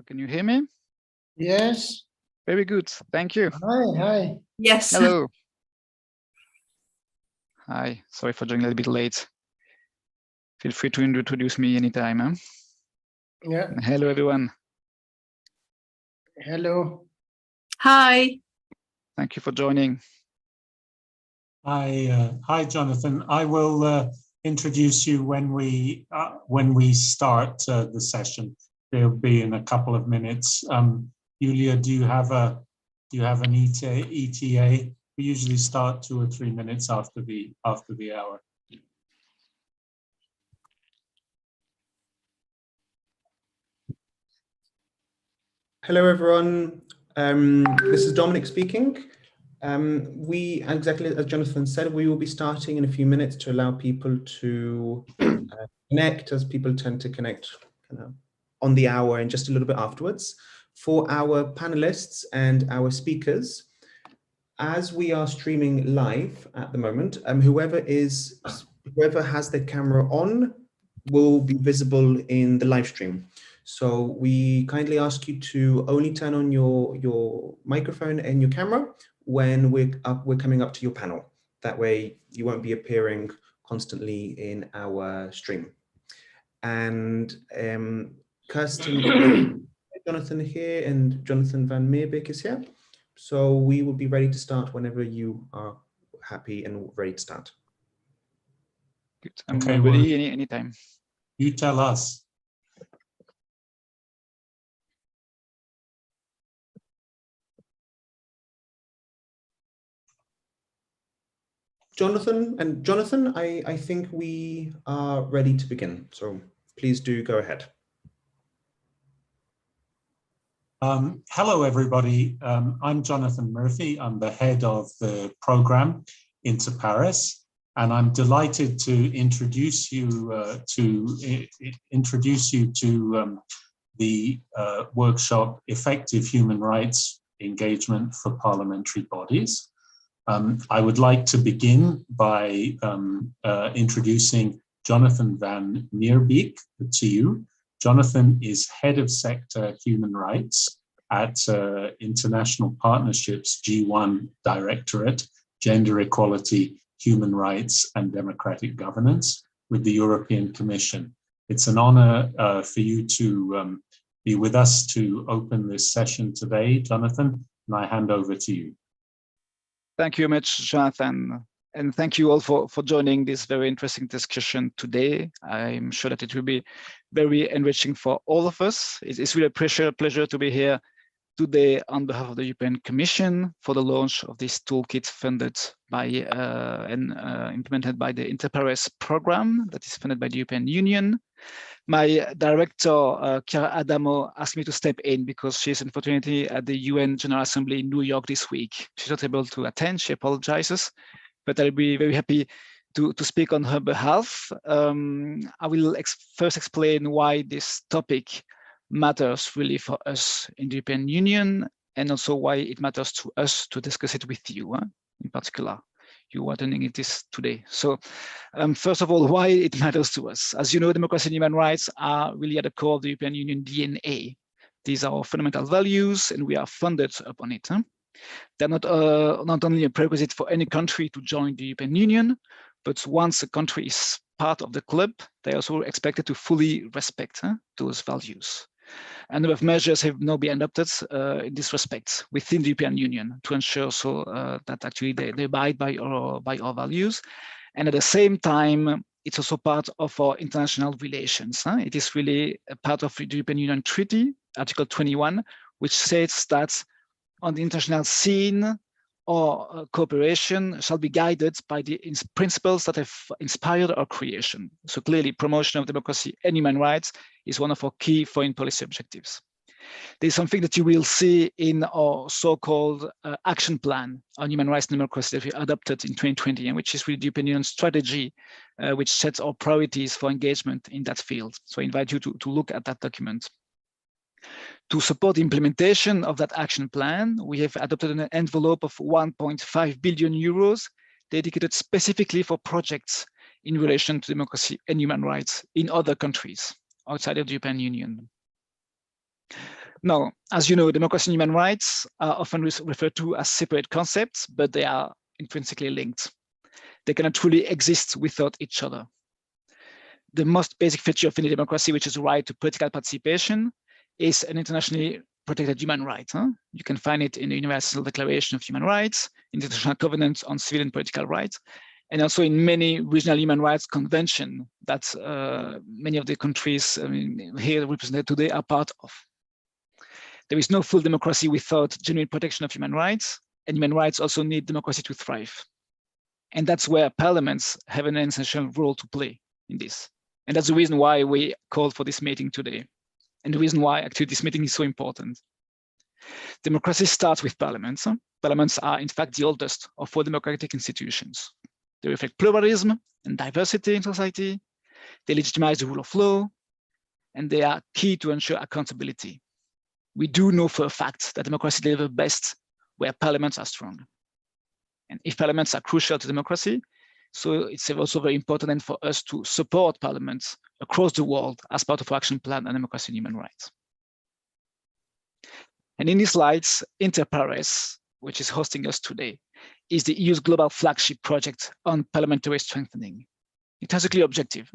So can you hear me? Yes. Very good. Thank you. Hi. Yes. Hello. Hi. Sorry for joining a little bit late. Feel free to introduce me anytime. Huh? Yeah. Hello, everyone. Hello. Hi. Thank you for joining. Hi, Jonathan. I will introduce you when we start the session. They'll be in a couple of minutes. Julia, do you have an ETA? We usually start 2 or 3 minutes after the hour. Hello, everyone. This is Dominic speaking. We, exactly as Jonathan said, we will be starting in a few minutes to allow people to connect, as people tend to connect on the hour and just a little bit afterwards. For our panelists and our speakers, as we are streaming live at the moment, whoever has their camera on will be visible in the live stream. So we kindly ask you to only turn on your microphone and your camera when we're coming up to your panel. That way you won't be appearing constantly in our stream. And Kirsten, Jonathan here, and Jonathan van Meerbeek is here. So we will be ready to start whenever you are happy and ready to start. Good. I'm Okay, ready well, anytime. You tell us. Jonathan, I think we are ready to begin. So please do go ahead. Hello, everybody. I'm Jonathan Murphy. I'm the head of the program Inter Pares, and I'm delighted to introduce you to the workshop Effective Human Rights Engagement for Parliamentary Bodies. I would like to begin by introducing Jonathan van Meerbeek to you. Jonathan is Head of Sector Human Rights at International Partnerships G1 Directorate, Gender Equality, Human Rights and Democratic Governance with the European Commission. It's an honor for you to be with us to open this session today, Jonathan, and I hand over to you. Thank you very much, Jonathan. And thank you all for joining this very interesting discussion today. I'm sure that it will be very enriching for all of us. It's really a pleasure to be here today on behalf of the European Commission for the launch of this toolkit funded by and implemented by the Inter Pares program that is funded by the European Union. My director, Chiara Adamo, asked me to step in because she's unfortunately at the UN General Assembly in New York this week. She's not able to attend, she apologizes, but I'll be very happy to speak on her behalf. I will first explain why this topic matters really for us in the European Union, and also why it matters to us to discuss it with you, in particular. You are attending this today. So first of all, why it matters to us. As you know, democracy and human rights are really at the core of the European Union DNA. These are our fundamental values and we are funded upon it. They're not only a prerequisite for any country to join the European Union, but once a country is part of the club, they are also expected to fully respect those values. A number of measures have now been adopted in this respect within the European Union to ensure that actually they abide by our values. And at the same time, it's also part of our international relations. It is really a part of the European Union Treaty, Article 21, which says that on the international scene, our cooperation shall be guided by the principles that have inspired our creation. So clearly, promotion of democracy and human rights is one of our key foreign policy objectives. There's something that you will see in our so-called action plan on human rights and democracy that we adopted in 2020, and which is really the European Union strategy, which sets our priorities for engagement in that field. So I invite you to look at that document. To support the implementation of that action plan, we have adopted an envelope of 1.5 billion euros dedicated specifically for projects in relation to democracy and human rights in other countries outside of the European Union. Now, as you know, democracy and human rights are often referred to as separate concepts, but they are intrinsically linked. They cannot truly exist without each other. The most basic feature of any democracy, which is the right to political participation, is an internationally protected human right. You can find it in the Universal Declaration of Human Rights, in the International Covenant on Civil and Political Rights, and also in many regional human rights conventions that many of the countries here represented today are part of. There is no full democracy without genuine protection of human rights, and human rights also need democracy to thrive. And that's where parliaments have an essential role to play in this. And that's the reason why we called for this meeting today. And the reason why actually this meeting is so important. Democracy starts with parliaments. Parliaments are in fact the oldest of all democratic institutions. They reflect pluralism and diversity in society. They legitimize the rule of law, and they are key to ensure accountability. We do know for a fact that democracy delivers best where parliaments are strong. And if parliaments are crucial to democracy, so it's also very important for us to support parliaments across the world as part of our action plan on democracy and human rights. And in these slides, Interpares, which is hosting us today, is the EU's global flagship project on parliamentary strengthening. It has a clear objective: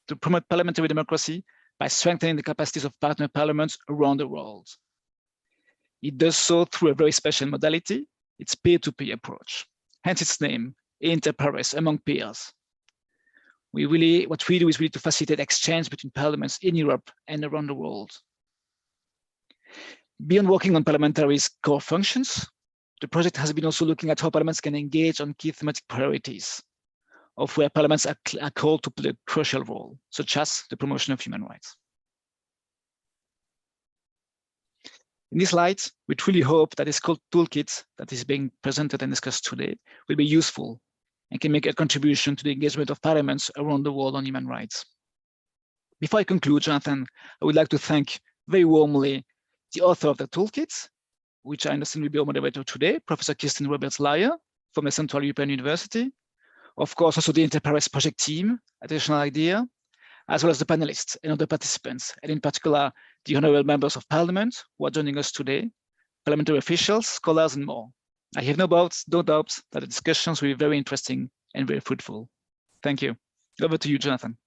to promote parliamentary democracy by strengthening the capacities of partner parliaments around the world. It does so through a very special modality, its peer-to-peer approach, hence its name, Interpares, among peers. What we do is really to facilitate exchange between parliaments in Europe and around the world. Beyond working on parliamentaries' core functions, the project has been also looking at how parliaments can engage on key thematic priorities, of where parliaments are called to play a crucial role, such as the promotion of human rights. In this light, we truly hope that this toolkit that is being presented and discussed today will be useful and can make a contribution to the engagement of parliaments around the world on human rights. Before I conclude, Jonathan, I would like to thank very warmly the author of the toolkit, which I understand will be our moderator today, Professor Kirsten Roberts Lyer from the Central European University. Of course, also the Interpares project team, Additional Idea, as well as the panelists and other participants, and in particular, the honorable members of parliament who are joining us today, parliamentary officials, scholars, and more. I have no doubts that the discussions will be very interesting and very fruitful. Thank you. Over to you, Jonathan.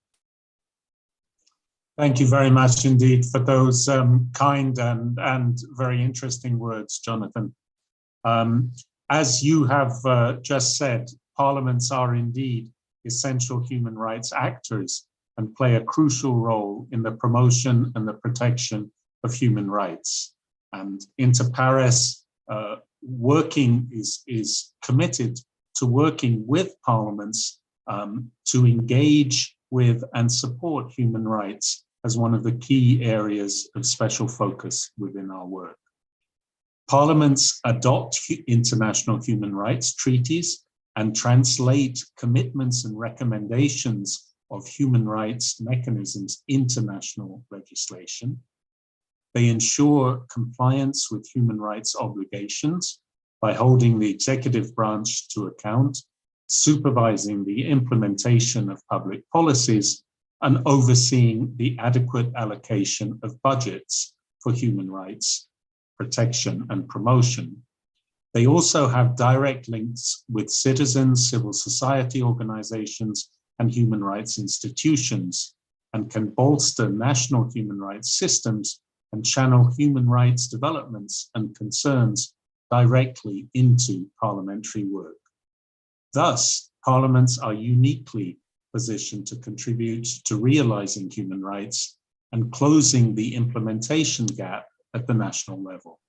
Thank you very much indeed for those kind and very interesting words, Jonathan. As you have just said, parliaments are indeed essential human rights actors and play a crucial role in the promotion and the protection of human rights. And Interpares is committed to working with parliaments to engage with and support human rights as one of the key areas of special focus within our work. Parliaments adopt international human rights treaties and translate commitments and recommendations of human rights mechanisms into national legislation. They ensure compliance with human rights obligations by holding the executive branch to account, supervising the implementation of public policies, and overseeing the adequate allocation of budgets for human rights protection and promotion. They also have direct links with citizens, civil society organizations, and human rights institutions, and can bolster national human rights systems and channel human rights developments and concerns directly into parliamentary work. Thus, parliaments are uniquely positioned to contribute to realizing human rights and closing the implementation gap at the national level.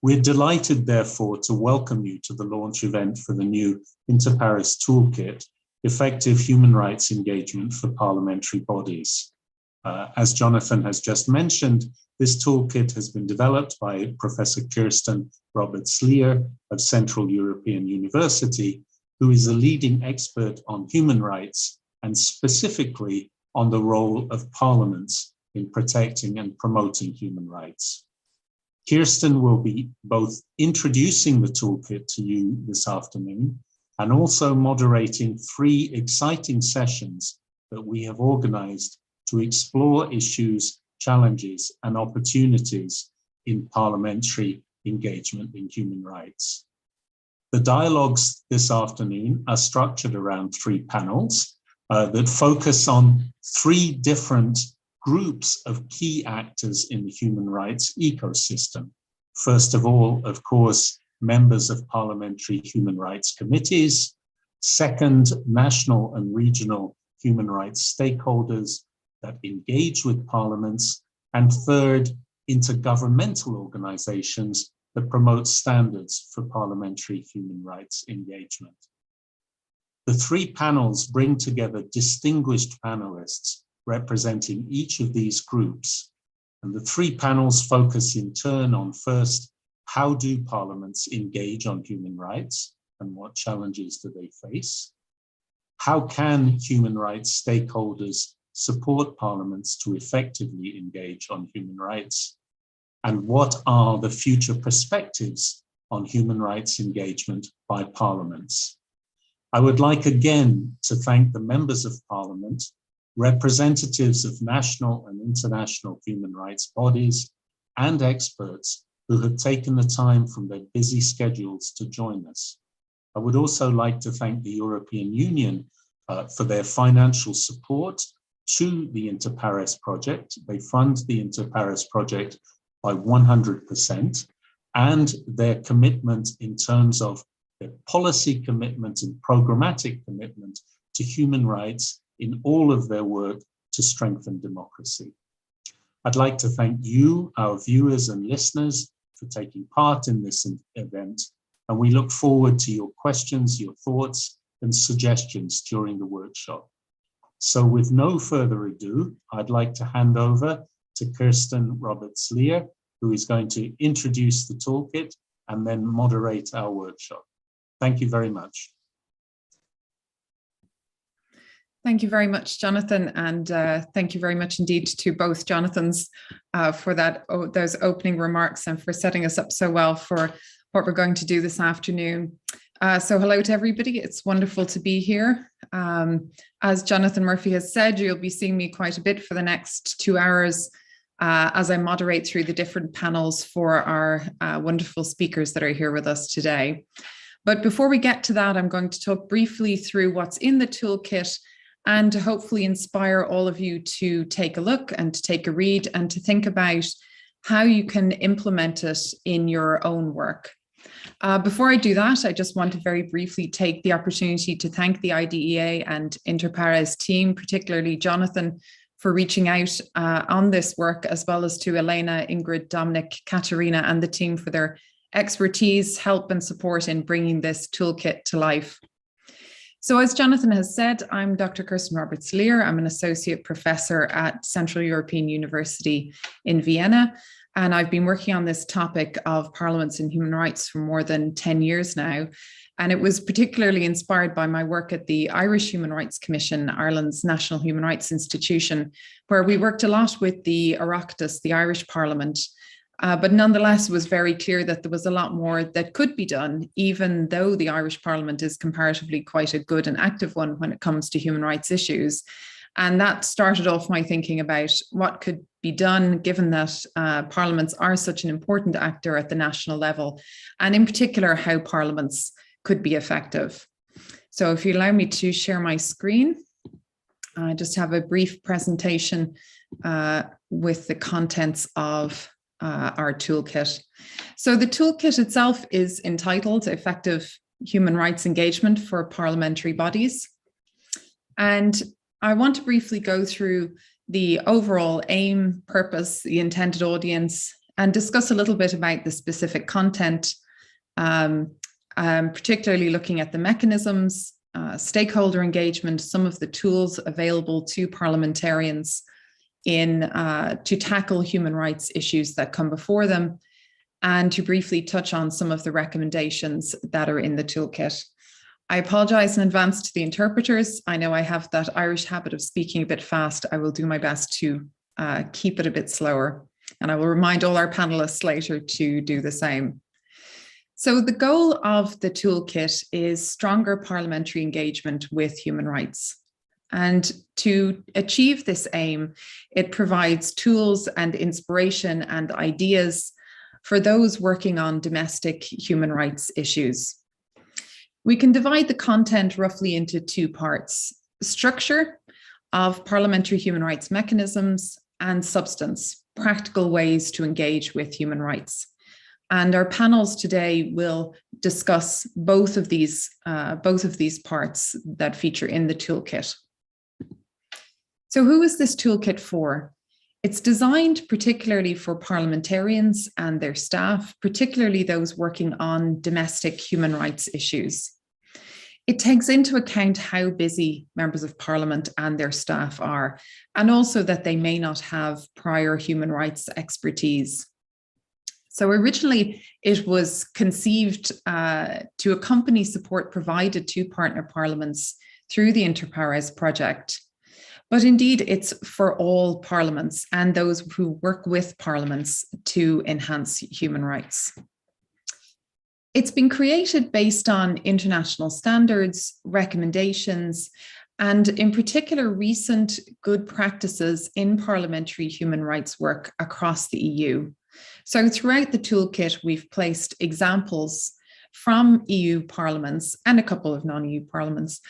We're delighted, therefore, to welcome you to the launch event for the new Interpares Toolkit, Effective Human Rights Engagement for Parliamentary Bodies. As Jonathan has just mentioned, this toolkit has been developed by Professor Kirsten Roberts Lyer of Central European University, who is a leading expert on human rights and specifically on the role of parliaments in protecting and promoting human rights. Kirsten will be both introducing the toolkit to you this afternoon and also moderating 3 exciting sessions that we have organized to explore issues challenges, and opportunities in parliamentary engagement in human rights. The dialogues this afternoon are structured around 3 panels that focus on 3 different groups of key actors in the human rights ecosystem. First of all, of course, members of parliamentary human rights committees. Second, national and regional human rights stakeholders that engage with parliaments. And third, intergovernmental organizations that promote standards for parliamentary human rights engagement. The 3 panels bring together distinguished panelists representing each of these groups. And the 3 panels focus in turn on, first, how do parliaments engage on human rights and what challenges do they face? How can human rights stakeholders support parliaments to effectively engage on human rights? And what are the future perspectives on human rights engagement by parliaments? I would like again to thank the members of parliament, representatives of national and international human rights bodies, and experts who have taken the time from their busy schedules to join us. I would also like to thank the European Union for their financial support to the Inter-Pares project. They fund the Inter-Pares project by 100%, and their commitment in terms of their policy commitment and programmatic commitment to human rights in all of their work to strengthen democracy. I'd like to thank you, our viewers and listeners, for taking part in this event, and we look forward to your questions, your thoughts, and suggestions during the workshop. So with no further ado, I'd like to hand over to Kirsten Roberts Lyer, who is going to introduce the toolkit and then moderate our workshop. Thank you very much. Thank you very much, Jonathan, and thank you very much indeed to both Jonathans for those opening remarks and for setting us up so well for what we're going to do this afternoon. So hello to everybody. It's wonderful to be here. As Jonathan Murphy has said, you'll be seeing me quite a bit for the next 2 hours as I moderate through the different panels for our wonderful speakers that are here with us today. But before we get to that, I'm going to talk briefly through what's in the toolkit and to hopefully inspire all of you to take a look and to take a read and to think about how you can implement it in your own work. Before I do that, I just want to very briefly take the opportunity to thank the IDEA and Inter-Pares team, particularly Jonathan, for reaching out on this work, as well as to Elena, Ingrid, Dominic, Katerina, and the team for their expertise, help, and support in bringing this toolkit to life. So as Jonathan has said, I'm Dr. Kirsten Roberts Lyer. I'm an associate professor at Central European University in Vienna, and I've been working on this topic of parliaments and human rights for more than 10 years now. And it was particularly inspired by my work at the Irish Human Rights Commission, Ireland's national human rights institution, where we worked a lot with the Oireachtas, the Irish Parliament. But nonetheless, it was very clear that there was a lot more that could be done, even though the Irish Parliament is comparatively quite a good and active one when it comes to human rights issues. And that started off my thinking about what could be done, given that parliaments are such an important actor at the national level, and in particular, how parliaments could be effective. So if you allow me to share my screen, I just have a brief presentation with the contents of our toolkit. So the toolkit itself is entitled Effective Human Rights Engagement for Parliamentary Bodies. And I want to briefly go through the overall aim, purpose, the intended audience, and discuss a little bit about the specific content, particularly looking at the mechanisms, stakeholder engagement, some of the tools available to parliamentarians to tackle human rights issues that come before them, and to briefly touch on some of the recommendations that are in the toolkit. I apologize in advance to the interpreters. I know I have that Irish habit of speaking a bit fast. I will do my best to keep it a bit slower, and I will remind all our panelists later to do the same. So the goal of the toolkit is stronger parliamentary engagement with human rights. And to achieve this aim, it provides tools and inspiration and ideas for those working on domestic human rights issues. We can divide the content roughly into two parts: structure of parliamentary human rights mechanisms and substance, practical ways to engage with human rights. And our panels today will discuss both of these parts that feature in the toolkit. So who is this toolkit for? It's designed particularly for parliamentarians and their staff, particularly those working on domestic human rights issues. It takes into account how busy members of parliament and their staff are, and also that they may not have prior human rights expertise. So originally it was conceived to accompany support provided to partner parliaments through the Inter Pares project. But indeed, it's for all parliaments and those who work with parliaments to enhance human rights. It's been created based on international standards, recommendations, and in particular, recent good practices in parliamentary human rights work across the EU. So throughout the toolkit, we've placed examples from EU parliaments and a couple of non-EU parliaments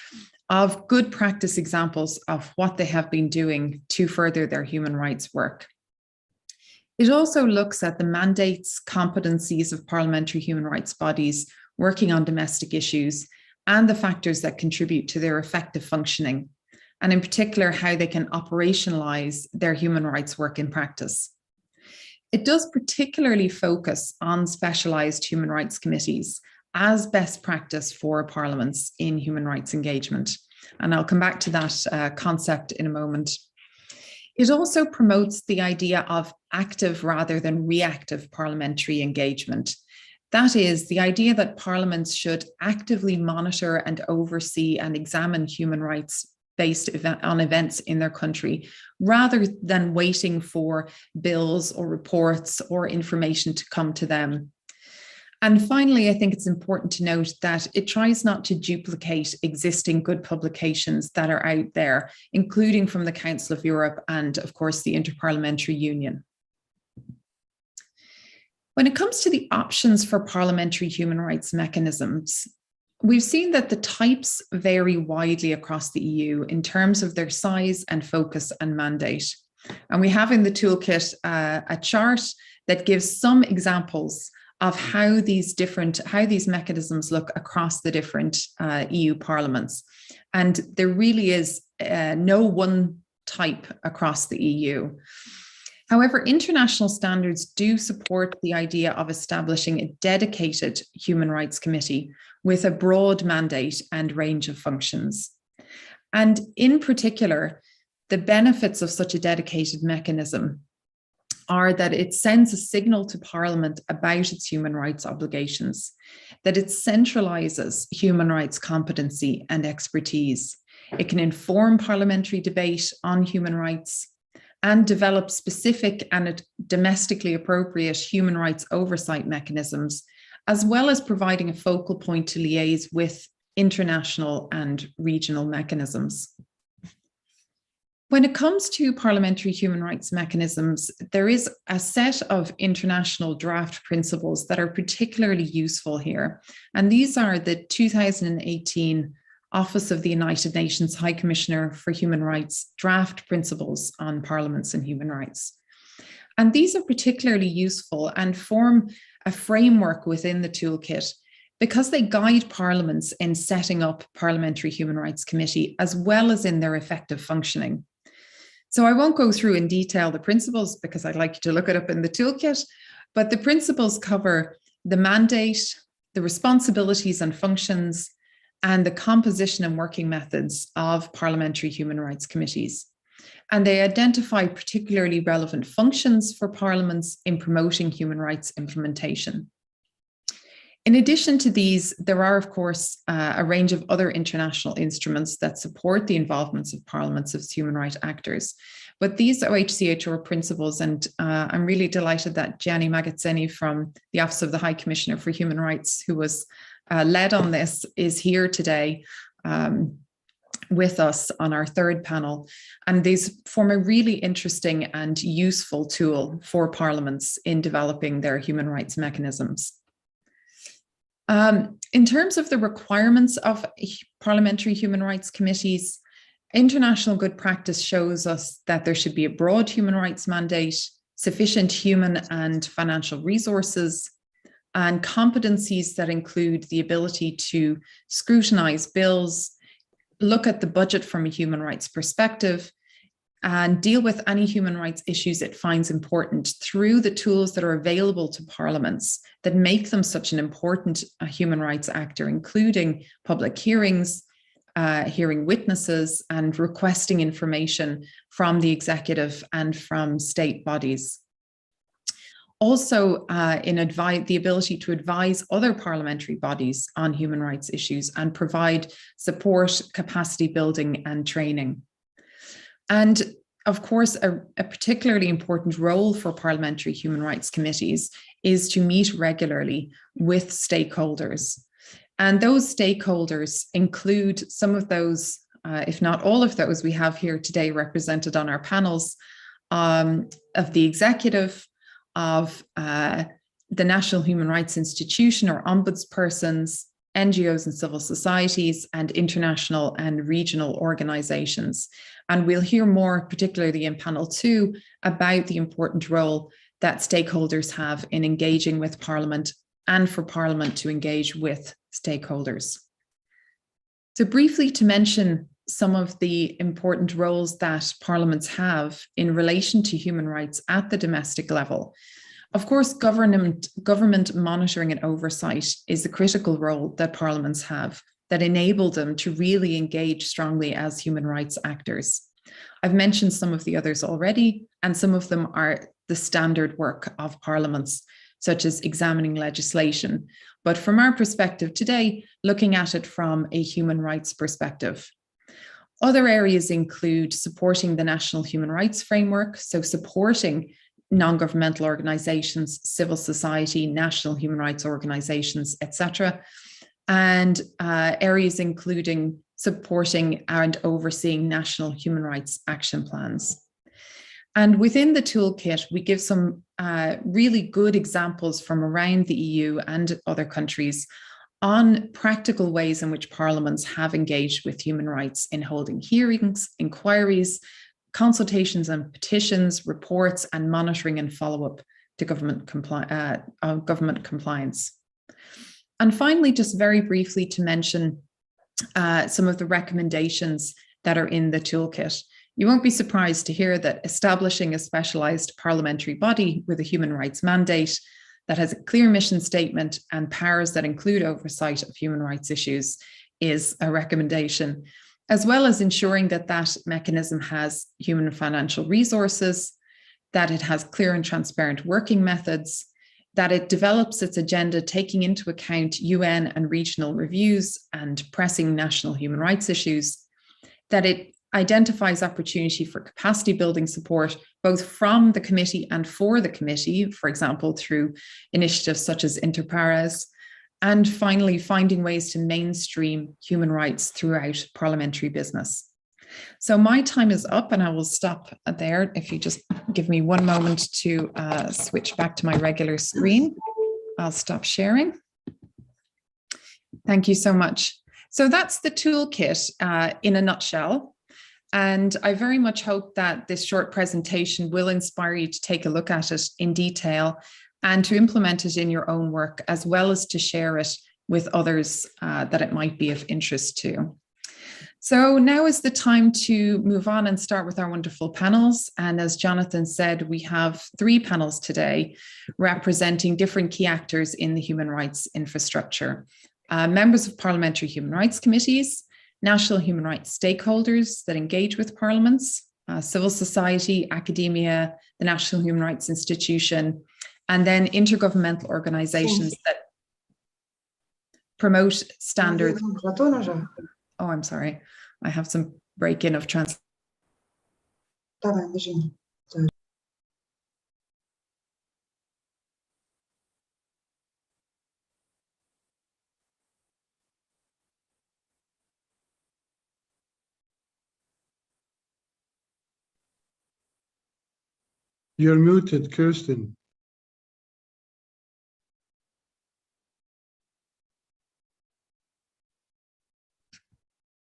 of good practice examples of what they have been doing to further their human rights work. It also looks at the mandates, competencies of parliamentary human rights bodies working on domestic issues and the factors that contribute to their effective functioning, and in particular, how they can operationalize their human rights work in practice. It does particularly focus on specialized human rights committees as best practice for parliaments in human rights engagement. And I'll come back to that concept in a moment. It also promotes the idea of active rather than reactive parliamentary engagement. That is, the idea that parliaments should actively monitor and oversee and examine human rights based on events in their country, rather than waiting for bills or reports or information to come to them. And finally, I think it's important to note that it tries not to duplicate existing good publications that are out there, including from the Council of Europe and, of course, the Interparliamentary Union. When it comes to the options for parliamentary human rights mechanisms, we've seen that the types vary widely across the EU in terms of their size and focus and mandate. And we have in the toolkit a chart that gives some examples of how these mechanisms look across the different EU parliaments. And there really is no one type across the EU. However, international standards do support the idea of establishing a dedicated human rights committee with a broad mandate and range of functions. And in particular, the benefits of such a dedicated mechanism are that it sends a signal to Parliament about its human rights obligations, that it centralizes human rights competency and expertise. It can inform parliamentary debate on human rights and develop specific and domestically appropriate human rights oversight mechanisms, as well as providing a focal point to liaise with international and regional mechanisms. When it comes to parliamentary human rights mechanisms, there is a set of international draft principles that are particularly useful here. And these are the 2018 Office of the United Nations High Commissioner for Human Rights draft principles on parliaments and human rights. And these are particularly useful and form a framework within the toolkit because they guide parliaments in setting up parliamentary human rights committee as well as in their effective functioning. So I won't go through in detail the principles because I'd like you to look it up in the toolkit, but the principles cover the mandate, the responsibilities and functions, and the composition and working methods of parliamentary human rights committees. And they identify particularly relevant functions for parliaments in promoting human rights implementation. In addition to these, there are, of course, a range of other international instruments that support the involvements of parliaments as human rights actors. But these OHCHR principles, and I'm really delighted that Gianni Magazzini from the Office of the High Commissioner for Human Rights, who was led on this, is here today. with us on our third panel, and these form a really interesting and useful tool for parliaments in developing their human rights mechanisms. In terms of the requirements of parliamentary human rights committees, international good practice shows us that there should be a broad human rights mandate, sufficient human and financial resources, and competencies that include the ability to scrutinize bills, look at the budget from a human rights perspective, and deal with any human rights issues it finds important through the tools that are available to parliaments that make them such an important human rights actor, including public hearings, hearing witnesses, and requesting information from the executive and from state bodies. Also, the ability to advise other parliamentary bodies on human rights issues and provide support, capacity building, and training. And of course, a particularly important role for parliamentary human rights committees is to meet regularly with stakeholders. And those stakeholders include some of those, if not all of those, we have here today represented on our panels, of the executive, of the National Human Rights Institution or ombudspersons, NGOs and civil societies, and international and regional organizations. And we'll hear more, particularly in panel 2, about the important role that stakeholders have in engaging with Parliament and for Parliament to engage with stakeholders. So briefly to mention some of the important roles that parliaments have in relation to human rights at the domestic level. Of course, government monitoring and oversight is a critical role that parliaments have that enable them to really engage strongly as human rights actors. I've mentioned some of the others already, and some of them are the standard work of parliaments, such as examining legislation. But from our perspective today, looking at it from a human rights perspective. Other areas include supporting the National Human Rights Framework, so supporting non-governmental organizations, civil society, national human rights organizations, etc. And areas including supporting and overseeing national human rights action plans. And within the toolkit, we give some really good examples from around the EU and other countries on practical ways in which parliaments have engaged with human rights in holding hearings, inquiries, consultations and petitions, reports, and monitoring and follow-up to government compliance. And finally, just very briefly to mention some of the recommendations that are in the toolkit. You won't be surprised to hear that establishing a specialized parliamentary body with a human rights mandate that has a clear mission statement and powers that include oversight of human rights issues is a recommendation, as well as ensuring that that mechanism has human and financial resources, that it has clear and transparent working methods, that it develops its agenda taking into account UN and regional reviews and pressing national human rights issues, that it identifies opportunity for capacity building support, both from the committee and for the committee, for example, through initiatives such as Inter Pares, and finally, finding ways to mainstream human rights throughout parliamentary business. So my time is up and I will stop there. If you just give me one moment to switch back to my regular screen, I'll stop sharing. Thank you so much. So that's the toolkit in a nutshell. And I very much hope that this short presentation will inspire you to take a look at it in detail and to implement it in your own work, as well as to share it with others that it might be of interest to. So now is the time to move on and start with our wonderful panels. And as Jonathan said, we have 3 panels today representing different key actors in the human rights infrastructure. Members of parliamentary human rights committees, national human rights stakeholders that engage with parliaments, civil society, academia, the National Human Rights Institution, and then intergovernmental organizations that promote standards. Oh, I'm sorry. I have some break-in of trans. You're muted, Kirsten.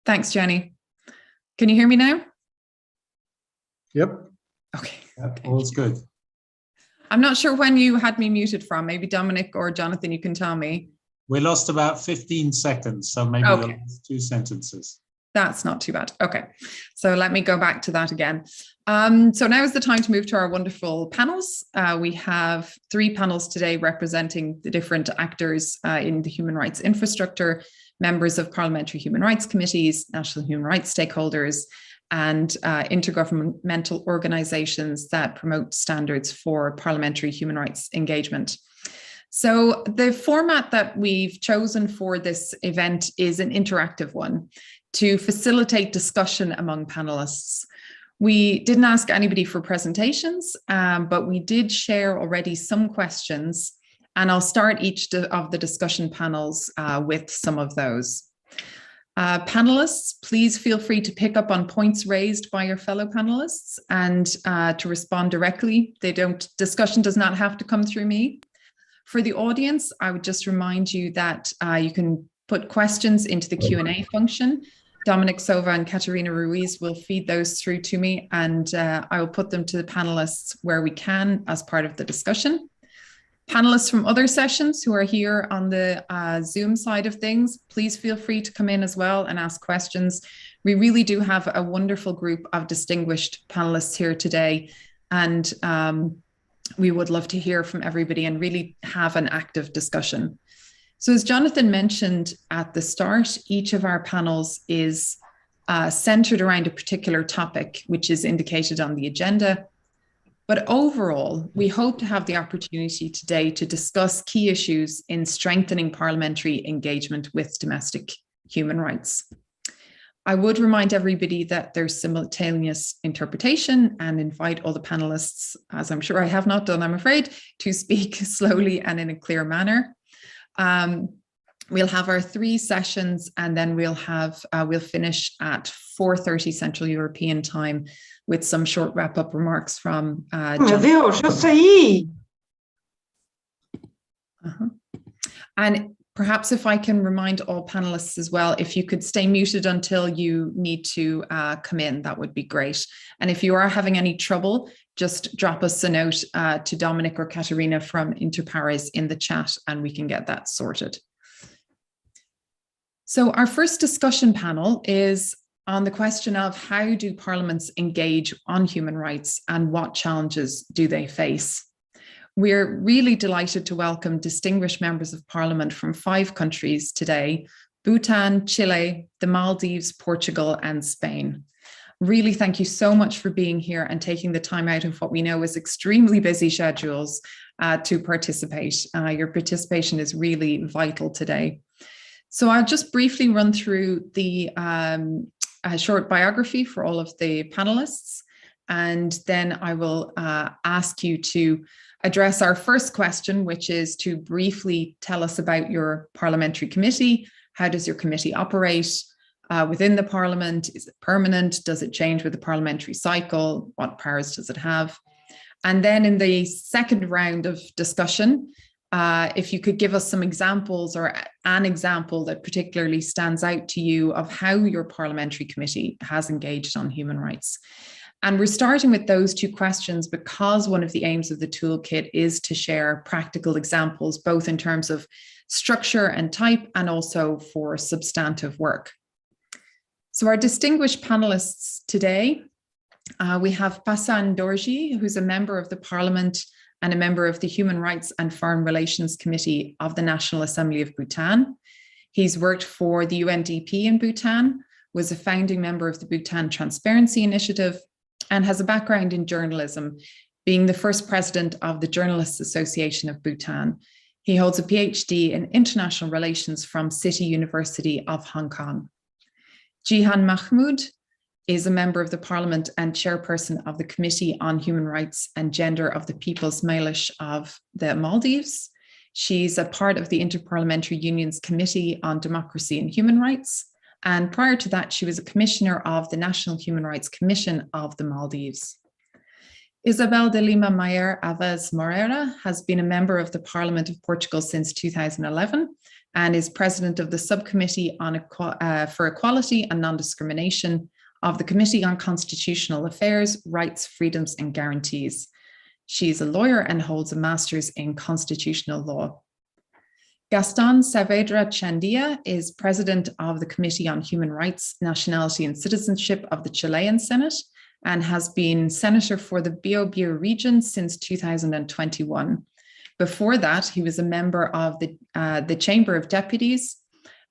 Thanks, Jenny. Can you hear me now? Yep. Okay. All's good. I'm not sure when you had me muted from. Maybe Dominic or Jonathan, you can tell me. We lost about 15 seconds, so maybe the last 2 sentences. That's not too bad. Okay, so let me go back to that again. So now is the time to move to our wonderful panels. We have 3 panels today representing the different actors in the human rights infrastructure, members of parliamentary human rights committees, national human rights stakeholders, and intergovernmental organizations that promote standards for parliamentary human rights engagement. So the format that we've chosen for this event is an interactive one to facilitate discussion among panelists. We didn't ask anybody for presentations, but we did share already some questions, and I'll start each of the discussion panels with some of those. Panelists, please feel free to pick up on points raised by your fellow panelists and to respond directly. Discussion does not have to come through me. For the audience, I would just remind you that you can put questions into the Q&A function. Dominic Sova and Caterina Ruiz will feed those through to me, and I will put them to the panelists where we can as part of the discussion. Panelists from other sessions who are here on the Zoom side of things, please feel free to come in as well and ask questions. We really do have a wonderful group of distinguished panelists here today, and we would love to hear from everybody and really have an active discussion. So as Jonathan mentioned at the start, each of our panels is centered around a particular topic, which is indicated on the agenda. But overall, we hope to have the opportunity today to discuss key issues in strengthening parliamentary engagement with domestic human rights. I would remind everybody that there's simultaneous interpretation and invite all the panelists, as I'm sure I have not done, I'm afraid, to speak slowly and in a clear manner. We'll have our 3 sessions, and then we'll finish at 4:30 Central European Time with some short wrap-up remarks from And perhaps if I can remind all panelists as well, if you could stay muted until you need to come in, that would be great. And if you are having any trouble, just drop us a note to Dominic or Caterina from Interpares in the chat, and we can get that sorted. So our first discussion panel is on the question of how do parliaments engage on human rights and what challenges do they face? We're really delighted to welcome distinguished members of parliament from 5 countries today: Bhutan, Chile, the Maldives, Portugal, and Spain. Really, thank you so much for being here and taking the time out of what we know is extremely busy schedules to participate. Your participation is really vital today. So I'll just briefly run through the short biography for all of the panelists, and then I will ask you to address our first question, which is to briefly tell us about your parliamentary committee. How does your committee operate within the parliament? Is it permanent? Does it change with the parliamentary cycle? What powers does it have? And then in the second round of discussion, if you could give us some examples or an example that particularly stands out to you of how your parliamentary committee has engaged on human rights. And we're starting with those 2 questions because one of the aims of the toolkit is to share practical examples, both in terms of structure and type and also for substantive work. So our distinguished panelists today, we have Pasan Dorji, who's a member of the Parliament and a member of the Human Rights and Foreign Relations Committee of the National Assembly of Bhutan. He's worked for the UNDP in Bhutan, was a founding member of the Bhutan Transparency Initiative, and has a background in journalism, being the first president of the Journalists Association of Bhutan. He holds a PhD in international relations from City University of Hong Kong. Jihan Mahmood is a member of the Parliament and chairperson of the Committee on Human Rights and Gender of the People's Majlis of the Maldives. She's a part of the Interparliamentary Union's Committee on Democracy and Human Rights. And prior to that, she was a commissioner of the National Human Rights Commission of the Maldives. Isabel de Lima Mayer Alves Moreira has been a member of the Parliament of Portugal since 2011 and is president of the Subcommittee on for Equality and Non-Discrimination of the Committee on Constitutional Affairs, Rights, Freedoms and Guarantees. She's a lawyer and holds a master's in constitutional law. Gaston Savedra Chendia is president of the Committee on Human Rights, Nationality and Citizenship of the Chilean Senate and has been senator for the Biobío region since 2021. Before that, he was a member of the Chamber of Deputies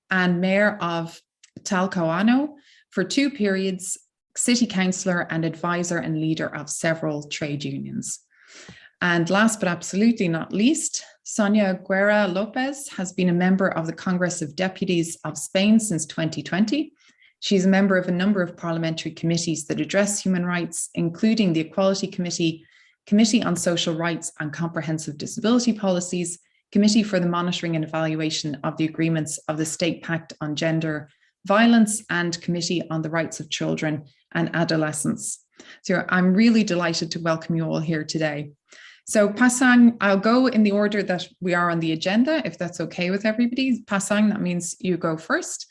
and mayor of Talcahuano for 2 periods, city councillor and advisor and leader of several trade unions. And last but absolutely not least, Sonia Guerra Lopez has been a member of the Congress of Deputies of Spain since 2020. She's a member of a number of parliamentary committees that address human rights, including the Equality Committee, Committee on Social Rights and Comprehensive Disability Policies, Committee for the Monitoring and Evaluation of the Agreements of the State Pact on Gender Violence, and Committee on the Rights of Children and Adolescents. So I'm really delighted to welcome you all here today. So Pasang, I'll go in the order that we are on the agenda, if that's okay with everybody. Pasang, that means you go first.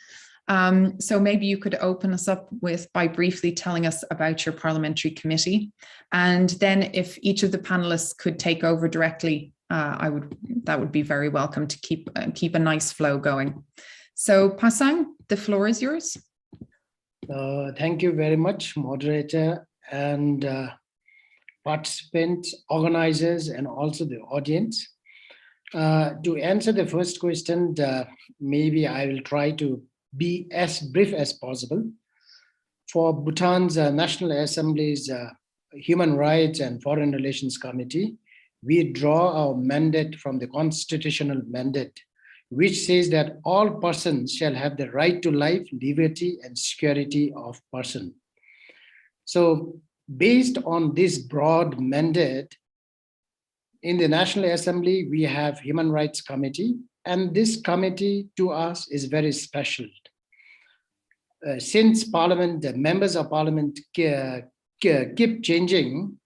So maybe you could open us up by briefly telling us about your parliamentary committee. And then if each of the panelists could take over directly, that would be very welcome to keep a nice flow going. So Pasang, the floor is yours. Thank you very much, moderator and participants, organizers, and also the audience. To answer the first question, maybe I will try to be as brief as possible. For Bhutan's National Assembly's Human Rights and Foreign Relations Committee, we draw our mandate from the constitutional mandate, which says that all persons shall have the right to life, liberty, and security of person. So based on this broad mandate, in the National Assembly, we have Human Rights Committee, and this committee to us is very special. Since Parliament, the members of Parliament keep changing,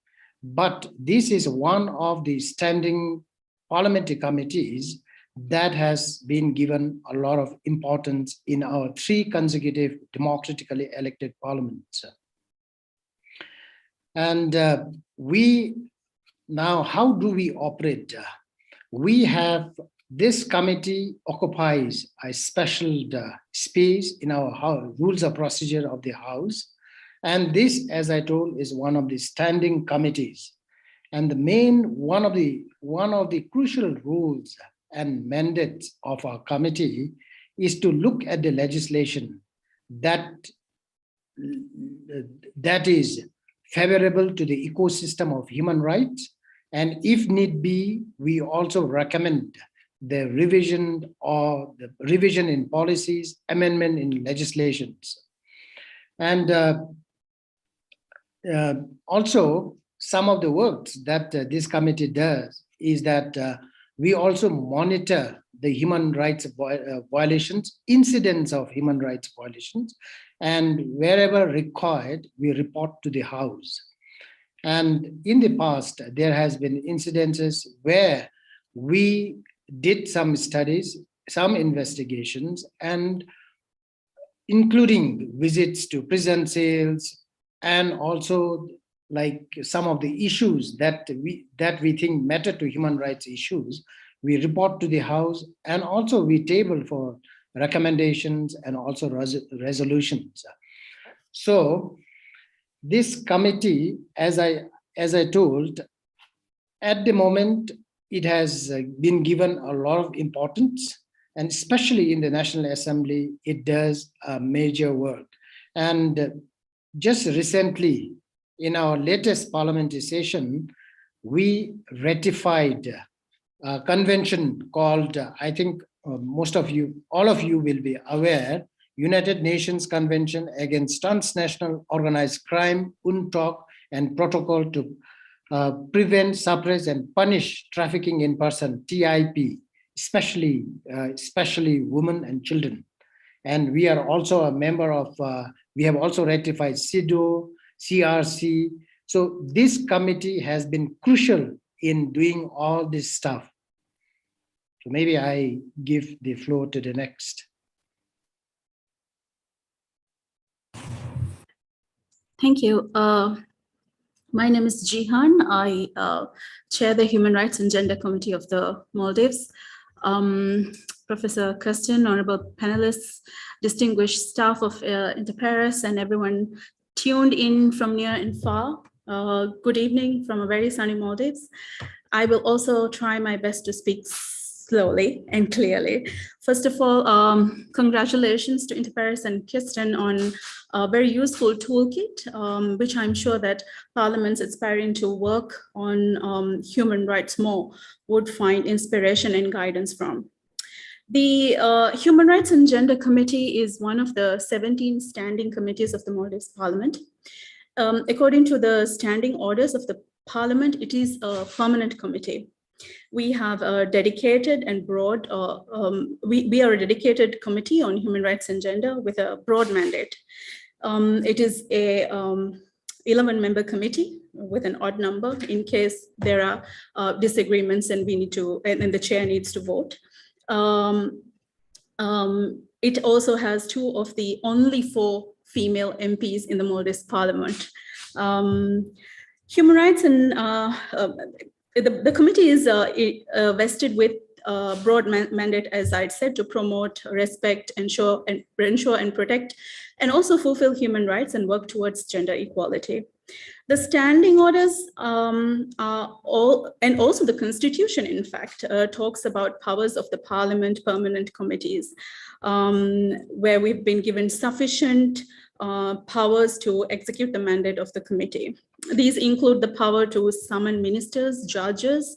but this is one of the standing parliamentary committees that has been given a lot of importance in our 3 consecutive democratically elected parliaments. And we now, how do we operate? We have, this committee occupies a special space in our rules of procedure of the House. And this, as I told, is one of the standing committees. And the one of the crucial rules and mandates of our committee is to look at the legislation that is favorable to the ecosystem of human rights. And if need be, we also recommend the revision in policies, amendment in legislations. And also some of the works that this committee does is that we also monitor the human rights violations, incidents of human rights violations, and wherever required, we report to the House. And in the past, there has been incidences where we did some studies, some investigations, and including visits to prison cells, and also like some of the issues that we think matter to human rights issues, we report to the House, and also we table for recommendations and also resolutions. So this committee, as I told, at the moment, it has been given a lot of importance, and especially in the National Assembly, it does major work. And just recently, in our latest parliamentary session, we ratified a convention called, I think most of you, all of you will be aware, United Nations Convention Against Transnational Organized Crime, UNTOC, and Protocol to Prevent, Suppress, and Punish Trafficking in Person, TIP, especially women and children. And we are also a member of, we have also ratified CEDAW, CRC, So this committee has been crucial in doing all this stuff. So maybe I give the floor to the next. Thank you. My name is Jihan. I chair the Human Rights and Gender Committee of the Maldives. Professor Kirsten, honorable panelists, distinguished staff of Interpares, and everyone tuned in from near and far. Good evening from a very sunny Maldives. I will also try my best to speak slowly and clearly. First of all, congratulations to Interpares and Kirsten on a very useful toolkit, which I'm sure that parliaments aspiring to work on human rights more would find inspiration and guidance from. The Human Rights and Gender Committee is one of the 17 standing committees of the Maldives Parliament. According to the standing orders of the Parliament, it is a permanent committee. We have a dedicated and broad, we are a dedicated committee on human rights and gender with a broad mandate. It is a 11-member committee with an odd number in case there are disagreements and we need to, and the chair needs to vote. It also has 2 of the only 4 female MPs in the Maldives Parliament. Human rights and the committee is vested with a broad mandate, as I said, to promote, respect, ensure and protect, and also fulfill human rights and work towards gender equality. The standing orders are all, and also the Constitution, in fact, talks about powers of the Parliament permanent committees, where we've been given sufficient powers to execute the mandate of the committee. These include the power to summon ministers, judges,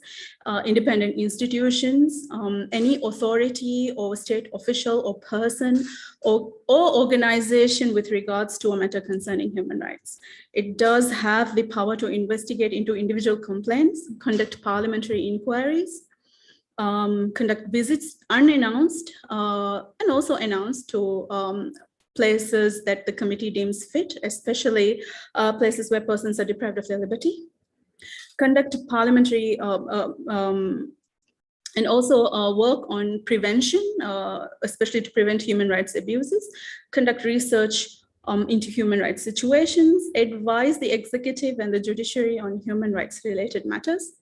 independent institutions, any authority or state official or person or organization with regards to a matter concerning human rights. It does have the power to investigate into individual complaints, conduct parliamentary inquiries, conduct visits unannounced and also announced to places that the committee deems fit, especially places where persons are deprived of their liberty, conduct parliamentary and also work on prevention, especially to prevent human rights abuses, conduct research into human rights situations, advise the executive and the judiciary on human rights related matters,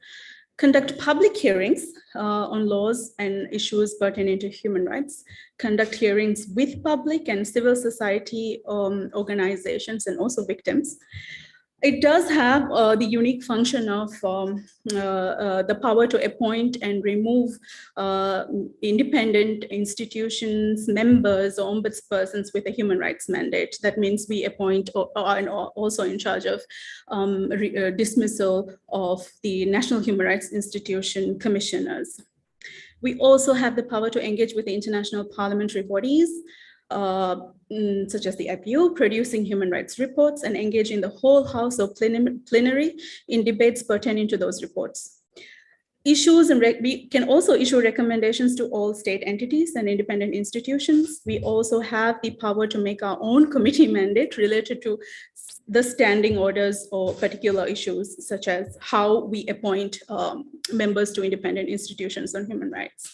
conduct public hearings on laws and issues pertaining to human rights, conduct hearings with public and civil society organizations and also victims. It does have the unique function of the power to appoint and remove independent institutions, members, or ombudspersons with a human rights mandate. That means we appoint or are also in charge of dismissal of the National Human Rights Institution commissioners. We also have the power to engage with the international parliamentary bodies, such as the IPU, producing human rights reports and engaging the whole house or plenary in debates pertaining to those reports. We can also issue recommendations to all state entities and independent institutions. We also have the power to make our own committee mandate related to the standing orders or particular issues, such as how we appoint members to independent institutions on human rights.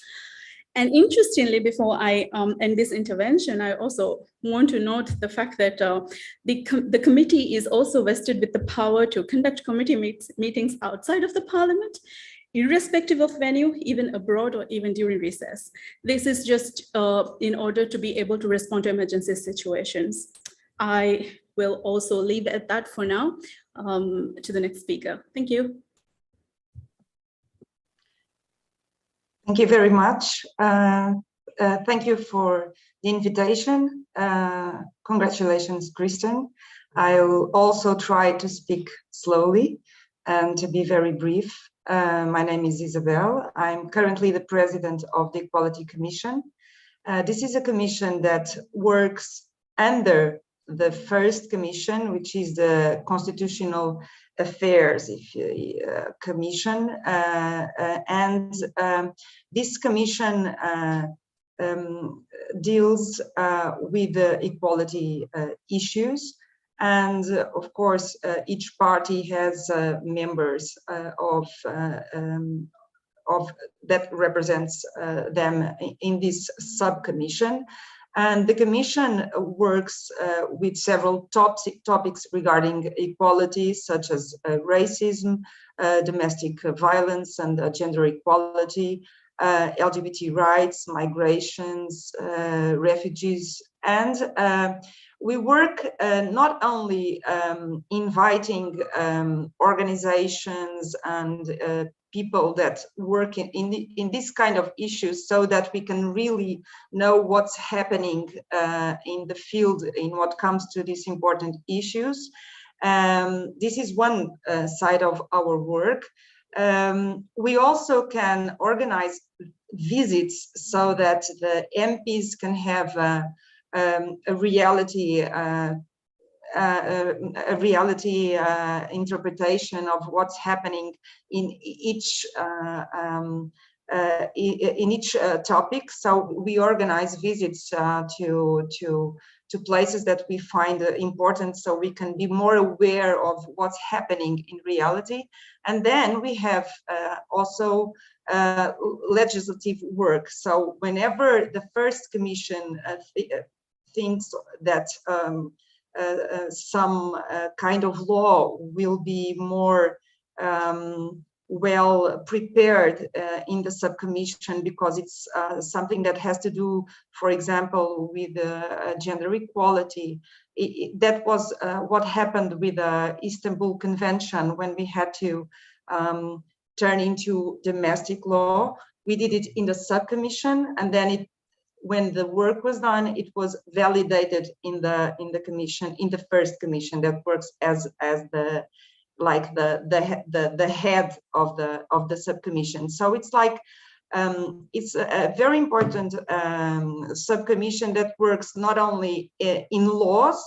And interestingly, before I end this intervention, I also want to note the fact that the committee is also vested with the power to conduct committee meetings outside of the parliament, irrespective of venue, even abroad or even during recess. This is just in order to be able to respond to emergency situations. I will also leave it at that for now. To the next speaker. Thank you. Thank you very much. Thank you for the invitation. Congratulations, Kirsten. I will also try to speak slowly and to be very brief. My name is Isabel. I'm currently the president of the Equality Commission. This is a commission that works under the first commission, which is the Constitutional Affairs Commission, and this commission deals with the equality issues And of course, each party has members of that represents them in this subcommission. And the Commission works with several topics regarding equality, such as racism, domestic violence and gender equality, LGBT rights, migrations, refugees, and we work not only inviting organizations and people that work in this kind of issues, so that we can really know what's happening in the field in what comes to these important issues. This is one side of our work. We also can organize visits so that the MPs can have a reality interpretation of what's happening in each topic. So we organize visits to places that we find important, so we can be more aware of what's happening in reality. And then we have also legislative work. So whenever the first commission thinks that some kind of law will be more well prepared in the subcommission, because it's something that has to do, for example, with gender equality. That was what happened with the Istanbul Convention, when we had to turn into domestic law. We did it in the subcommission, and then when the work was done, it was validated in the commission, in the first commission that works as the head of the subcommission. So it's like it's a very important subcommission that works not only in laws,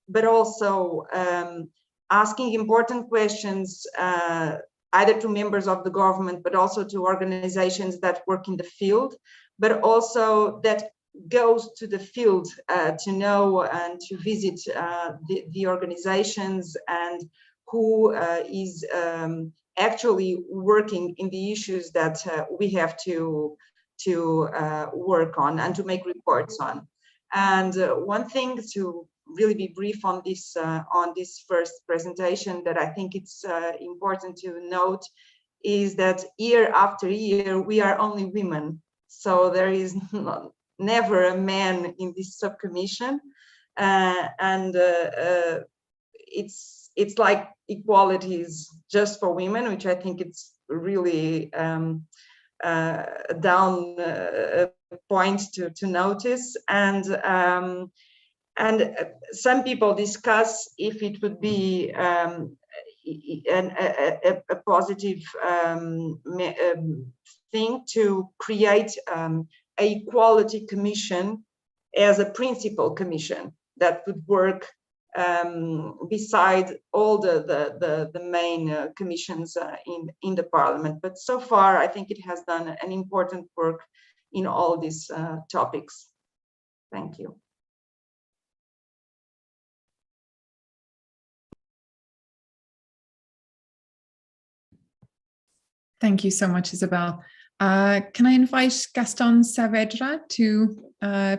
but also asking important questions either to members of the government, but also to organizations that work in the field, but also that goes to the field to know and to visit the organizations and who is actually working in the issues that we have to work on and to make reports on. And one thing, to really be brief on this first presentation, that I think it's important to note, is that year after year we are only women. So there is never a man in this subcommission, and it's like equality is just for women, which I think it's really down point to notice. And some people discuss if it would be a positive thing to create a equality commission as a principal commission that would work beside all the main commissions in the parliament. But so far, I think it has done an important work in all these topics. Thank you. Thank you so much, Isabel. Can I invite Gaston Savedra to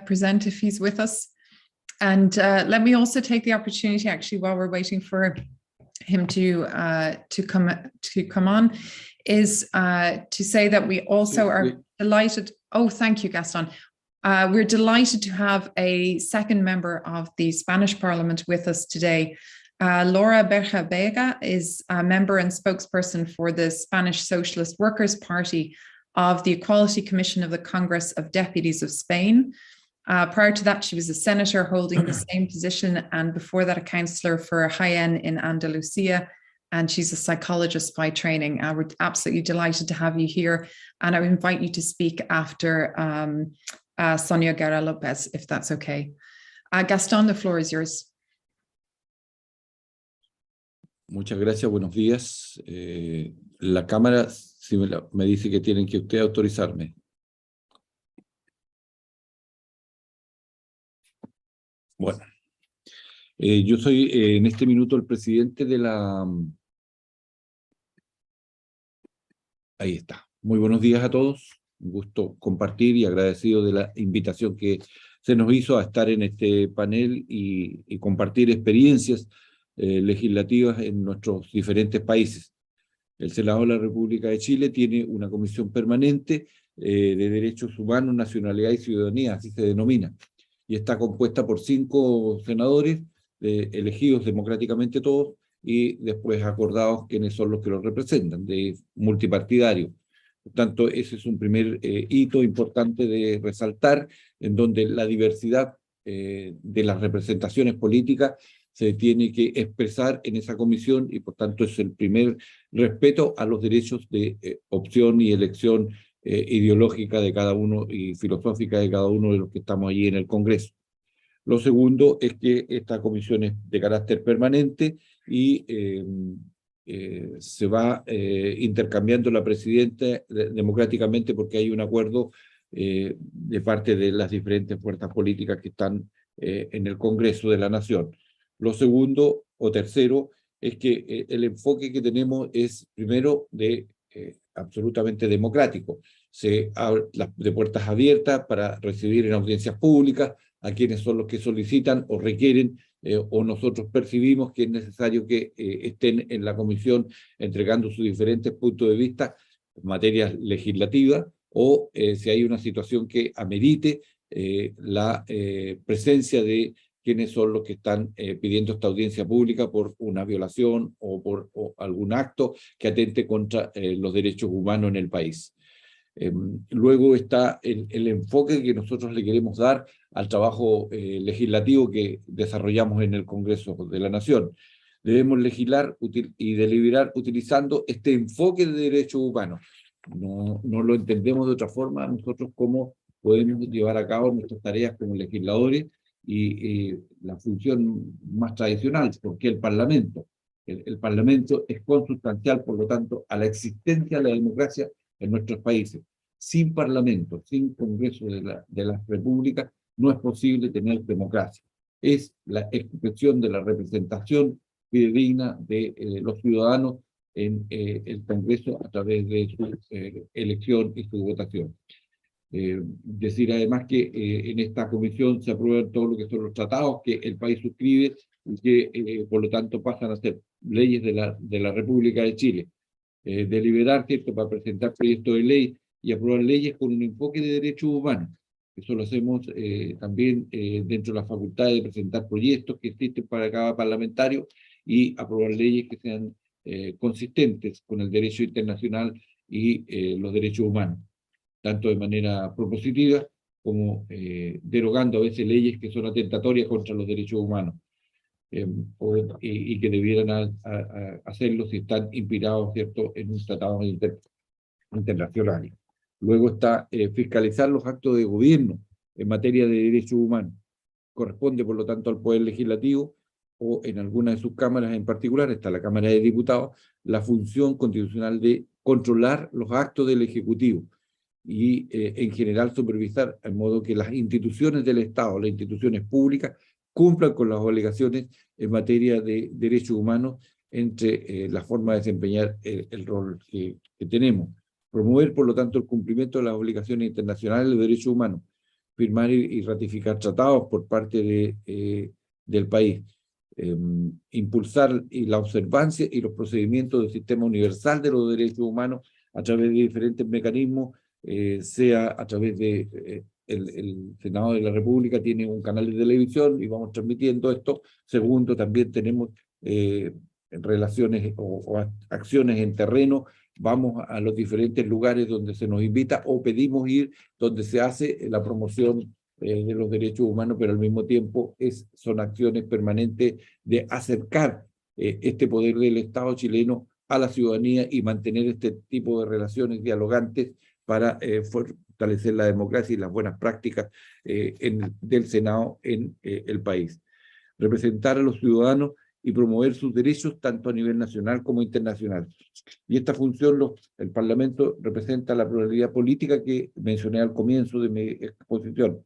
present if he's with us? And let me also take the opportunity, actually, while we're waiting for him to come on, is to say that we also are delighted. Oh, thank you, Gaston. We're delighted to have a second member of the Spanish Parliament with us today. Laura Berja Vega is a member and spokesperson for the Spanish Socialist Workers' Party of the Equality Commission of the Congress of Deputies of Spain. Prior to that, she was a senator holding the same position, and before that, a councillor for Jaén in Andalusia, and she's a psychologist by training. We're absolutely delighted to have you here, and I would invite you to speak after Sonia Guerra Lopez, if that's okay. Gaston, the floor is yours. Muchas gracias, buenos días. La cámara si me dice que tienen que usted autorizarme. Bueno, Yo soy en este minuto el presidente de la... Ahí está. Muy buenos días a todos. Un gusto compartir y agradecido de la invitación que se nos hizo a estar en este panel y compartir experiencias legislativas en nuestros diferentes países. El Senado de la República de Chile tiene una comisión permanente de Derechos Humanos, Nacionalidad y Ciudadanía, así se denomina, y está compuesta por 5 senadores elegidos democráticamente todos, y después acordados quiénes son los que los representan, de multipartidario. Por tanto, ese es un primer hito importante de resaltar, en donde la diversidad de las representaciones políticas se tiene que expresar en esa comisión, y por tanto es el primer respeto a los derechos de opción y elección ideológica de cada uno y filosófica de cada uno de los que estamos allí en el Congreso. Lo segundo es que esta comisión es de carácter permanente y se va intercambiando la presidenta democráticamente, porque hay un acuerdo de parte de las diferentes fuerzas políticas que están en el Congreso de la Nación. Lo segundo o tercero es que el enfoque que tenemos es primero absolutamente democrático. Se abre de puertas abiertas para recibir en audiencias públicas a quienes son los que solicitan o requieren o nosotros percibimos que es necesario que estén en la comisión entregando sus diferentes puntos de vista en materias legislativas, o si hay una situación que amerite la presencia de quienes son los que están pidiendo esta audiencia pública por una violación o por algún acto que atente contra los derechos humanos en el país. Luego está el enfoque que nosotros le queremos dar al trabajo legislativo que desarrollamos en el Congreso de la Nación. Debemos legislar y deliberar utilizando este enfoque de derechos humanos. No lo entendemos de otra forma nosotros cómo podemos llevar a cabo nuestras tareas como legisladores y la función más tradicional, porque el Parlamento. El Parlamento es consustancial, por lo tanto, a la existencia de la democracia en nuestros países. Sin Parlamento, sin Congreso de las Repúblicas, no es posible tener democracia. Es la expresión de la representación fidedigna de los ciudadanos en el Congreso a través de su elección y su votación. Decir además que en esta comisión se aprueban todo lo que son los tratados que el país suscribe y que por lo tanto pasan a ser leyes de la República de Chile. Deliberar, ¿cierto?, para presentar proyectos de ley y aprobar leyes con un enfoque de derechos humanos. Eso lo hacemos también dentro de la facultad de presentar proyectos que existen para cada parlamentario y aprobar leyes que sean consistentes con el derecho internacional y los derechos humanos, tanto de manera propositiva como derogando a veces leyes que son atentatorias contra los derechos humanos. Y que debieran hacerlo si están inspirados, ¿cierto?, en un tratado internacional. Luego está fiscalizar los actos de gobierno en materia de derechos humanos. Corresponde, por lo tanto, al Poder Legislativo, o en alguna de sus cámaras en particular, está la Cámara de Diputados, la función constitucional de controlar los actos del Ejecutivo y, en general, supervisar, de modo que las instituciones del Estado, las instituciones públicas, cumplan con las obligaciones en materia de derechos humanos, entre la forma de desempeñar el rol que tenemos. Promover, por lo tanto, el cumplimiento de las obligaciones internacionales de derechos humanos, firmar y ratificar tratados por parte del país, impulsar la observancia y los procedimientos del sistema universal de los derechos humanos a través de diferentes mecanismos, sea a través de el Senado de la República tiene un canal de televisión y vamos transmitiendo esto. Segundo, también tenemos relaciones o acciones en terreno. Vamos a los diferentes lugares donde se nos invita o pedimos ir, donde se hace la promoción de los derechos humanos, pero al mismo tiempo son acciones permanentes de acercar este poder del Estado chileno a la ciudadanía y mantener este tipo de relaciones dialogantes para fortalecer la democracia y las buenas prácticas del Senado en el país. Representar a los ciudadanos y promover sus derechos tanto a nivel nacional como internacional. Y esta función, el Parlamento representa la pluralidad política que mencioné al comienzo de mi exposición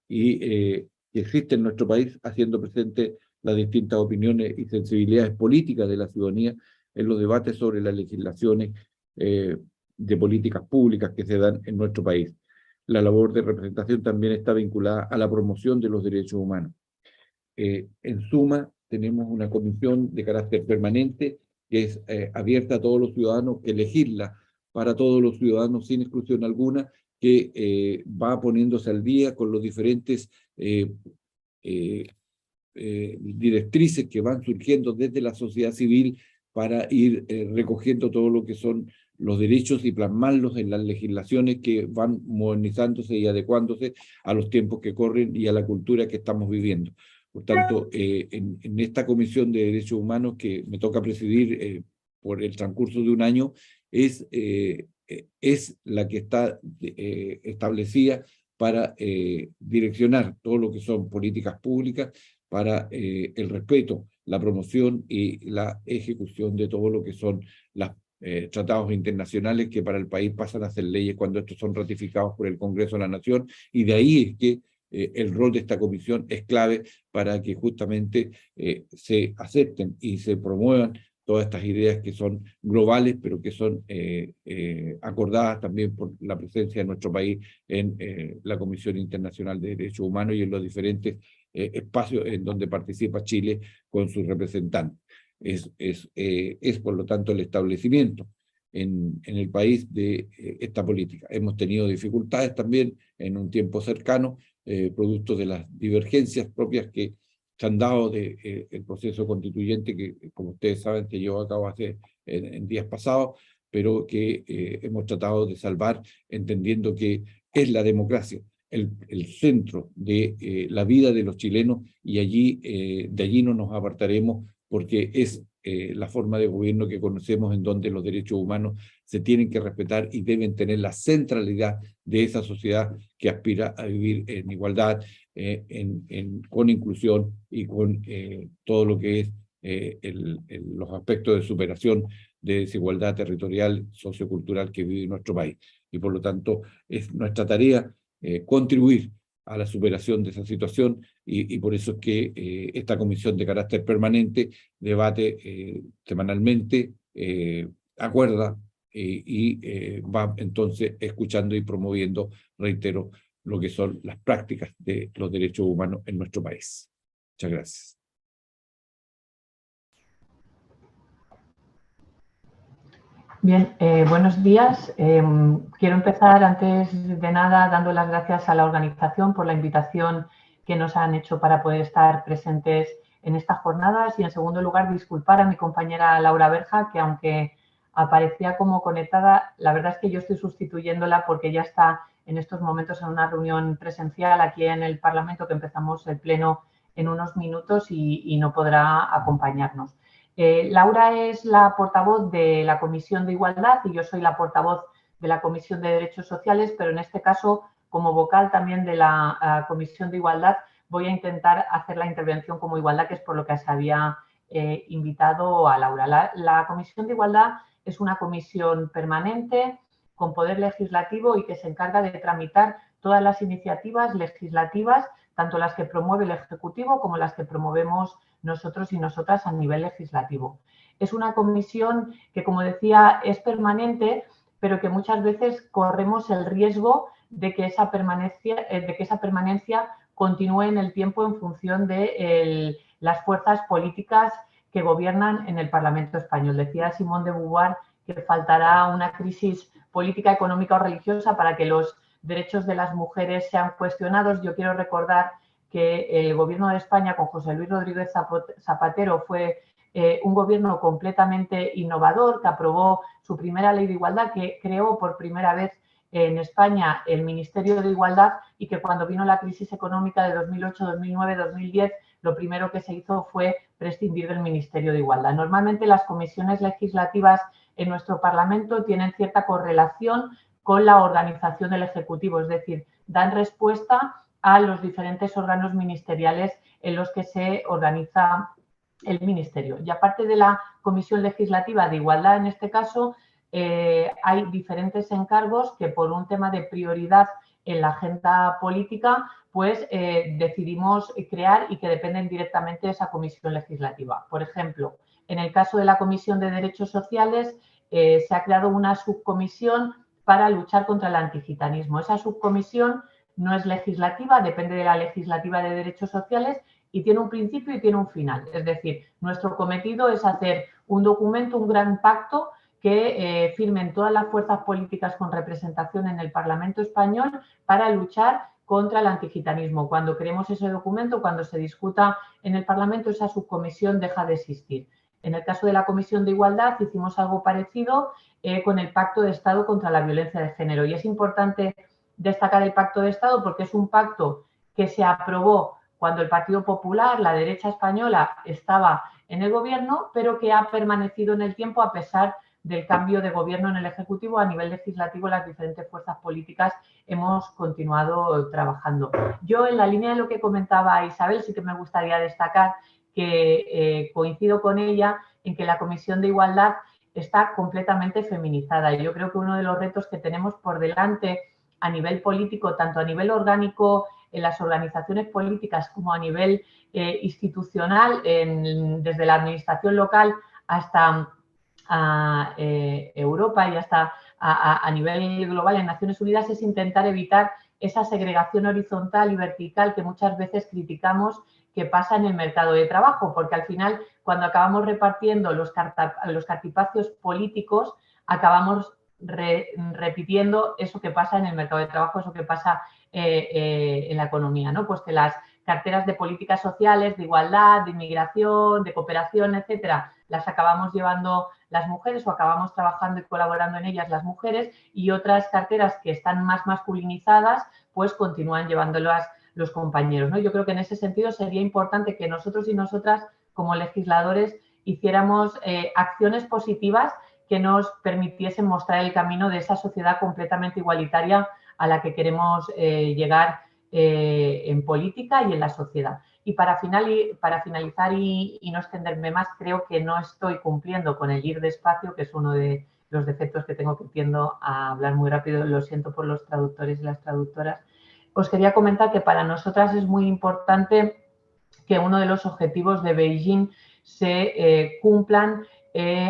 y que existe en nuestro país, haciendo presente las distintas opiniones y sensibilidades políticas de la ciudadanía en los debates sobre las legislaciones de políticas públicas que se dan en nuestro país. La labor de representación también está vinculada a la promoción de los derechos humanos. En suma, tenemos una comisión de carácter permanente que es abierta a todos los ciudadanos, que legisla para todos los ciudadanos sin exclusión alguna, que va poniéndose al día con los diferentes directrices que van surgiendo desde la sociedad civil para ir recogiendo todo lo que son los derechos y plasmarlos en las legislaciones que van modernizándose y adecuándose a los tiempos que corren y a la cultura que estamos viviendo. Por tanto, en esta Comisión de Derechos Humanos que me toca presidir por el transcurso de un año, es la que está establecida para direccionar todo lo que son políticas públicas para el respeto, la promoción y la ejecución de todo lo que son los tratados internacionales que para el país pasan a ser leyes cuando estos son ratificados por el Congreso de la Nación, y de ahí es que el rol de esta comisión es clave para que justamente se acepten y se promuevan todas estas ideas que son globales, pero que son acordadas también por la presencia de nuestro país en la Comisión Internacional de Derechos Humanos y en los diferentes espacios en donde participa Chile con sus representantes. Es por lo tanto el establecimiento en el país de esta política. Hemos tenido dificultades también en un tiempo cercano, producto de las divergencias propias que se han dado del proceso constituyente que, como ustedes saben, se llevó a cabo en días pasados, pero que hemos tratado de salvar, entendiendo que es la democracia el centro de la vida de los chilenos, y de allí no nos apartaremos, porque es la forma de gobierno que conocemos, en donde los derechos humanos se tienen que respetar y deben tener la centralidad de esa sociedad que aspira a vivir en igualdad, con inclusión y con todo lo que es los aspectos de superación de desigualdad territorial, sociocultural que vive nuestro país. Y por lo tanto es nuestra tarea contribuir a la superación de esa situación, y por eso es que esta comisión de carácter permanente debate semanalmente, acuerda y va entonces escuchando y promoviendo, reitero, lo que son las prácticas de los derechos humanos en nuestro país. Muchas gracias. Bien, buenos días. Quiero empezar antes de nada dando las gracias a la organización por la invitación que nos han hecho para poder estar presentes en estas jornadas, y en segundo lugar disculpar a mi compañera Laura Berja, que aunque aparecía como conectada, la verdad es que yo estoy sustituyéndola porque ella está en estos momentos en una reunión presencial aquí en el Parlamento, que empezamos el pleno en unos minutos, y no podrá acompañarnos. Laura es la portavoz de la Comisión de Igualdad y yo soy la portavoz de la Comisión de Derechos Sociales, pero en este caso, como vocal también de la Comisión de Igualdad, voy a intentar hacer la intervención como igualdad, que es por lo que se había invitado a Laura. La Comisión de Igualdad es una comisión permanente con poder legislativo y que se encarga de tramitar todas las iniciativas legislativas, tanto las que promueve el Ejecutivo como las que promovemos nosotros y nosotras a nivel legislativo. Es una comisión que, como decía, es permanente, pero que muchas veces corremos el riesgo de que esa permanencia continúe en el tiempo en función de las fuerzas políticas que gobiernan en el Parlamento español. Decía Simone de Beauvoir que faltará una crisis política, económica o religiosa para que los derechos de las mujeres sean cuestionados. Yo quiero recordar que el gobierno de España con José Luis Rodríguez Zapatero fue un gobierno completamente innovador, que aprobó su primera ley de igualdad, que creó por primera vez en España el Ministerio de Igualdad, y que cuando vino la crisis económica de 2008, 2009, 2010, lo primero que se hizo fue prescindir del Ministerio de Igualdad. Normalmente las comisiones legislativas en nuestro Parlamento tienen cierta correlación con la organización del Ejecutivo, es decir, dan respuesta a los diferentes órganos ministeriales en los que se organiza el Ministerio. Y aparte de la Comisión Legislativa de Igualdad, en este caso, hay diferentes encargos que, por un tema de prioridad en la agenda política, pues decidimos crear y que dependen directamente de esa comisión legislativa. Por ejemplo, en el caso de la Comisión de Derechos Sociales, se ha creado una subcomisión para luchar contra el antigitanismo. Esa subcomisión no es legislativa, depende de la legislativa de derechos sociales y tiene un principio y tiene un final. Es decir, nuestro cometido es hacer un documento, un gran pacto que firmen todas las fuerzas políticas con representación en el Parlamento español para luchar contra el antigitanismo. Cuando creemos ese documento, cuando se discuta en el Parlamento, esa subcomisión deja de existir. En el caso de la Comisión de Igualdad hicimos algo parecido con el Pacto de Estado contra la Violencia de Género. Y es importante destacar el Pacto de Estado porque es un pacto que se aprobó cuando el Partido Popular, la derecha española, estaba en el gobierno, pero que ha permanecido en el tiempo a pesar del cambio de gobierno en el Ejecutivo. A nivel legislativo, las diferentes fuerzas políticas hemos continuado trabajando. Yo, en la línea de lo que comentaba Isabel, sí que me gustaría destacar que coincido con ella en que la Comisión de Igualdad está completamente feminizada. Y yo creo que uno de los retos que tenemos por delante a nivel político, tanto a nivel orgánico en las organizaciones políticas como a nivel institucional, desde la administración local hasta Europa y hasta a nivel global en Naciones Unidas, es intentar evitar esa segregación horizontal y vertical que muchas veces criticamos que pasa en el mercado de trabajo, porque al final, cuando acabamos repartiendo los cartipacios políticos, acabamos repitiendo eso que pasa en el mercado de trabajo, eso que pasa en la economía, ¿no? Pues que las carteras de políticas sociales, de igualdad, de inmigración, de cooperación, etcétera, las acabamos llevando las mujeres o acabamos trabajando y colaborando en ellas las mujeres, y otras carteras que están más masculinizadas, pues continúan llevándolas los compañeros, ¿no? Yo creo que en ese sentido sería importante que nosotros y nosotras, como legisladores, hiciéramos acciones positivas que nos permitiesen mostrar el camino de esa sociedad completamente igualitaria a la que queremos llegar en política y en la sociedad. Y para finalizar y no extenderme más, creo que no estoy cumpliendo con el ir despacio, que es uno de los defectos que tengo, que tiendo a hablar muy rápido. Lo siento por los traductores y las traductoras. Os quería comentar que para nosotras es muy importante que uno de los objetivos de Beijing se cumplan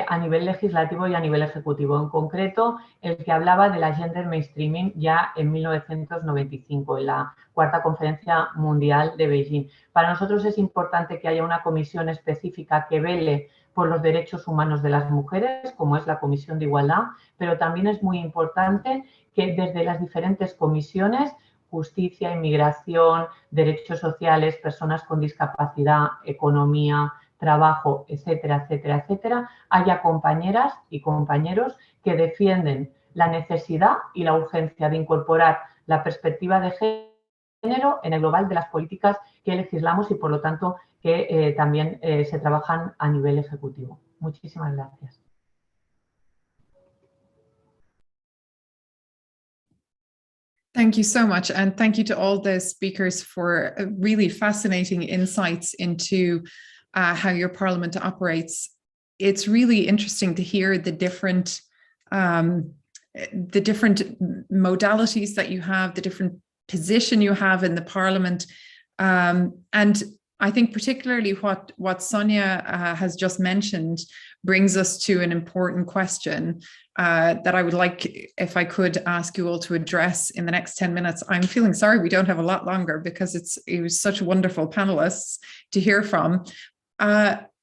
a nivel legislativo y a nivel ejecutivo. En concreto, el que hablaba de la gender mainstreaming ya en 1995, en la cuarta conferencia mundial de Beijing. Para nosotros es importante que haya una comisión específica que vele por los derechos humanos de las mujeres, como es la Comisión de Igualdad, pero también es muy importante que desde las diferentes comisiones, justicia, inmigración, derechos sociales, personas con discapacidad, economía, trabajo, etcétera, etcétera, etcétera, haya compañeras y compañeros que defienden la necesidad y la urgencia de incorporar la perspectiva de género en el global de las políticas que legislamos y, por lo tanto, que también se trabajan a nivel ejecutivo. Muchísimas gracias. Thank you so much. And thank you to all the speakers for really fascinating insights into how your parliament operates. It's really interesting to hear the different modalities that you have, the different position you have in the parliament. And I think particularly what Sonia has just mentioned brings us to an important question that I would like, if I could, ask you all to address in the next 10 minutes. I'm feeling sorry we don't have a lot longer because it was such wonderful panelists to hear from.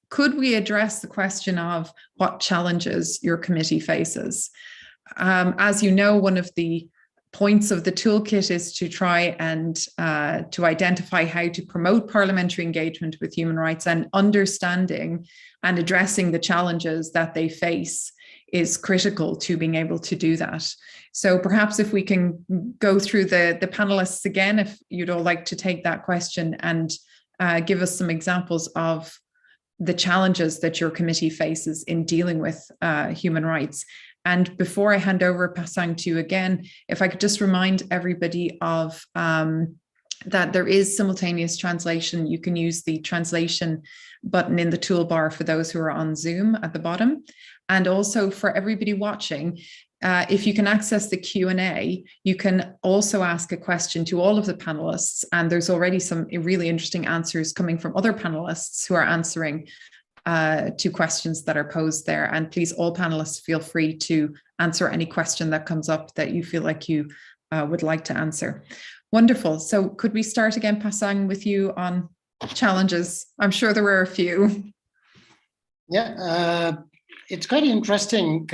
Could we address the question of what challenges your committee faces? As you know, one of the points of the toolkit is to try and to identify how to promote parliamentary engagement with human rights, and understanding and addressing the challenges that they face is critical to being able to do that. So perhaps if we can go through the panelists again, if you'd all like to take that question and give us some examples of the challenges that your committee faces in dealing with human rights. And before I hand over, Pasang, to you again, if I could just remind everybody of that there is simultaneous translation. You can use the translation button in the toolbar for those who are on Zoom at the bottom. And also for everybody watching, if you can access the Q&A, you can also ask a question to all of the panelists. And there's already some really interesting answers coming from other panelists who are answering to questions that are posed there. And please, all panelists, feel free to answer any question that comes up that you feel like you would like to answer. Wonderful. So could we start again, Pasang, with you on challenges? I'm sure there were a few. Yeah, it's quite interesting.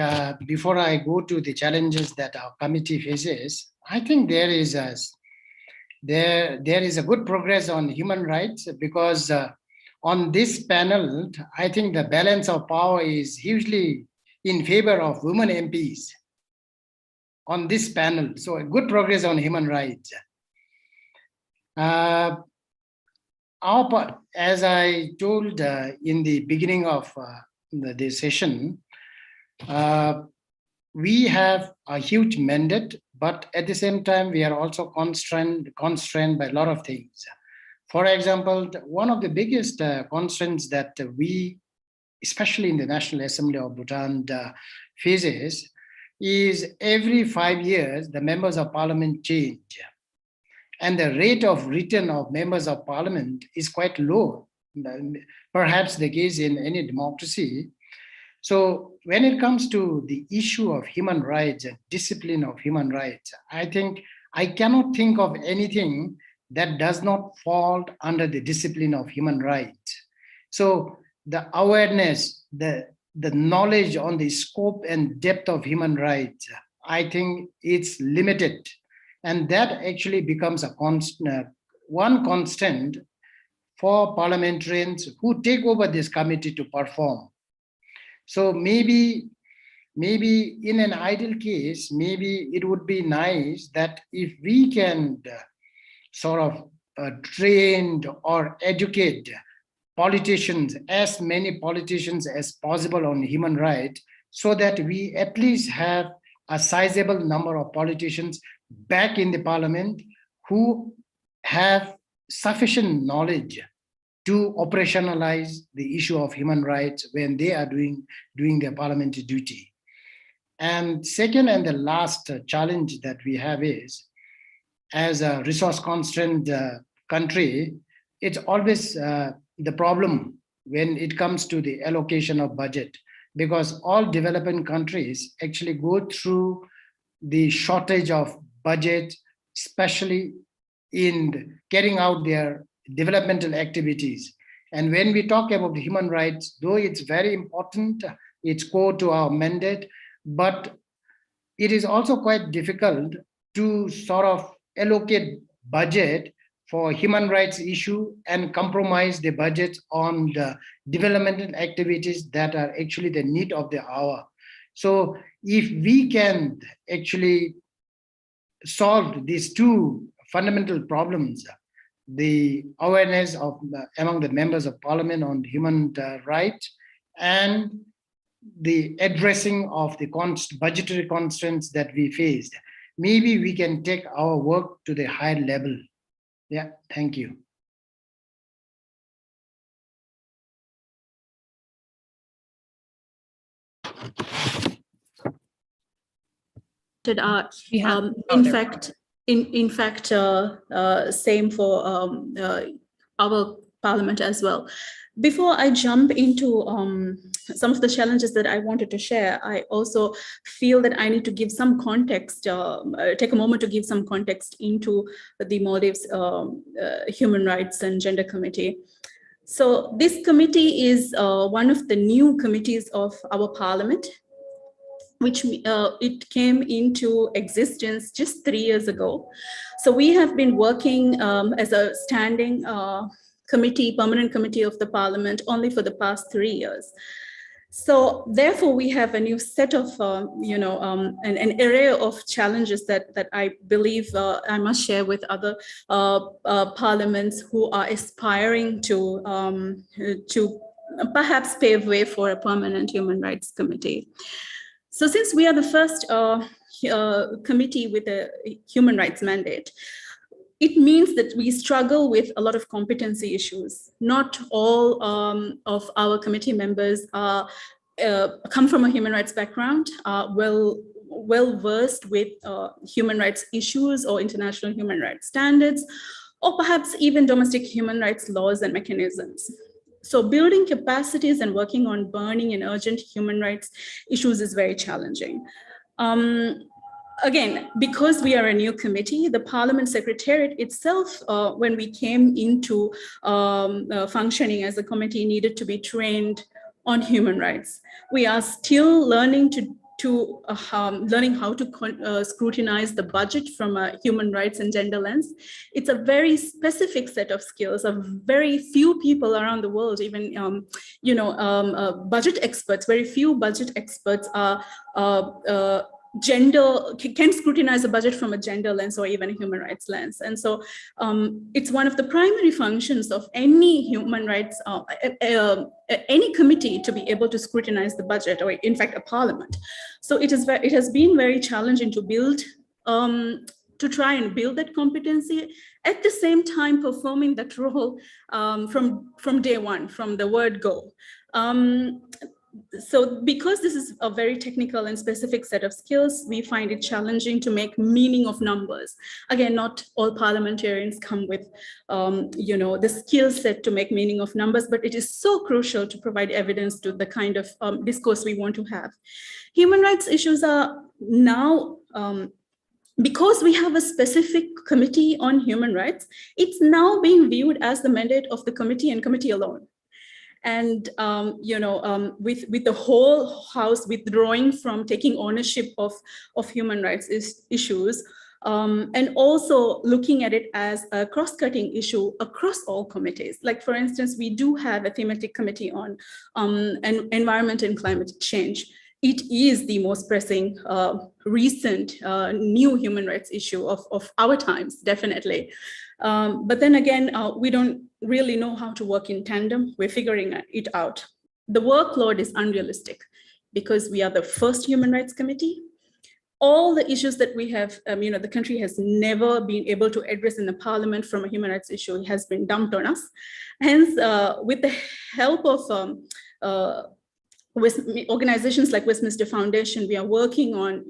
Before I go to the challenges that our committee faces, I think there is a good progress on human rights, because on this panel, I think the balance of power is hugely in favor of women MPs on this panel. So a good progress on human rights. As I told in the beginning of the session, we have a huge mandate, but at the same time, we are also constrained by a lot of things. For example, one of the biggest constraints that we, especially in the National Assembly of Bhutan, faces is every 5 years, the members of parliament change. And the rate of return of members of parliament is quite low, perhaps the case in any democracy. So when it comes to the issue of human rights and discipline of human rights, I think I cannot think of anything that does not fall under the discipline of human rights. So the awareness, the knowledge on the scope and depth of human rights, I think it's limited. And that actually becomes a one constant for parliamentarians who take over this committee to perform. So maybe in an ideal case, maybe it would be nice that if we can sort of train or educate politicians, as many politicians as possible on human rights, so that we at least have a sizable number of politicians back in the parliament who have sufficient knowledge to operationalize the issue of human rights when they are doing their parliamentary duty. And second and the last challenge that we have is, as a resource-constrained country, it's always the problem when it comes to the allocation of budget, because all developing countries actually go through the shortage of budget, especially in carrying out their developmental activities. And when we talk about human rights, though it's very important, it's core to our mandate, but it is also quite difficult to sort of allocate budget for human rights issue and compromise the budget on the developmental activities that are actually the need of the hour. So if we can actually solve these two fundamental problems, the awareness of among the members of parliament on human rights and the addressing of the budgetary constraints that we faced, maybe we can take our work to the higher level. Yeah, thank you. In fact, same for our parliament as well. Before I jump into some of the challenges that I wanted to share, I also feel that I need to give some context, take a moment to give some context into the Maldives Human Rights and Gender Committee. So this committee is one of the new committees of our parliament, which it came into existence just 3 years ago. So we have been working as a standing committee, permanent committee of the parliament only for the past 3 years. So therefore we have a new set of, an array of challenges that I believe I must share with other parliaments who are aspiring to perhaps pave way for a permanent human rights committee. So since we are the first committee with a human rights mandate, it means that we struggle with a lot of competency issues. Not all of our committee members come from a human rights background, well versed with human rights issues or international human rights standards, or perhaps even domestic human rights laws and mechanisms. So building capacities and working on burning and urgent human rights issues is very challenging. Again, because we are a new committee, the Parliament Secretariat itself, when we came into functioning as a committee, needed to be trained on human rights. We are still learning learning how to scrutinize the budget from a human rights and gender lens. It's a very specific set of skills. Of very few people around the world, even budget experts. Very few budget experts are can scrutinize a budget from a gender lens or even a human rights lens. And so it's one of the primary functions of any human rights, any committee to be able to scrutinize the budget, or in fact a parliament. So it has been very challenging to build, to try and build that competency, at the same time performing that role from day one, from the word go. So because this is a very technical and specific set of skills, we find it challenging to make meaning of numbers. Again, not all parliamentarians come with the skill set to make meaning of numbers, but it is so crucial to provide evidence to the kind of discourse we want to have. Human rights issues are now, because we have a specific committee on human rights, it's now being viewed as the mandate of the committee and committee alone. And with the whole House withdrawing from taking ownership of human rights issues, and also looking at it as a cross-cutting issue across all committees. Like, for instance, we do have a thematic committee on environment and climate change. It is the most pressing recent new human rights issue of our times, definitely. But then again, we don't really know how to work in tandem. We're figuring it out. The workload is unrealistic because we are the first human rights committee. All the issues that we have, the country has never been able to address in the parliament from a human rights issue has been dumped on us. Hence, with the help of with organizations like Westminster Foundation, we are working on,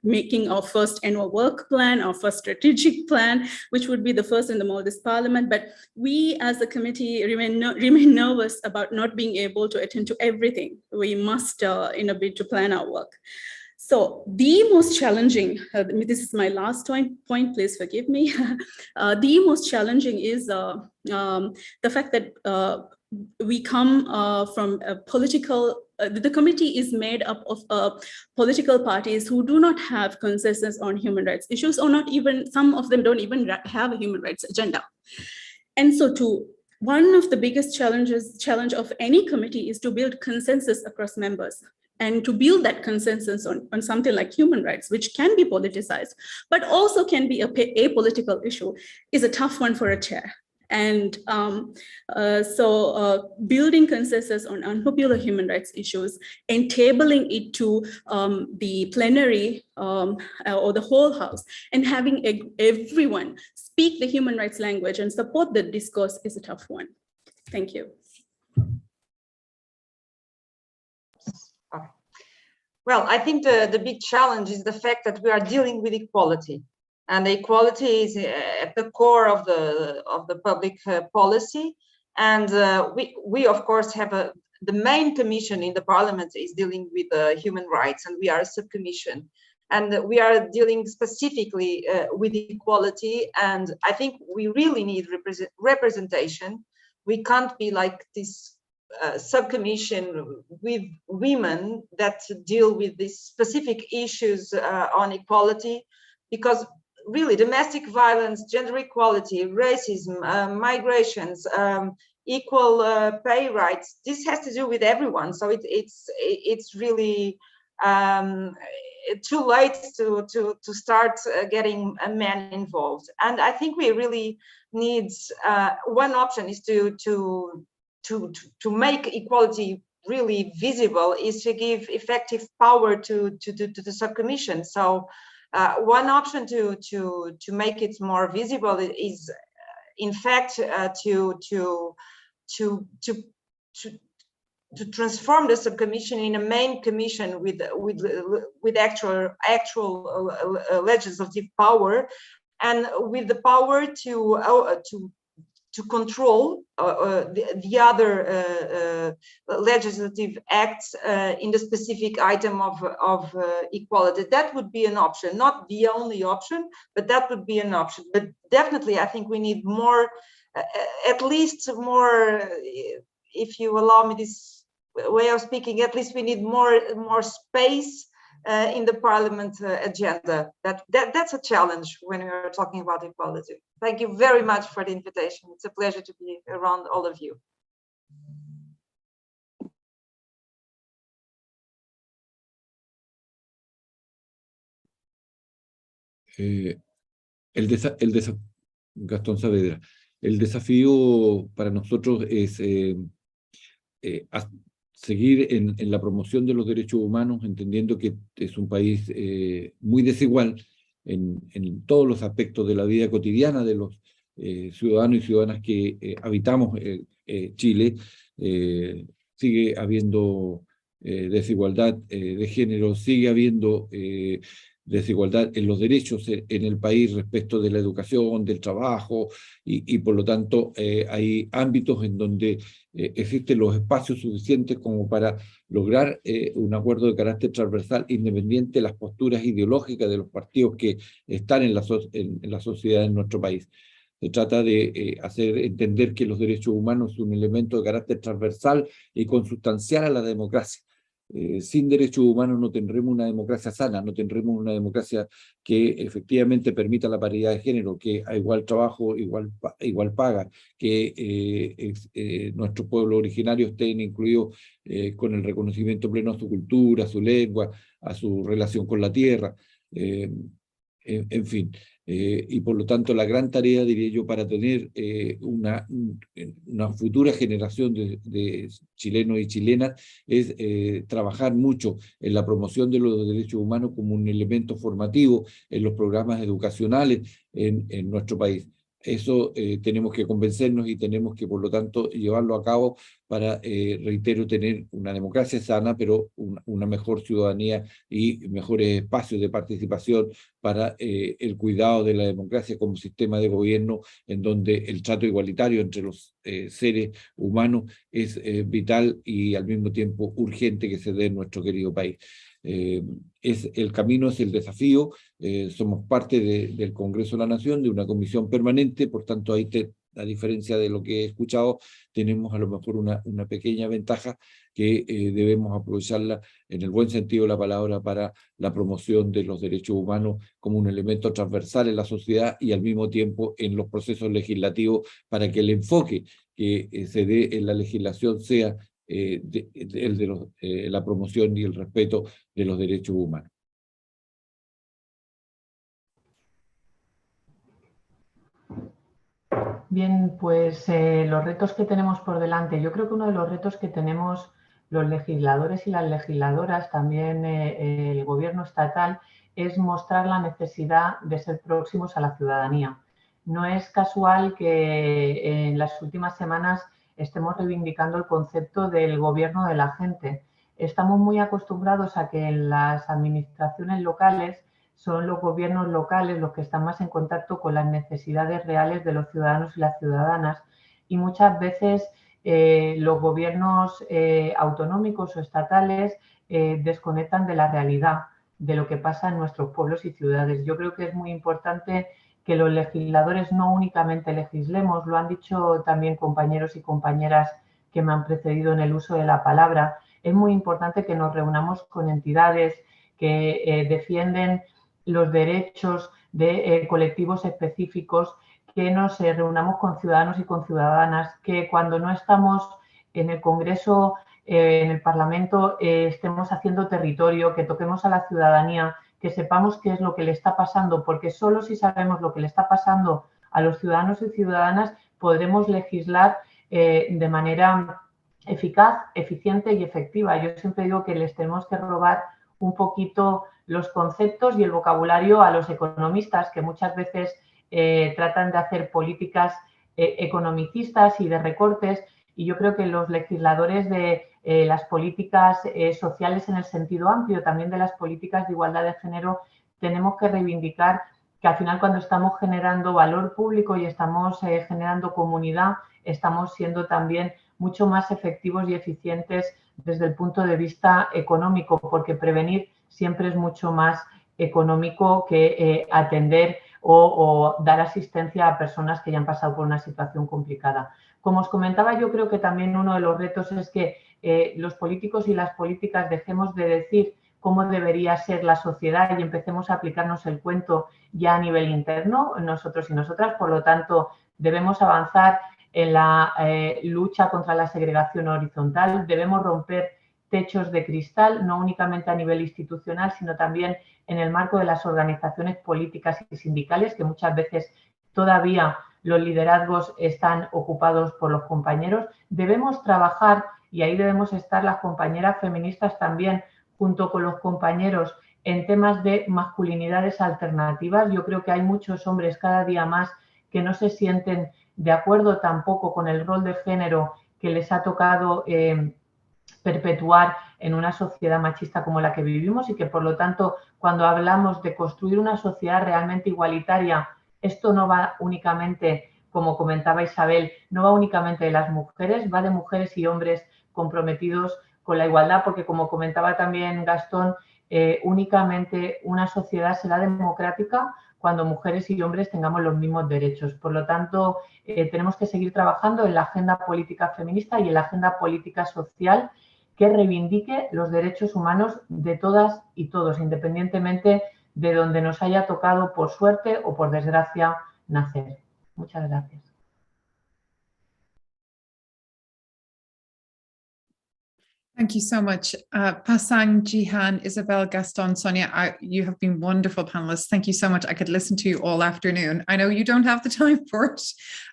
making our first annual work plan, our first strategic plan, which would be the first in the Maldives Parliament. But we as a committee remain nervous about not being able to attend to everything. We must, in a bid to plan our work. So the most challenging, this is my last point, please forgive me. The most challenging is the fact that we come from a political, the committee is made up of political parties who do not have consensus on human rights issues, or not even, some of them don't even have a human rights agenda. And so one of the biggest challenge of any committee is to build consensus across members. And to build that consensus on something like human rights, which can be politicized, but also can be a apolitical issue, is a tough one for a chair. And so building consensus on unpopular human rights issues and tabling it to the plenary or the whole House, and having everyone speak the human rights language and support the discourse is a tough one. Thank you. Well, I think the big challenge is the fact that we are dealing with equality, and equality is at the core of the public policy. And we of course have the main commission in the Parliament is dealing with human rights, and we are a subcommission, and we are dealing specifically with equality. And I think we really need representation. We can't be like this subcommission with women that deal with these specific issues on equality, because really domestic violence, gender equality, racism, migrations, equal pay rights, this has to do with everyone. So it's really too late to start getting men involved. And I think we really need, one option is to make equality really visible, is to give effective power to the subcommission. So one option to make it more visible is, in fact, to to transform the subcommission in a main commission with actual legislative power, and with the power to control the other legislative acts in the specific item of equality. That would be an option, not the only option, but that would be an option. But definitely, I think we need more, at least more, if you allow me this way of speaking, at least we need more space in the Parliament agenda. That's a challenge when we are talking about equality. Thank you very much for the invitation. It's a pleasure to be around all of you. Gaston Savedra. El desafío para nosotros es seguir en la promoción de los derechos humanos, entendiendo que es un país muy desigual en todos los aspectos de la vida cotidiana de los ciudadanos y ciudadanas que habitamos Chile. Sigue habiendo desigualdad de género, sigue habiendo desigualdad en los derechos en el país respecto de la educación, del trabajo, y por lo tanto hay ámbitos en donde existen los espacios suficientes como para lograr un acuerdo de carácter transversal independiente de las posturas ideológicas de los partidos que están en la sociedad en nuestro país. Se trata de hacer entender que los derechos humanos son un elemento de carácter transversal y consustancial a la democracia. Sin derechos humanos no tendremos una democracia sana, no tendremos una democracia que efectivamente permita la paridad de género, que a igual trabajo, igual paga, que nuestros pueblos originarios estén incluidos con el reconocimiento pleno a su cultura, a su lengua, a su relación con la tierra, en fin. Y por lo tanto la gran tarea, diría yo, para tener una futura generación de chilenos y chilenas es trabajar mucho en la promoción de los derechos humanos como un elemento formativo en los programas educacionales en nuestro país. Eso tenemos que convencernos y tenemos que, por lo tanto, llevarlo a cabo para, reitero, tener una democracia sana, pero una mejor ciudadanía y mejores espacios de participación para el cuidado de la democracia como sistema de gobierno en donde el trato igualitario entre los seres humanos es vital y al mismo tiempo urgente que se dé en nuestro querido país. El camino es el desafío. Somos parte del Congreso de la Nación, de una comisión permanente, por tanto ahí a diferencia de lo que he escuchado, tenemos a lo mejor una pequeña ventaja que debemos aprovecharla en el buen sentido de la palabra para la promoción de los derechos humanos como un elemento transversal en la sociedad y al mismo tiempo en los procesos legislativos para que el enfoque que se dé en la legislación sea la promoción y el respeto de los derechos humanos. Bien, pues los retos que tenemos por delante. Yo creo que uno de los retos que tenemos los legisladores y las legisladoras, también el gobierno estatal, es mostrar la necesidad de ser próximos a la ciudadanía. No es casual que en las últimas semanas estemos reivindicando el concepto del gobierno de la gente. Estamos muy acostumbrados a que en las administraciones locales son los gobiernos locales los que están más en contacto con las necesidades reales de los ciudadanos y las ciudadanas, y muchas veces los gobiernos autonómicos o estatales desconectan de la realidad de lo que pasa en nuestros pueblos y ciudades. Yo creo que es muy importante que los legisladores no únicamente legislemos, lo han dicho también compañeros y compañeras que me han precedido en el uso de la palabra. Es muy importante que nos reunamos con entidades que defienden los derechos de colectivos específicos, que nos reunamos con ciudadanos y con ciudadanas, que cuando no estamos en el Congreso, en el Parlamento, estemos haciendo territorio, que toquemos a la ciudadanía, que sepamos qué es lo que le está pasando, porque solo si sabemos lo que le está pasando a los ciudadanos y ciudadanas podremos legislar de manera eficaz, eficiente y efectiva. Yo siempre digo que les tenemos que robar un poquito los conceptos y el vocabulario a los economistas, que muchas veces tratan de hacer políticas economicistas y de recortes, y yo creo que los legisladores de las políticas sociales en el sentido amplio, también de las políticas de igualdad de género, tenemos que reivindicar que al final cuando estamos generando valor público y estamos generando comunidad, estamos siendo también mucho más efectivos y eficientes desde el punto de vista económico, porque prevenir siempre es mucho más económico que atender o dar asistencia a personas que ya han pasado por una situación complicada. Como os comentaba, yo creo que también uno de los retos es que los políticos y las políticas dejemos de decir cómo debería ser la sociedad y empecemos a aplicarnos el cuento ya a nivel interno, nosotros y nosotras. Por lo tanto, debemos avanzar en la lucha contra la segregación horizontal, debemos romper techos de cristal, no únicamente a nivel institucional, sino también en el marco de las organizaciones políticas y sindicales, que muchas veces todavía los liderazgos están ocupados por los compañeros. Debemos trabajar, y ahí debemos estar las compañeras feministas también, junto con los compañeros, en temas de masculinidades alternativas. Yo creo que hay muchos hombres cada día más que no se sienten de acuerdo tampoco con el rol de género que les ha tocado perpetuar en una sociedad machista como la que vivimos, y que por lo tanto cuando hablamos de construir una sociedad realmente igualitaria, esto no va únicamente, como comentaba Isabel, no va únicamente de las mujeres, va de mujeres y hombres comprometidos con la igualdad, porque como comentaba también Gaston, únicamente una sociedad será democrática cuando mujeres y hombres tengamos los mismos derechos. Por lo tanto, tenemos que seguir trabajando en la agenda política feminista y en la agenda política social que reivindique los derechos humanos de todas y todos, independientemente de donde nos haya tocado por suerte o por desgracia nacer. Muchas gracias. Thank you so much. Pasang, Jihan, Isabel, Gaston, Sonia, you have been wonderful panelists. Thank you so much. I could listen to you all afternoon. I know you don't have the time for it,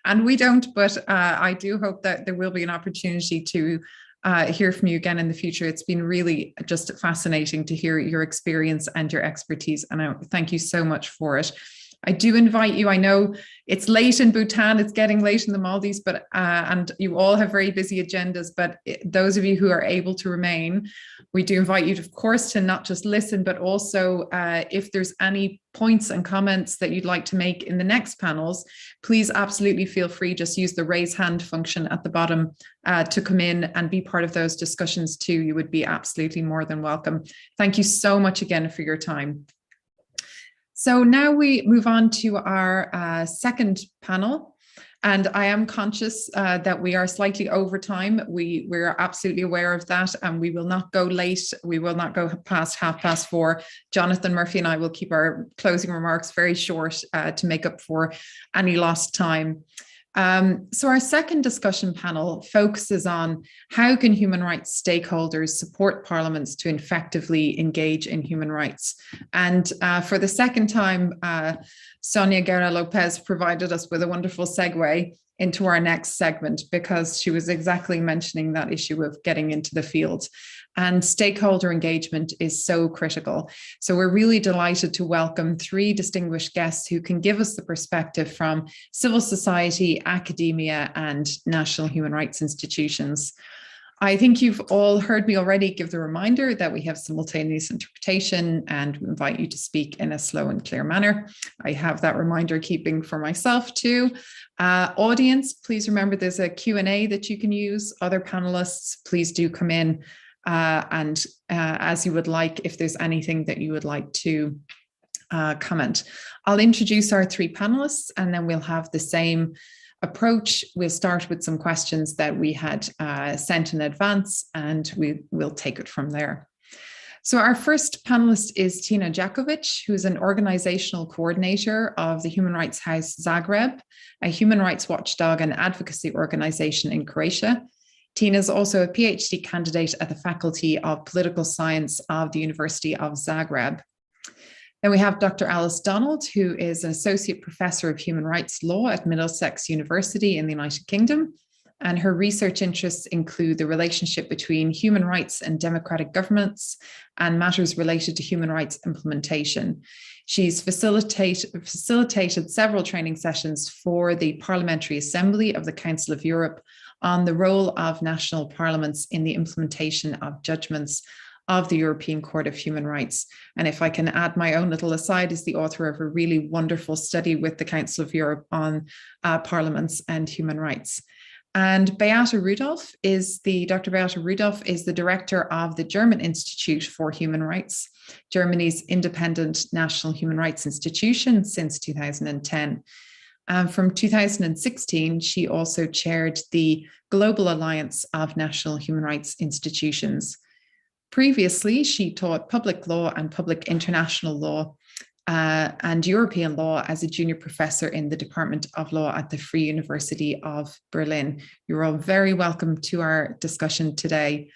and we don't, but I do hope that there will be an opportunity to hear from you again in the future. It's been really just fascinating to hear your experience and your expertise, and I thank you so much for it. I do invite you, I know it's late in Bhutan, it's getting late in the Maldives, but and you all have very busy agendas, but those of you who are able to remain, we do invite you, of course, to not just listen, but also if there's any points and comments that you'd like to make in the next panels, please absolutely feel free, just use the raise hand function at the bottom to come in and be part of those discussions too. You would be absolutely more than welcome. Thank you so much again for your time. So now we move on to our second panel, and I am conscious that we are slightly over time. We're absolutely aware of that, and we will not go late. We will not go past 4:30. Jonathan Murphy and I will keep our closing remarks very short to make up for any lost time. So our second discussion panel focuses on how can human rights stakeholders support parliaments to effectively engage in human rights. And for the second time, Sonia Guerra Lopez provided us with a wonderful segue into our next segment, because she was exactly mentioning that issue of getting into the field. And stakeholder engagement is so critical. So we're really delighted to welcome three distinguished guests who can give us the perspective from civil society, academia, and national human rights institutions. I think you've all heard me already give the reminder that we have simultaneous interpretation, and we invite you to speak in a slow and clear manner. I have that reminder keeping for myself too. Audience, please remember there's a Q&A that you can use. Other panelists, please do come in and as you would like, if there's anything that you would like to comment. I'll introduce our three panelists, and then we'll have the same approach. We'll start with some questions that we had sent in advance, and we'll take it from there. So our first panelist is Tina Jakovich, who is an organizational coordinator of the Human Rights House Zagreb, a human rights watchdog and advocacy organization in Croatia. Tina is also a PhD candidate at the Faculty of Political Science of the University of Zagreb. Then we have Dr. Alice Donald, who is an Associate Professor of Human Rights Law at Middlesex University in the United Kingdom. And her research interests include the relationship between human rights and democratic governments and matters related to human rights implementation. She's facilitated several training sessions for the Parliamentary Assembly of the Council of Europe on the role of national parliaments in the implementation of judgments of the European Court of Human Rights. And if I can add my own little aside, is the author of a really wonderful study with the Council of Europe on parliaments and human rights. And Dr. Beate Rudolph is the director of the German Institute for Human Rights, Germany's independent national human rights institution since 2010. From 2016, she also chaired the Global Alliance of National Human Rights Institutions. Previously, she taught public law and public international law and European law as a junior professor in the Department of Law at the Free University of Berlin. You're all very welcome to our discussion today.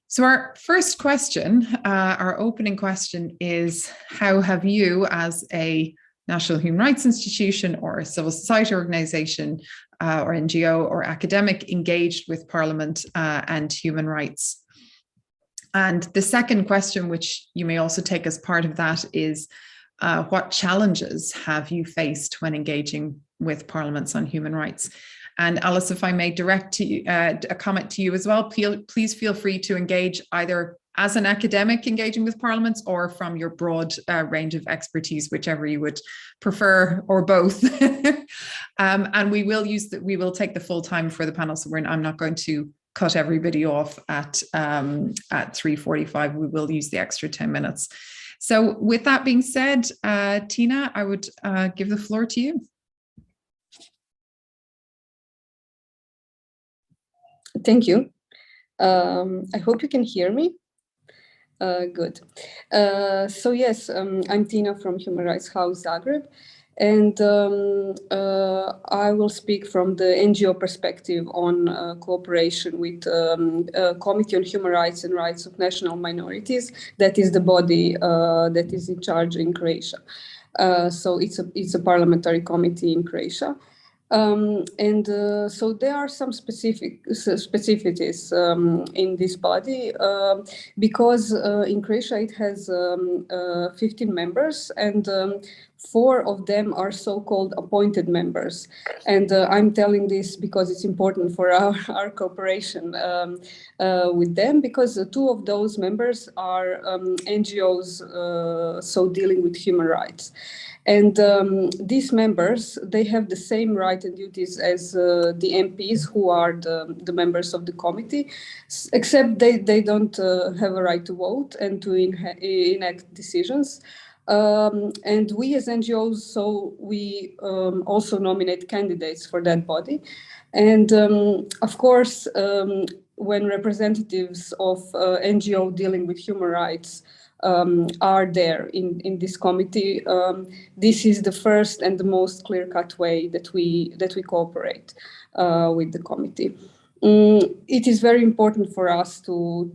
So our first question, our opening question is, how have you as a national human rights institution or a civil society organization or NGO or academic engaged with Parliament and human rights? And the second question, which you may also take as part of that, is what challenges have you faced when engaging with parliaments on human rights? And Alice, if I may direct to you, a comment to you as well, please feel free to engage either as an academic engaging with parliaments or from your broad range of expertise, whichever you would prefer, or both. And we will take the full time for the panel, so I'm not going to cut everybody off at 3:45. We will use the extra 10 minutes. So with that being said, Tina, I would give the floor to you. Thank you. I hope you can hear me. Good. So yes, I'm Tina from Human Rights House Zagreb, and I will speak from the NGO perspective on cooperation with Committee on Human Rights and Rights of National Minorities. That is the body that is in charge in Croatia. So it's a parliamentary committee in Croatia. So there are some specificities in this body because in Croatia it has 15 members, and 4 of them are so-called appointed members. And I'm telling this because it's important for our cooperation with them, because 2 of those members are NGOs so dealing with human rights. And these members, they have the same rights and duties as the MPs who are the members of the committee, except they don't have a right to vote and to enact decisions. And we as NGOs, so we also nominate candidates for that body. And of course, when representatives of NGO dealing with human rights are there in this committee, this is the first and the most clear-cut way that we cooperate with the committee. It is very important for us to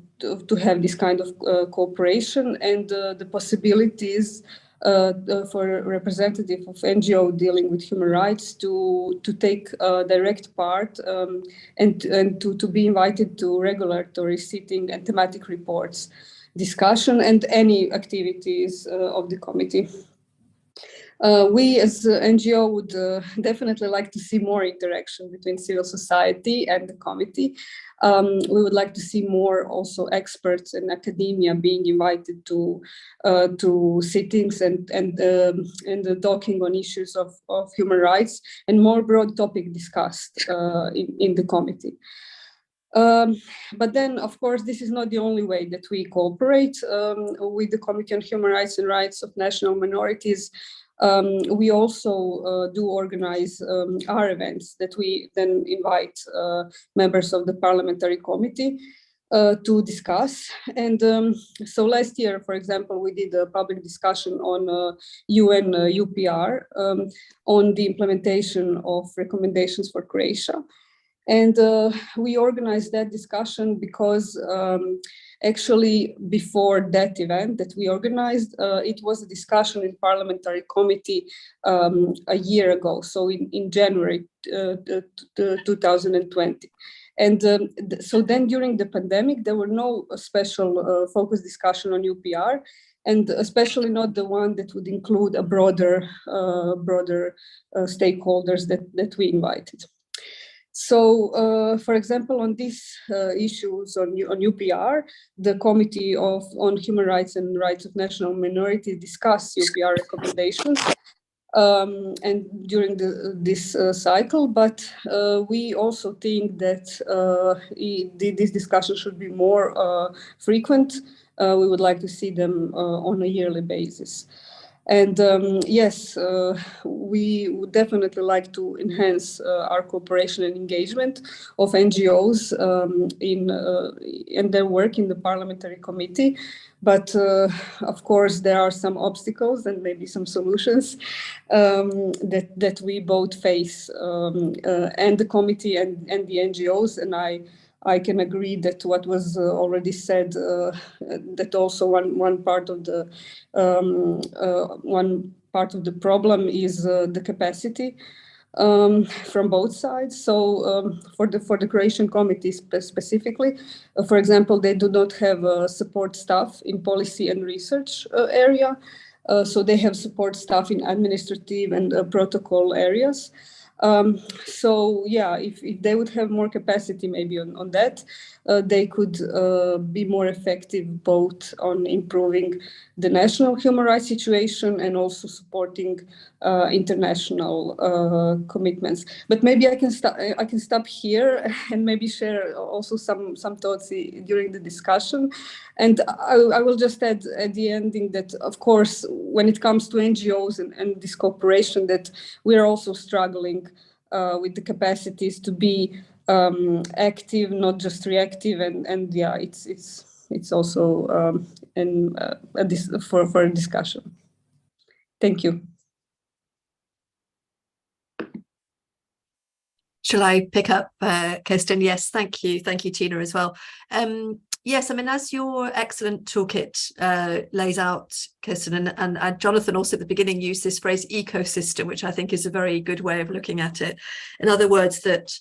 have this kind of cooperation, and the possibilities for a representative of NGO dealing with human rights to take direct part and to be invited to regulatory sitting and thematic reports, discussion, and any activities of the committee. We as NGO would definitely like to see more interaction between civil society and the committee. We would like to see more also experts and academia being invited to sittings and talking on issues of human rights, and more broad topic discussed in the committee. But then, of course, this is not the only way that we cooperate with the Committee on Human Rights and Rights of National Minorities. We also do organize our events that we then invite members of the Parliamentary Committee to discuss. And so last year, for example, we did a public discussion on UN UPR on the implementation of recommendations for Croatia. And we organized that discussion because actually before that event that we organized, it was a discussion in Parliamentary Committee a year ago, so in January 2020. And so then during the pandemic, there were no special focus discussion on UPR, and especially not the one that would include a broader stakeholders that we invited. So, for example, on these issues on UPR, the Committee on Human Rights and Rights of National Minorities discussed UPR recommendations and during this cycle, but we also think that this discussion should be more frequent. We would like to see them on a yearly basis. And yes, we would definitely like to enhance our cooperation and engagement of NGOs in their work in the Parliamentary Committee. But of course, there are some obstacles and maybe some solutions that we both face, and the committee and the NGOs. And I can agree that what was already said, that also one part of the problem is the capacity from both sides. So for the Croatian committee specifically, for example, they do not have support staff in policy and research area. So they have support staff in administrative and protocol areas. So yeah, if they would have more capacity maybe on that, they could be more effective both on improving the national human rights situation and also supporting international commitments. But maybe I can stop here and maybe share also some thoughts during the discussion. And I will just add at the ending that, of course, when it comes to NGOs and this cooperation, that we are also struggling with the capacities to be active, not just reactive. And yeah, it's also for a discussion. Thank you. Shall I pick up, Kirsten? Yes, thank you. Thank you, Tina, as well. Yes, I mean, as your excellent toolkit lays out, Kirsten, and Jonathan also at the beginning used this phrase ecosystem, which I think is a very good way of looking at it. In other words, that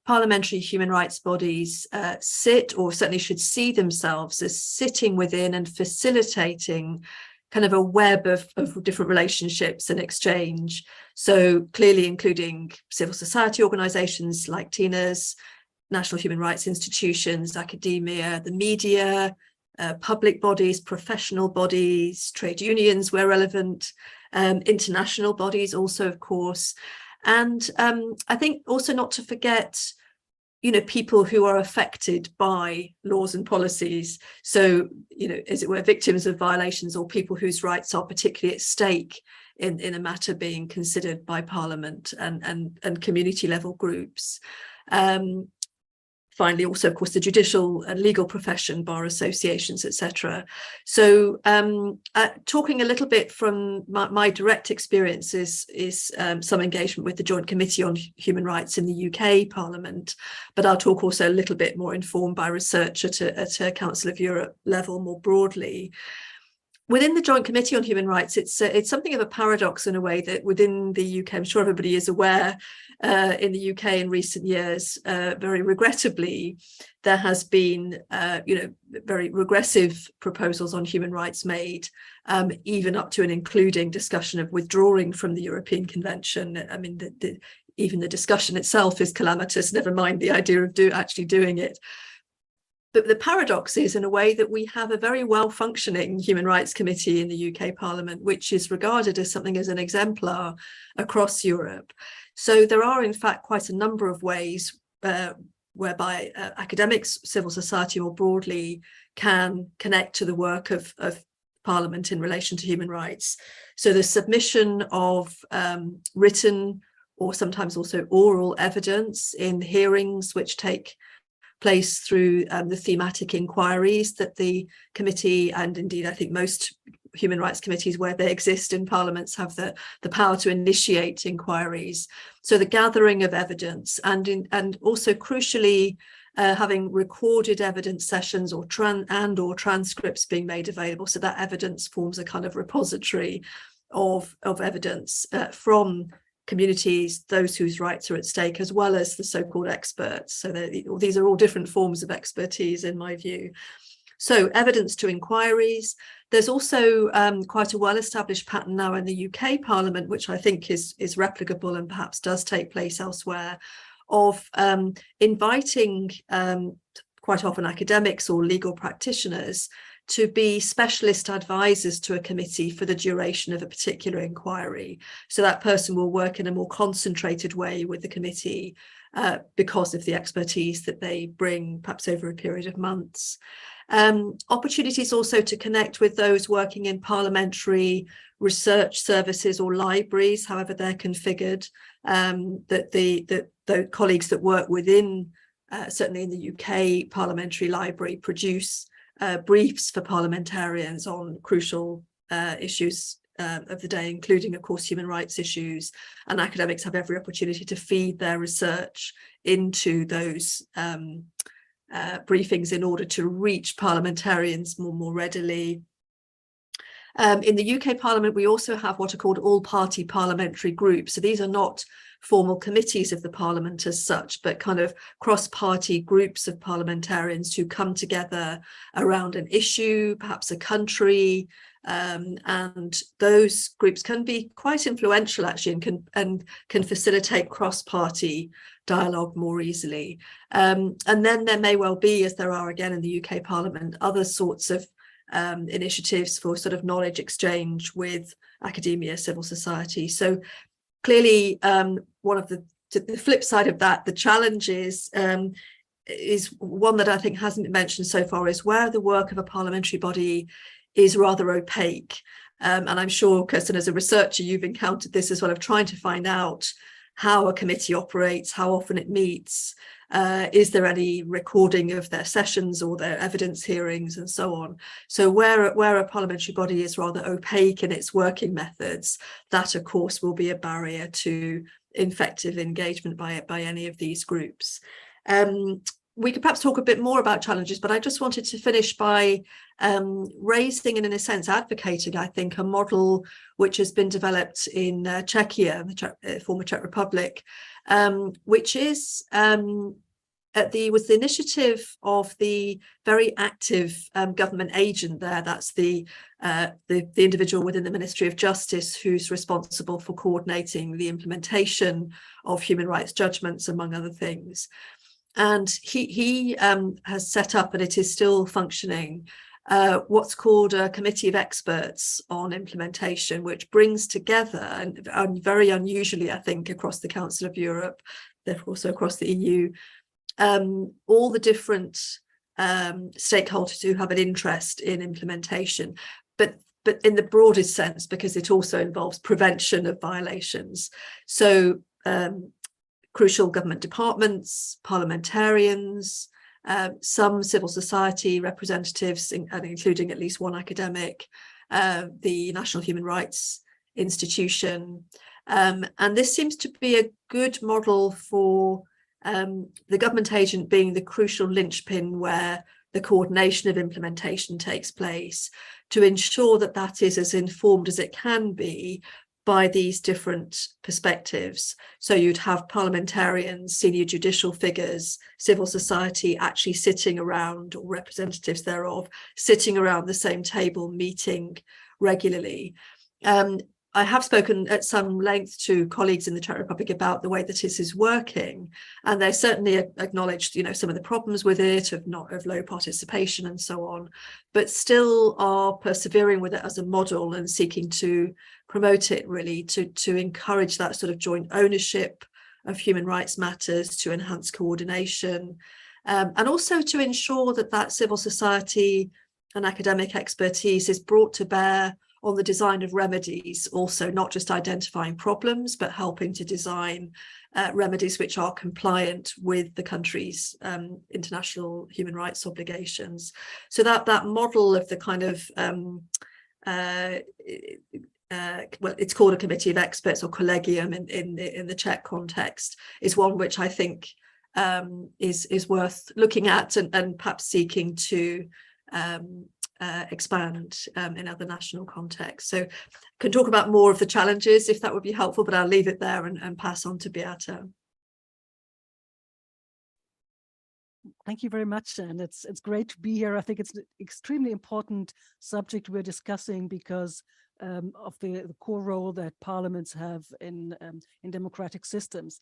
parliamentary human rights bodies sit, or certainly should see themselves as sitting within and facilitating kind of a web of different relationships and exchange. So clearly including civil society organizations like Tina's, national human rights institutions, academia, the media, public bodies, professional bodies, trade unions where relevant, international bodies also, of course. And I think also not to forget, you know, people who are affected by laws and policies. So, you know, as it were, victims of violations or people whose rights are particularly at stake in a matter being considered by Parliament and community level groups. Finally, also, of course, the judicial and legal profession, bar associations, etc. So talking a little bit from my direct experiences is some engagement with the Joint Committee on Human Rights in the UK Parliament, but I'll talk also a little bit more informed by research at a Council of Europe level more broadly. Within the Joint Committee on Human Rights, it's something of a paradox in a way that within the UK, I'm sure everybody is aware, in the UK in recent years, very regrettably, there has been, very regressive proposals on human rights made, even up to and including discussion of withdrawing from the European Convention. I mean, even the discussion itself is calamitous, never mind the idea of actually doing it. But the paradox is, in a way, that we have a very well-functioning Human Rights Committee in the UK Parliament, which is regarded as something as an exemplar across Europe. So there are, in fact, quite a number of ways whereby academics, civil society more broadly, can connect to the work of Parliament in relation to human rights. So the submission of written or sometimes also oral evidence in hearings which take place through the thematic inquiries that the committee, and indeed I think most human rights committees where they exist in parliaments, have the power to initiate inquiries. So the gathering of evidence and also crucially having recorded evidence sessions or transcripts being made available, so that evidence forms a kind of repository of evidence from communities, those whose rights are at stake, as well as the so-called experts. So these are all different forms of expertise in my view. So evidence to inquiries. There's also quite a well-established pattern now in the UK Parliament, which I think is replicable and perhaps does take place elsewhere, of inviting quite often academics or legal practitioners to be specialist advisors to a committee for the duration of a particular inquiry. So that person will work in a more concentrated way with the committee because of the expertise that they bring, perhaps over a period of months. Opportunities also to connect with those working in parliamentary research services or libraries, however they're configured, that the colleagues that work within, certainly in the UK Parliamentary Library, produce briefs for parliamentarians on crucial issues of the day, including, of course, human rights issues, and academics have every opportunity to feed their research into those briefings in order to reach parliamentarians more readily. In the UK Parliament, we also have what are called all-party parliamentary groups. So these are not formal committees of the Parliament as such, but kind of cross-party groups of parliamentarians who come together around an issue, perhaps a country, and those groups can be quite influential actually, and can facilitate cross-party dialogue more easily. And then there may well be, as there are again in the UK Parliament, other sorts of initiatives for sort of knowledge exchange with academia, civil society. So clearly, one of the flip side of that, the challenge is one that I think hasn't been mentioned so far, is where the work of a parliamentary body is rather opaque. And I'm sure, Kirsten, as a researcher, you've encountered this as well, of trying to find out how a committee operates, how often it meets, is there any recording of their sessions or their evidence hearings and so on. So where a parliamentary body is rather opaque in its working methods, that of course will be a barrier to effective engagement by any of these groups. We could perhaps talk a bit more about challenges, but I just wanted to finish by raising and in a sense advocating, I think, a model which has been developed in Czechia, the former Czech Republic, which is was the initiative of the very active government agent there. That's the individual within the Ministry of Justice who's responsible for coordinating the implementation of human rights judgments, among other things. And he has set up, and it is still functioning, what's called a committee of experts on implementation, which brings together, and very unusually, I think, across the Council of Europe, therefore also across the EU, all the different stakeholders who have an interest in implementation, but in the broadest sense, because it also involves prevention of violations. So crucial government departments, parliamentarians, some civil society representatives, including at least one academic, the National Human Rights Institution. And this seems to be a good model for the government agent being the crucial linchpin where the coordination of implementation takes place, to ensure that that is as informed as it can be by these different perspectives. So you'd have parliamentarians, senior judicial figures, civil society actually sitting around, or representatives thereof, sitting around the same table, meeting regularly. I have spoken at some length to colleagues in the Czech Republic about the way that this is working, and they certainly acknowledged, some of the problems with it, of low participation and so on, but still are persevering with it as a model and seeking to promote it, really, to encourage that sort of joint ownership of human rights matters, to enhance coordination, and also to ensure that civil society and academic expertise is brought to bear on the design of remedies, also not just identifying problems, but helping to design remedies which are compliant with the country's international human rights obligations. So that model of the kind of, well, it's called a committee of experts or collegium in the Czech context, is one which I think is worth looking at and perhaps seeking to expand in other national contexts. So can talk about more of the challenges if that would be helpful, but I'll leave it there and pass on to Beata. Thank you very much, and it's great to be here. I think it's an extremely important subject we're discussing because of the core role that parliaments have in democratic systems.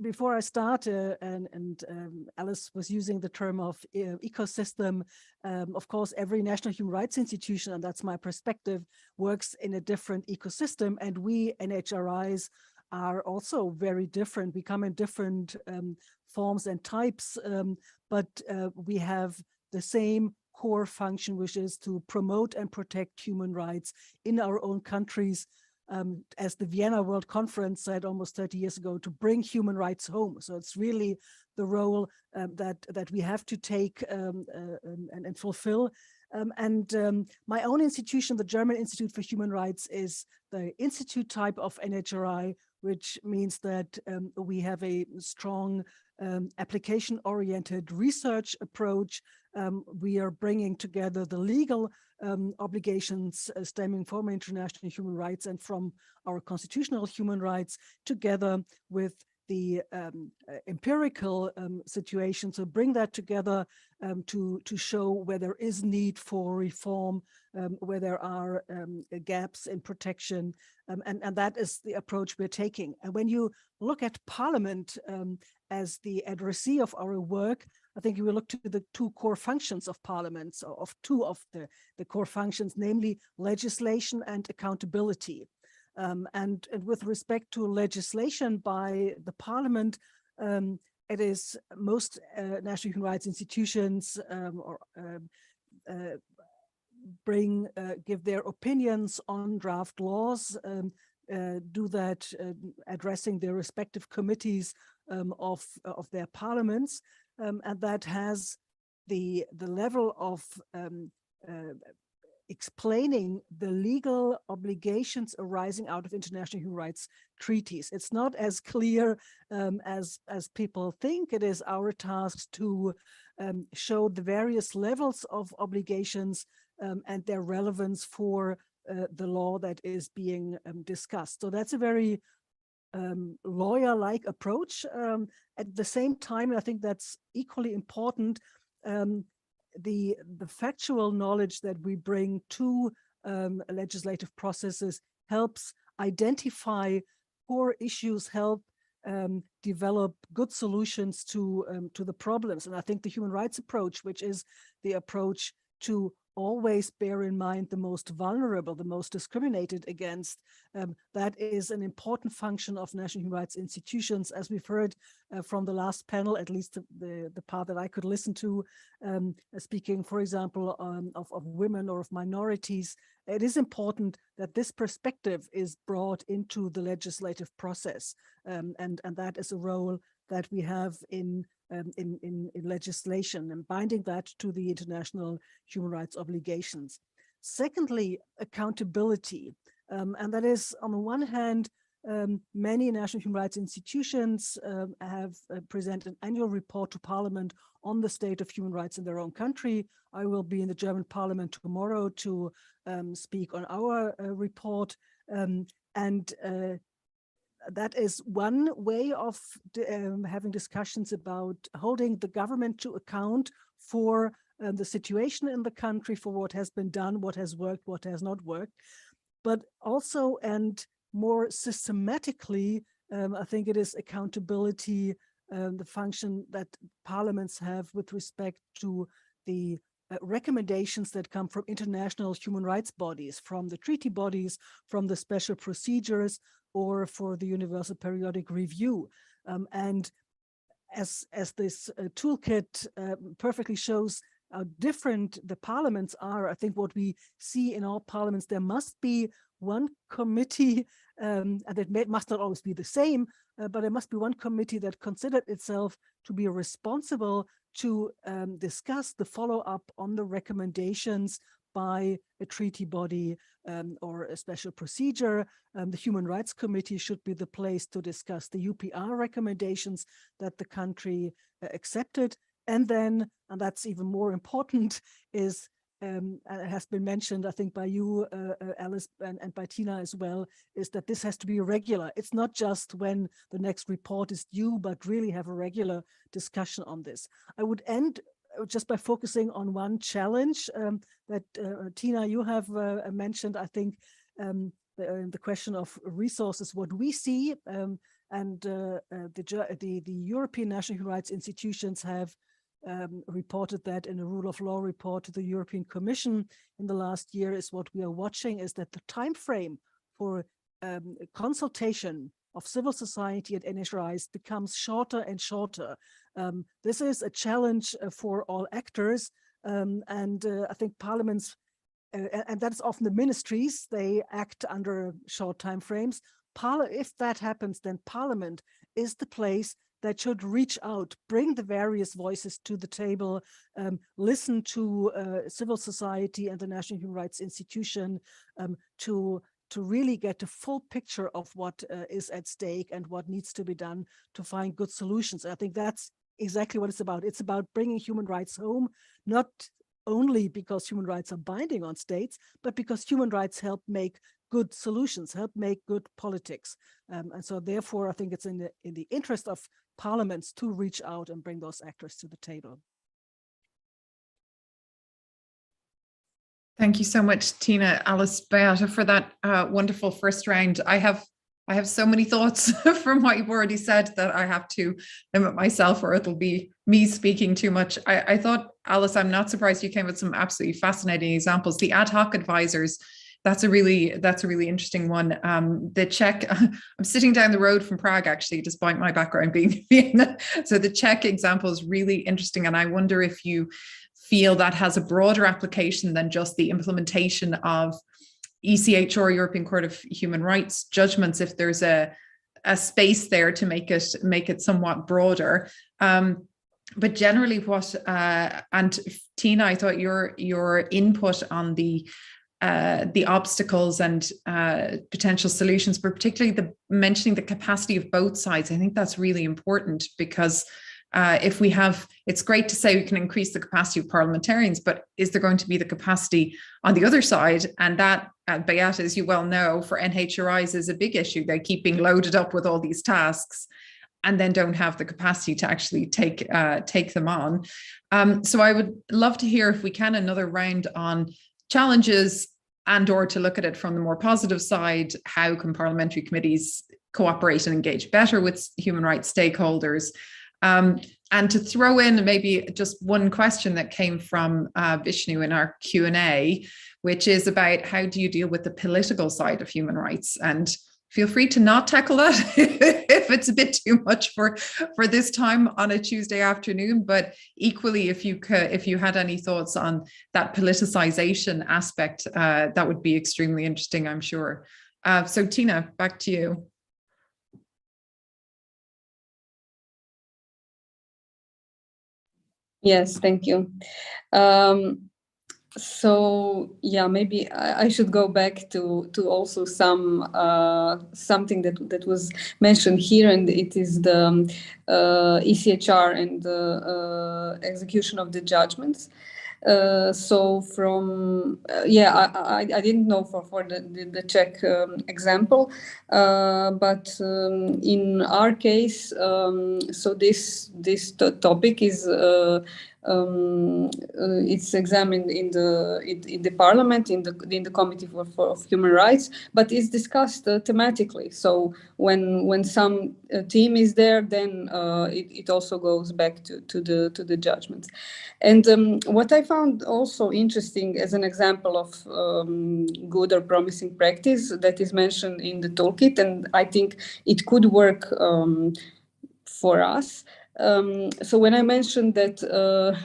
before I start, Alice was using the term of ecosystem. Of course, every national human rights institution, and that's my perspective, works in a different ecosystem. And we NHRIs are also very different. We come in different forms and types, but we have the same core function, which is to promote and protect human rights in our own countries. As the Vienna World Conference said almost 30 years ago, to bring human rights home. So it's really the role that we have to take and fulfill. My own institution, the German Institute for Human Rights, is the institute type of NHRI, which means that we have a strong application-oriented research approach. We are bringing together the legal obligations stemming from international human rights and from our constitutional human rights, together with the empirical situation. So bring that together to show where there is need for reform, where there are gaps in protection, and that is the approach we're taking. And when you look at Parliament as the addressee of our work, I think you will look to the two core functions of Parliament, so of two of the core functions, namely legislation and accountability. And with respect to legislation by the Parliament, it is most national human rights institutions give their opinions on draft laws, do that addressing their respective committees of their parliaments, and that has the level of explaining the legal obligations arising out of international human rights treaties. It's not as clear as people think. It is our task to show the various levels of obligations and their relevance for the law that is being discussed. So that's a very lawyer-like approach. At the same time, I think that's equally important. The factual knowledge that we bring to legislative processes helps identify core issues, help develop good solutions to the problems. And I think the human rights approach, which is the approach to always bear in mind the most vulnerable, the most discriminated against, that is an important function of national human rights institutions. As we've heard from the last panel, at least the part that I could listen to, speaking, for example, of women or of minorities, it is important that this perspective is brought into the legislative process. And that is a role that we have in legislation and binding that to the international human rights obligations. Secondly, accountability. And that is, on the one hand, many national human rights institutions have presented an annual report to Parliament on the state of human rights in their own country. I will be in the German Parliament tomorrow to speak on our report. That is one way of having discussions about holding the government to account for the situation in the country, for what has been done, what has worked, what has not worked. But also, and more systematically, I think it is accountability, the function that parliaments have with respect to the recommendations that come from international human rights bodies, from the treaty bodies, from the special procedures, or for the Universal Periodic Review. And as this toolkit perfectly shows how different the parliaments are, I think what we see in all parliaments, there must be one committee, and it must not always be the same, but there must be one committee that considered itself to be responsible to discuss the follow-up on the recommendations by a treaty body or a special procedure. The Human Rights Committee should be the place to discuss the UPR recommendations that the country accepted. And then, and that's even more important, is, and it has been mentioned, I think, by you, Alice, and by Tina as well, is that this has to be regular. It's not just when the next report is due, but really have a regular discussion on this. I would end just by focusing on one challenge that Tina, you have mentioned, I think, the question of resources. What we see And the European national human rights institutions have reported that in a rule of law report to the European Commission in the last year. Is what we are watching is that the time frame for consultation of civil society and NHRIs becomes shorter and shorter. This is a challenge for all actors, and I think parliaments, and that's often the ministries, they act under short time frames. If that happens, then Parliament is the place that should reach out, bring the various voices to the table, listen to civil society and the National Human Rights Institution to really get a full picture of what is at stake and what needs to be done to find good solutions. I think that's exactly what it's about. It's about bringing human rights home, not only because human rights are binding on states, but because human rights help make good solutions, help make good politics. And so therefore, I think it's in the interest of parliaments to reach out and bring those actors to the table. Thank you so much, Tina, Alice, Beata, for that wonderful first round. I have so many thoughts from what you've already said that I have to limit myself, or it'll be me speaking too much. I thought, Alice, I'm not surprised you came with some absolutely fascinating examples. The ad hoc advisors, that's a really interesting one. The Czech, I'm sitting down the road from Prague, actually, despite my background being Vienna. So the Czech example is really interesting, and I wonder if you feel that has a broader application than just the implementation of ECHR, European Court of Human Rights judgments, if there's a space there to make it somewhat broader. But generally what, and Tina, I thought your input on the obstacles and potential solutions, but particularly mentioning the capacity of both sides, I think that's really important, because if we have, it's great to say we can increase the capacity of parliamentarians, but is there going to be the capacity on the other side? And that, Beata, as you well know, for NHRIs is a big issue. They keep being loaded up with all these tasks and then don't have the capacity to actually take them on. So I would love to hear, if we can, another round on challenges, and or to look at it from the more positive side. How can parliamentary committees cooperate and engage better with human rights stakeholders? And to throw in maybe just one question that came from Vishnu in our Q&A, which is about how do you deal with the political side of human rights? And feel free to not tackle that if it's a bit too much for this time on a Tuesday afternoon. But equally, if you had any thoughts on that politicization aspect, that would be extremely interesting, I'm sure. So Tina, back to you. Yes, thank you. So yeah, maybe I should go back to also something that was mentioned here, and it is the ECHR and the execution of the judgments. So from I didn't know for the Czech example, but in our case, so this topic is it's examined in the Parliament, in the Committee for Human Rights, but it's discussed thematically. So when some team is there, then it also goes back to the judgments. And what I found also interesting as an example of good or promising practice that is mentioned in the toolkit, and I think it could work for us. So when I mentioned that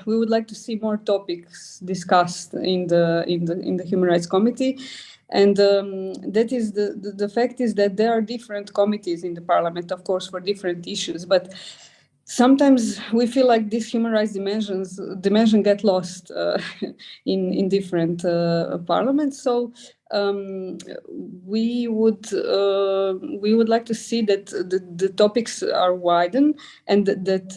we would like to see more topics discussed in the Human Rights Committee, and that is the fact is that there are different committees in the Parliament, of course, for different issues, but sometimes we feel like this human rights dimension get lost in different parliaments. So we would like to see that the topics are widened, and that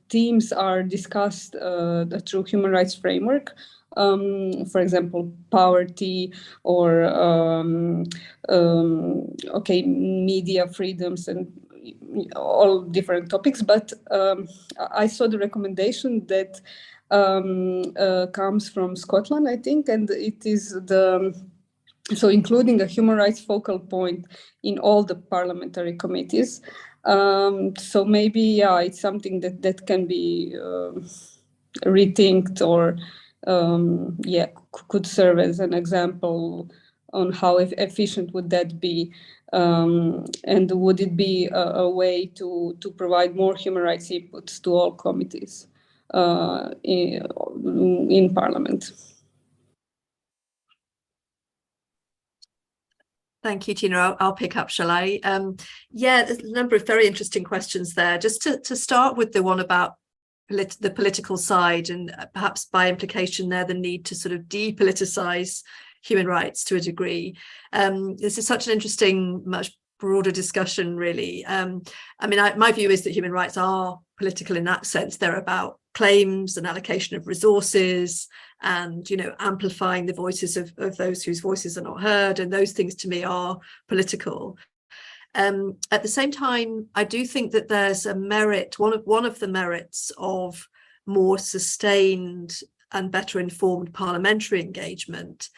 themes are discussed through human rights framework. For example, poverty, or media freedoms, and all different topics. But I saw the recommendation that comes from Scotland, I think, and it is the so including a human rights focal point in all the parliamentary committees. So maybe, yeah, it's something that can be rethinked, or yeah, could serve as an example on how efficient would that be, and would it be a way to provide more human rights inputs to all committees in Parliament. Thank you, Tina. I'll pick up, shall I? Yeah, there's a number of very interesting questions there. Just to start with the one about the political side, and perhaps by implication there, the need to sort of depoliticize human rights to a degree. This is such an interesting, much broader discussion, really. I mean, my view is that human rights are political in that sense. They're about claims and allocation of resources, and, you know, amplifying the voices of those whose voices are not heard, and those things to me are political. At the same time, I do think that there's a merit, one of the merits of more sustained and better informed parliamentary engagement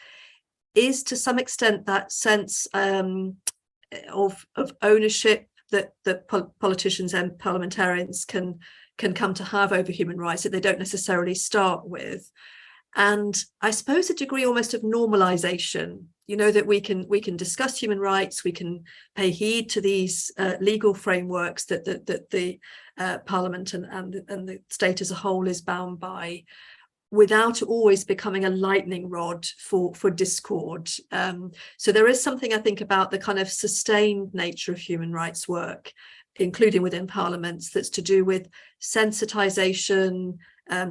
is, to some extent, that sense of ownership that politicians and parliamentarians can come to have over human rights that they don't necessarily start with. And I suppose a degree almost of normalization, you know, that we can discuss human rights, we can pay heed to these legal frameworks that the Parliament and the state as a whole is bound by, without always becoming a lightning rod for discord. So there is something, I think, about the kind of sustained nature of human rights work, including within parliaments, that's to do with sensitization,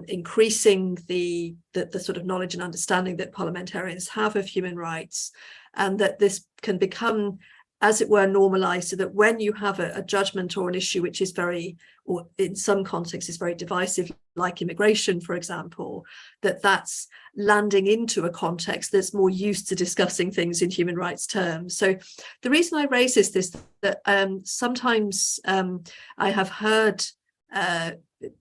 increasing the sort of knowledge and understanding that parliamentarians have of human rights, and that this can become, as it were, normalized, so that when you have a judgment or an issue which is very, or in some contexts is very divisive, like immigration, for example, that's landing into a context that's more used to discussing things in human rights terms. So the reason I raise this, that sometimes I have heard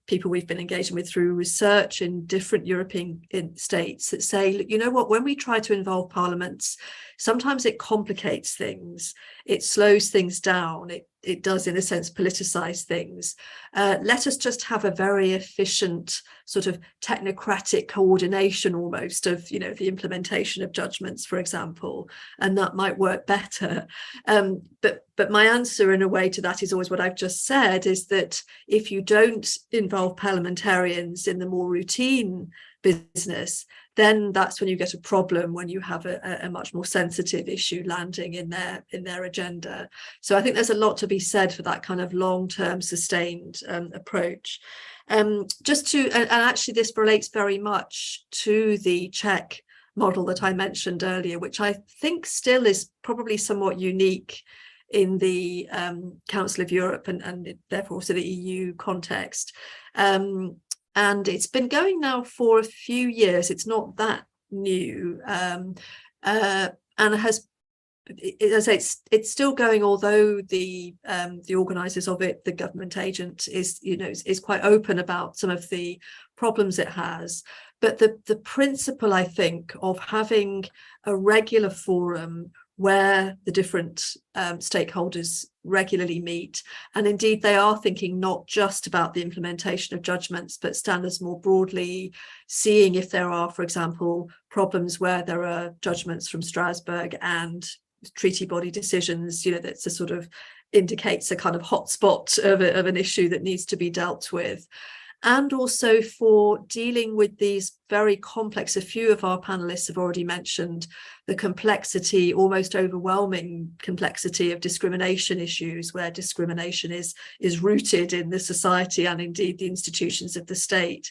people we've been engaging with through research in different European states that say, you know what, when we try to involve parliaments, sometimes it complicates things, it slows things down, it does, in a sense, politicize things. Let us just have a very efficient sort of technocratic coordination almost of, you know, the implementation of judgments, for example, and that might work better. But my answer in a way to that is always what I've just said, is that if you don't involve parliamentarians in the more routine business, then that's when you get a problem, when you have a much more sensitive issue landing in their agenda. So I think there's a lot to be said for that kind of long-term sustained approach. And actually this relates very much to the Czech model that I mentioned earlier, which I think still is probably somewhat unique in the Council of Europe and therefore also the EU context. And it's been going now for a few years. It's not that new, and it has, as I say, it's still going. Although the organisers of it, the government agent, is quite open about some of the problems it has. But the principle, I think, of having a regular forum where the different stakeholders regularly meet, and indeed they are thinking not just about the implementation of judgments, but standards more broadly, seeing if there are, for example, problems where there are judgments from Strasbourg and treaty body decisions, you know, that's a sort of indicates a kind of hotspot of an issue that needs to be dealt with. And also for dealing with these very complex, a few of our panelists have already mentioned the complexity, almost overwhelming complexity of discrimination issues, where discrimination is rooted in the society and indeed the institutions of the state.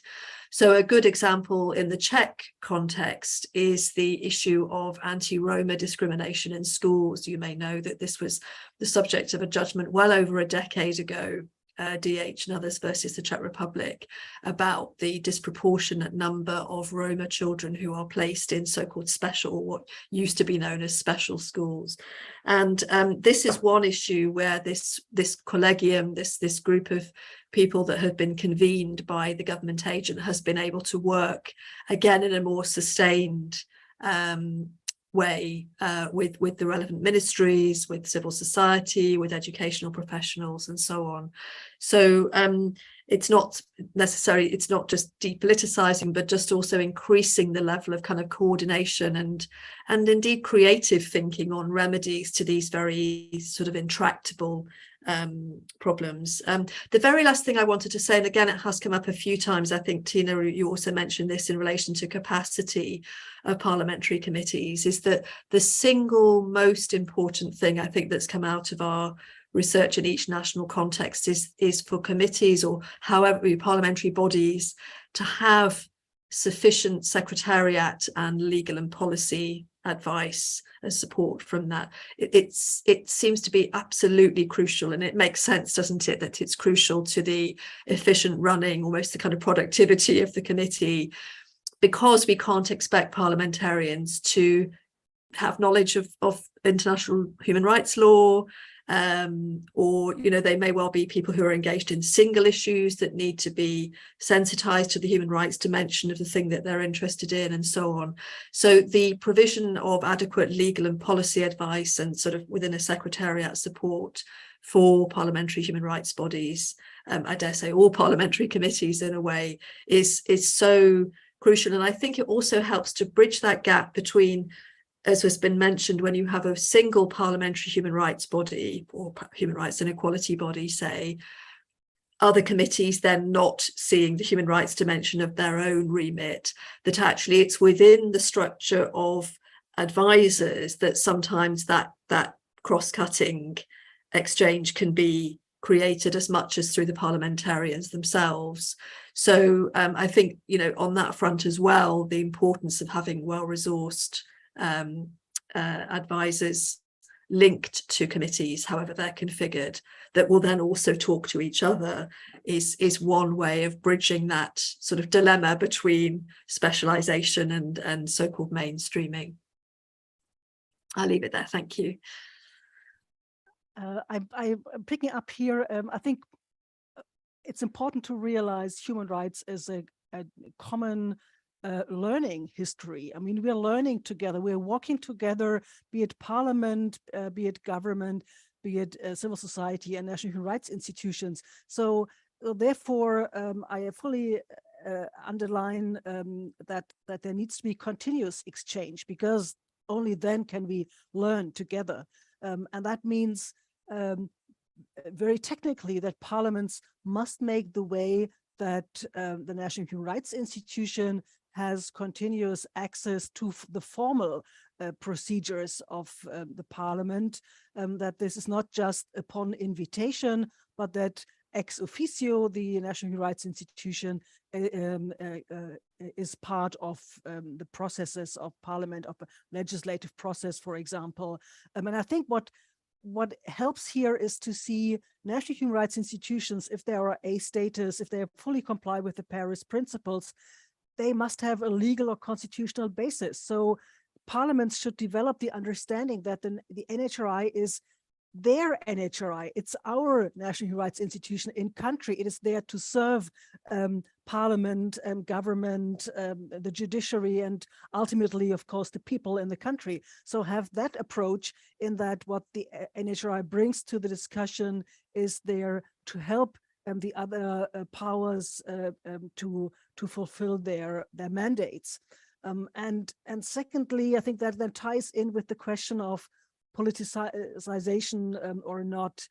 So a good example in the Czech context is the issue of anti-Roma discrimination in schools. You may know that this was the subject of a judgment well over a decade ago, DH and others versus the Czech Republic, about the disproportionate number of Roma children who are placed in so-called special, what used to be known as special schools. And this is one issue where this collegium, this group of people that have been convened by the government agent, has been able to work again in a more sustained way with the relevant ministries, with civil society, with educational professionals, and so on. So it's not necessarily, it's not just depoliticizing, but just also increasing the level of kind of coordination and indeed creative thinking on remedies to these very sort of intractable problems. The very last thing I wanted to say, and again, it has come up a few times, I think, Tina, you also mentioned this in relation to capacity of parliamentary committees, is that the single most important thing I think that's come out of our research in each national context is for committees, or however parliamentary bodies, to have sufficient secretariat and legal and policy advice and support from that. It seems to be absolutely crucial, and it makes sense, doesn't it, that it's crucial to the efficient running, almost the kind of productivity of the committee, because we can't expect parliamentarians to have knowledge of international human rights law, or, you know, they may well be people who are engaged in single issues that need to be sensitized to the human rights dimension of the thing that they're interested in, and so on. So the provision of adequate legal and policy advice, and sort of within a secretariat support for parliamentary human rights bodies, I dare say all parliamentary committees in a way, is so crucial. And I think it also helps to bridge that gap between, as has been mentioned, when you have a single parliamentary human rights body or human rights and equality body, say, other committees then not seeing the human rights dimension of their own remit, that actually it's within the structure of advisors that sometimes that cross-cutting exchange can be created as much as through the parliamentarians themselves. So I think, you know, on that front as well, the importance of having well-resourced advisors linked to committees, however they're configured, that will then also talk to each other, is one way of bridging that sort of dilemma between specialization and so-called mainstreaming. I'll leave it there. Thank you. I'm picking up here. I think it's important to realize human rights is a common learning history. I mean, we're learning together, we're walking together, be it parliament, be it government, be it civil society and national human rights institutions. So therefore, I fully underline that there needs to be continuous exchange, because only then can we learn together. And that means very technically that parliaments must make the way that the National Human Rights Institution has continuous access to the formal procedures of the parliament, that this is not just upon invitation, but that ex officio, the National Human Rights Institution is part of the processes of parliament, of a legislative process, for example. And I think what helps here is to see national human rights institutions, if they are A status, if they fully comply with the Paris principles, they must have a legal or constitutional basis. So parliaments should develop the understanding that the NHRI is their NHRI. It's our national human rights institution in country. It is there to serve parliament and government, the judiciary, and ultimately, of course, the people in the country. So have that approach, in that what the NHRI brings to the discussion is there to help the other powers to fulfill their mandates. And secondly, I think that then ties in with the question of politicization or not.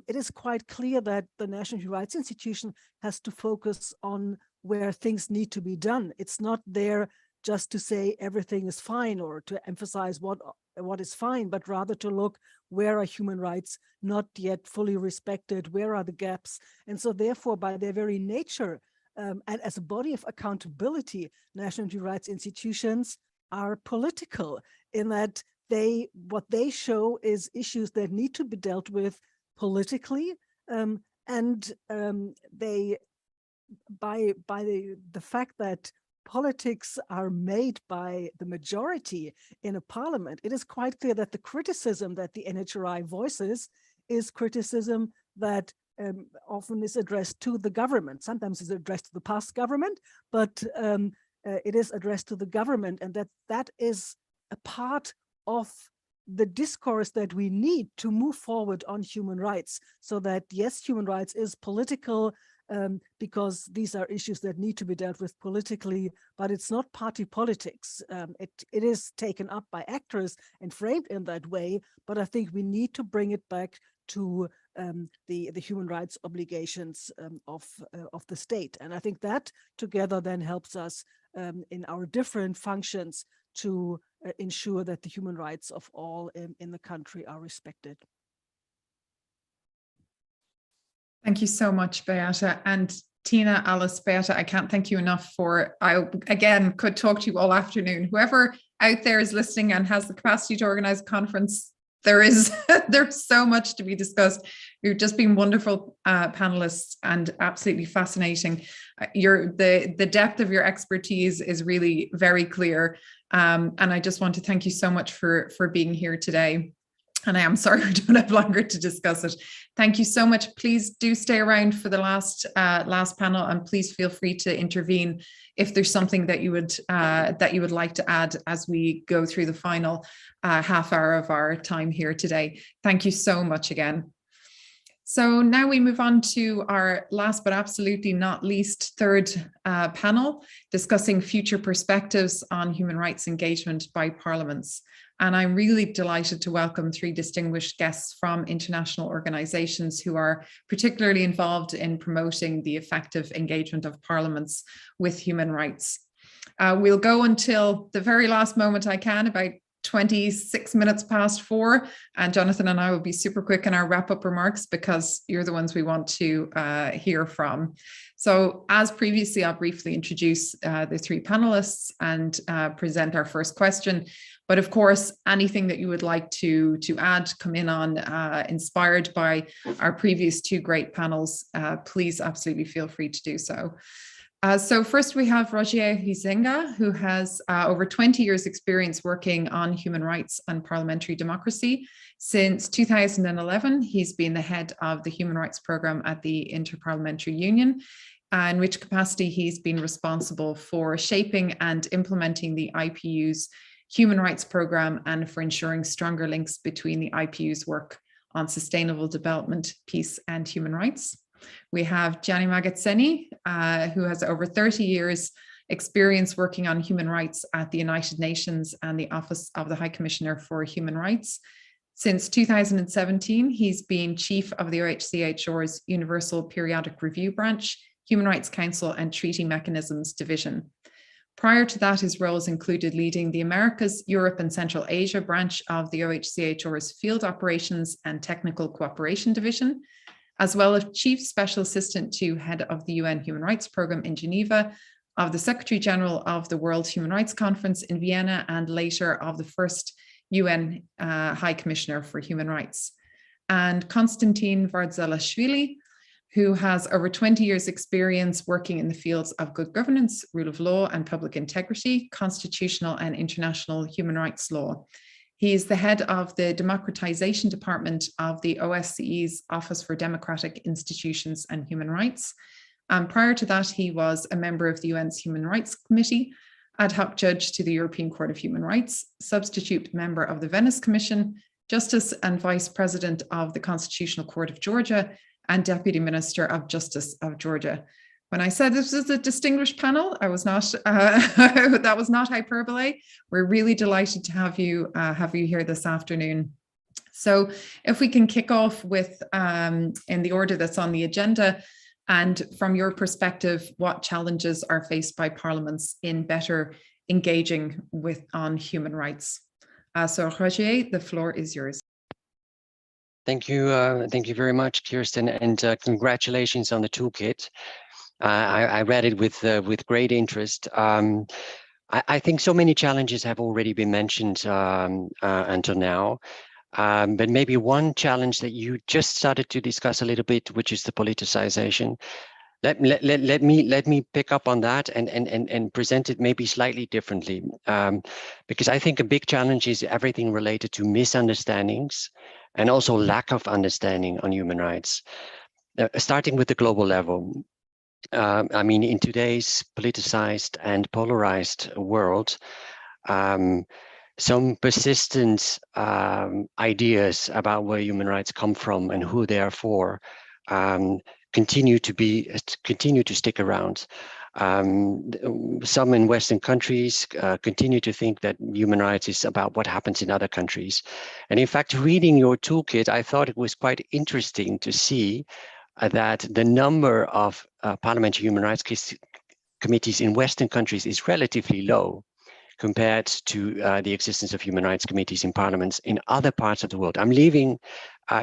It is quite clear that the National Human Rights Institution has to focus on where things need to be done. It's not there just to say everything is fine or to emphasize what is fine, but rather to look where are human rights not yet fully respected, where are the gaps. And so therefore, by their very nature, and as a body of accountability, national human rights institutions are political, in that what they show is issues that need to be dealt with politically, and they, by the fact that politics are made by the majority in a parliament, it is quite clear that the criticism that the NHRI voices is criticism that often is addressed to the government. Sometimes it's addressed to the past government, but it is addressed to the government, and that is a part of the discourse that we need to move forward on human rights, so that yes, human rights is political, because these are issues that need to be dealt with politically, but it's not party politics. It is taken up by actors and framed in that way, but I think we need to bring it back to the human rights obligations of the state. And I think that together then helps us in our different functions to ensure that the human rights of all in the country are respected. Thank you so much, Beata. And Tina, Alice, Beata, I can't thank you enough for, I again could talk to you all afternoon. Whoever out there is listening and has the capacity to organize a conference, there's so much to be discussed. You've just been wonderful panelists and absolutely fascinating. The depth of your expertise is really very clear. And I just want to thank you so much for being here today. And I am sorry we don't have longer to discuss it. Thank you so much. Please do stay around for the last panel, and please feel free to intervene if there's something that you would like to add as we go through the final half hour of our time here today. Thank you so much again. So now we move on to our last but absolutely not least third panel, discussing future perspectives on human rights engagement by parliaments. And I'm really delighted to welcome three distinguished guests from international organizations who are particularly involved in promoting the effective engagement of parliaments with human rights. We'll go until the very last moment I can, about 26 minutes past 4, and Jonathan and I will be super quick in our wrap-up remarks because you're the ones we want to hear from. So as previously, I'll briefly introduce the three panelists and present our first question. But of course, anything that you would like to add, come in on, inspired by our previous two great panels, please absolutely feel free to do so. So first we have Roger Hizinga, who has over 20 years experience working on human rights and parliamentary democracy. Since 2011, he's been the head of the Human Rights Programme at the Interparliamentary Union, in which capacity he's been responsible for shaping and implementing the IPU's Human Rights Programme and for ensuring stronger links between the IPU's work on sustainable development, peace and human rights. We have Gianni Magazzini, who has over 30 years experience working on human rights at the United Nations and the Office of the High Commissioner for Human Rights. Since 2017, he's been chief of the OHCHR's Universal Periodic Review Branch, Human Rights Council and Treaty Mechanisms Division. Prior to that, his roles included leading the Americas, Europe and Central Asia branch of the OHCHR's Field Operations and Technical Cooperation Division, as well as Chief Special Assistant to Head of the UN Human Rights Programme in Geneva, of the Secretary General of the World Human Rights Conference in Vienna, and later of the first UN High Commissioner for Human Rights. And Konstantin Vardzalashvili, who has over 20 years experience working in the fields of good governance, rule of law and public integrity, constitutional and international human rights law. He is the head of the Democratization Department of the OSCE's Office for Democratic Institutions and Human Rights. And prior to that, he was a member of the UN's Human Rights Committee, ad hoc judge to the European Court of Human Rights, substitute member of the Venice Commission, justice and vice president of the Constitutional Court of Georgia, and Deputy Minister of Justice of Georgia. When I said this was a distinguished panel, I was not, that was not hyperbole. We're really delighted to have you here this afternoon. So if we can kick off with, in the order that's on the agenda, and from your perspective, what challenges are faced by parliaments in better engaging on human rights? So Roger, the floor is yours. Thank you very much, Kirsten, and congratulations on the toolkit. I read it with great interest. I think so many challenges have already been mentioned until now, but maybe one challenge that you just started to discuss a little bit, which is the politicization. Let me pick up on that and present it maybe slightly differently, because I think a big challenge is everything related to misunderstandings and also lack of understanding on human rights, starting with the global level. I mean, in today's politicized and polarized world, some persistent ideas about where human rights come from and who they are for continue to stick around. Some in Western countries continue to think that human rights is about what happens in other countries. And in fact, reading your toolkit, I thought it was quite interesting to see that the number of parliamentary human rights committees in Western countries is relatively low compared to the existence of human rights committees in parliaments in other parts of the world. I'm leaving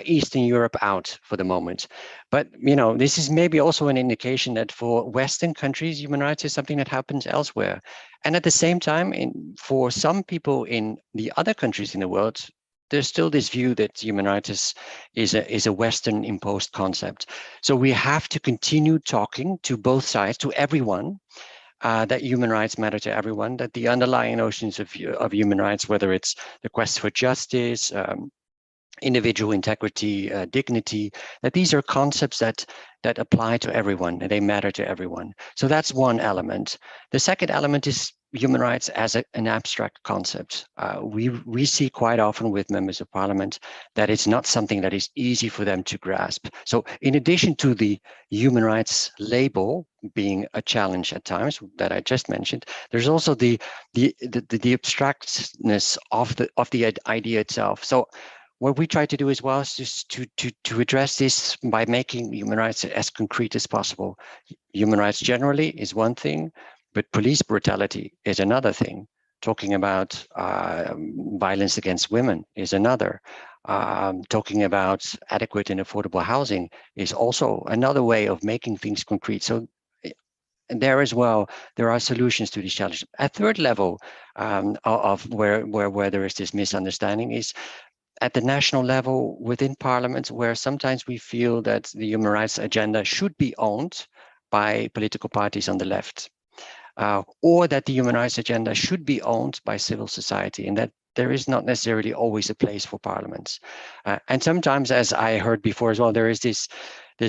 Eastern Europe out for the moment, but this is maybe also an indication that for Western countries, human rights is something that happens elsewhere. And at the same time, for some people in the other countries in the world, there's still this view that human rights is a Western imposed concept. So we have to continue talking to both sides, to everyone, that human rights matter to everyone, that the underlying notions of human rights, whether it's the quest for justice, individual integrity, dignity, that these are concepts that apply to everyone, and they matter to everyone. So that's one element. The second element is human rights as an abstract concept. We see quite often with members of parliament that it's not something that is easy for them to grasp. So in addition to the human rights label being a challenge at times that I just mentioned, there's also the abstractness of the idea itself. So what we try to do as well is just to address this by making human rights as concrete as possible. Human rights generally is one thing, but police brutality is another thing. Talking about violence against women is another. Talking about adequate and affordable housing is also another way of making things concrete. So there as well, there are solutions to these challenges. A third level of where there is this misunderstanding is at the national level within parliaments, where sometimes we feel that the human rights agenda should be owned by political parties on the left, or that the human rights agenda should be owned by civil society, and that there is not necessarily always a place for parliaments. And sometimes, as I heard before as well, there is this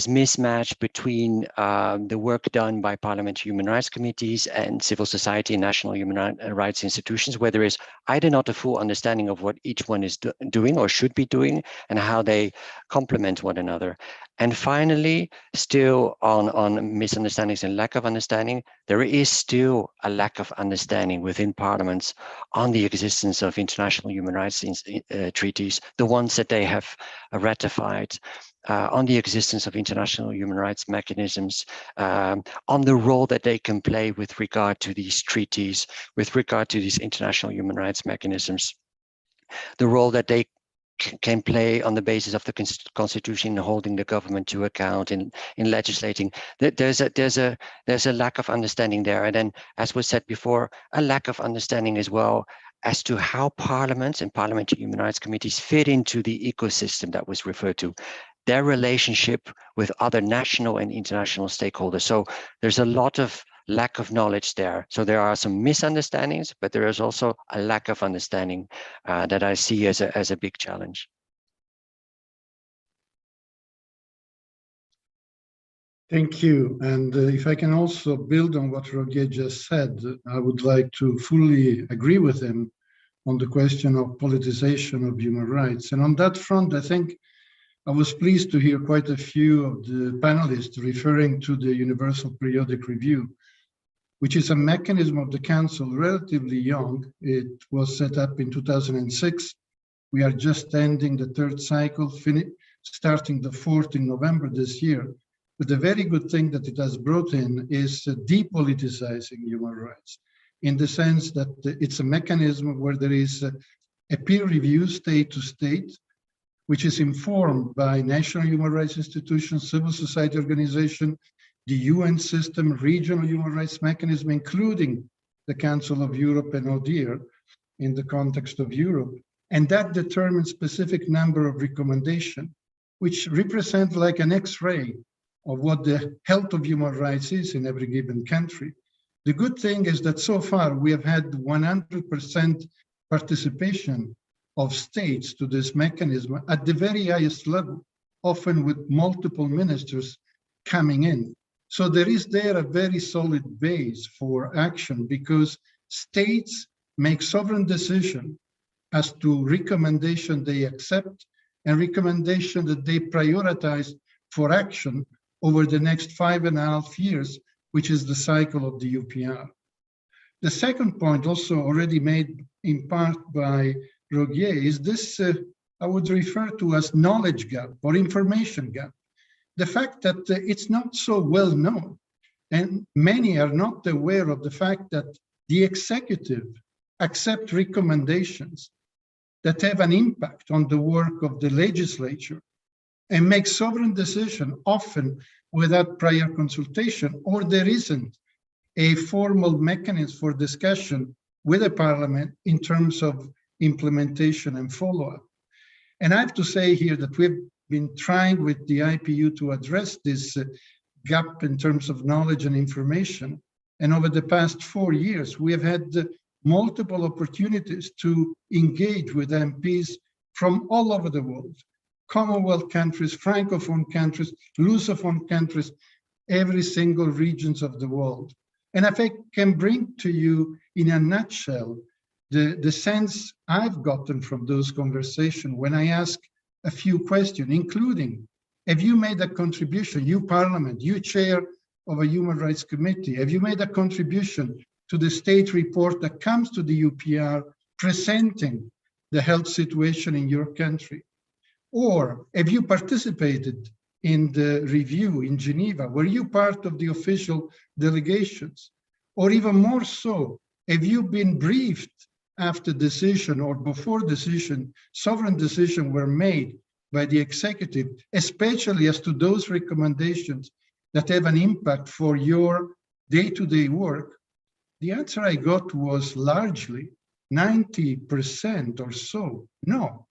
mismatch between the work done by parliamentary human rights committees and civil society and national human rights institutions, where there is either not a full understanding of what each one is doing or should be doing and how they complement one another. And finally, still on misunderstandings and lack of understanding, there is still a lack of understanding within parliaments on the existence of international human rights treaties, the ones that they have ratified, on the existence of international human rights mechanisms, on the role that they can play with regard to these treaties, with regard to these international human rights mechanisms, the role that they can play on the basis of the Constitution, holding the government to account in legislating. There's a lack of understanding there, and then, as was said before, a lack of understanding as well as to how parliaments and parliamentary human rights committees fit into the ecosystem that was referred to, their relationship with other national and international stakeholders. So there's a lot of lack of knowledge there. So there are some misunderstandings, but there is also a lack of understanding that I see as a big challenge. Thank you. And if I can also build on what Rogier just said, I would like to fully agree with him on the question of politicization of human rights. And on that front, I think I was pleased to hear quite a few of the panelists referring to the Universal Periodic Review, which is a mechanism of the Council, relatively young. It was set up in 2006. We are just ending the third cycle, starting the fourth in November this year. But the very good thing that it has brought in is depoliticizing human rights, in the sense that it's a mechanism where there is a peer review state to state, which is informed by national human rights institutions, civil society organization, the UN system, regional human rights mechanism, including the Council of Europe and ODIHR in the context of Europe. And that determines specific number of recommendations, which represent like an X-ray of what the health of human rights is in every given country. The good thing is that so far we have had 100% participation of states to this mechanism at the very highest level, often with multiple ministers coming in. So there is there a very solid base for action, because states make sovereign decision as to recommendation they accept and recommendation that they prioritize for action over the next 5.5 years, which is the cycle of the UPR. The second point, also already made in part by Rogier, is this I would refer to as knowledge gap or information gap. The fact that it's not so well known, and many are not aware of the fact that the executive accept recommendations that have an impact on the work of the legislature and make sovereign decision often without prior consultation, or there isn't a formal mechanism for discussion with the parliament in terms of implementation and follow-up. And I have to say here that we've been trying with the IPU to address this gap in terms of knowledge and information. And over the past 4 years, we have had multiple opportunities to engage with MPs from all over the world, Commonwealth countries, Francophone countries, Lusophone countries, every single regions of the world. And if I can bring to you in a nutshell, the sense I've gotten from those conversations when I ask a few questions, including, have you made a contribution, you Parliament, you chair of a Human Rights Committee, have you made a contribution to the state report that comes to the UPR presenting the health situation in your country? Or have you participated in the review in Geneva? Were you part of the official delegations? Or even more so, have you been briefed after decision or before decision, sovereign decision were made by the executive, especially as to those recommendations that have an impact for your day-to-day work? The answer I got was largely 90% or so, no.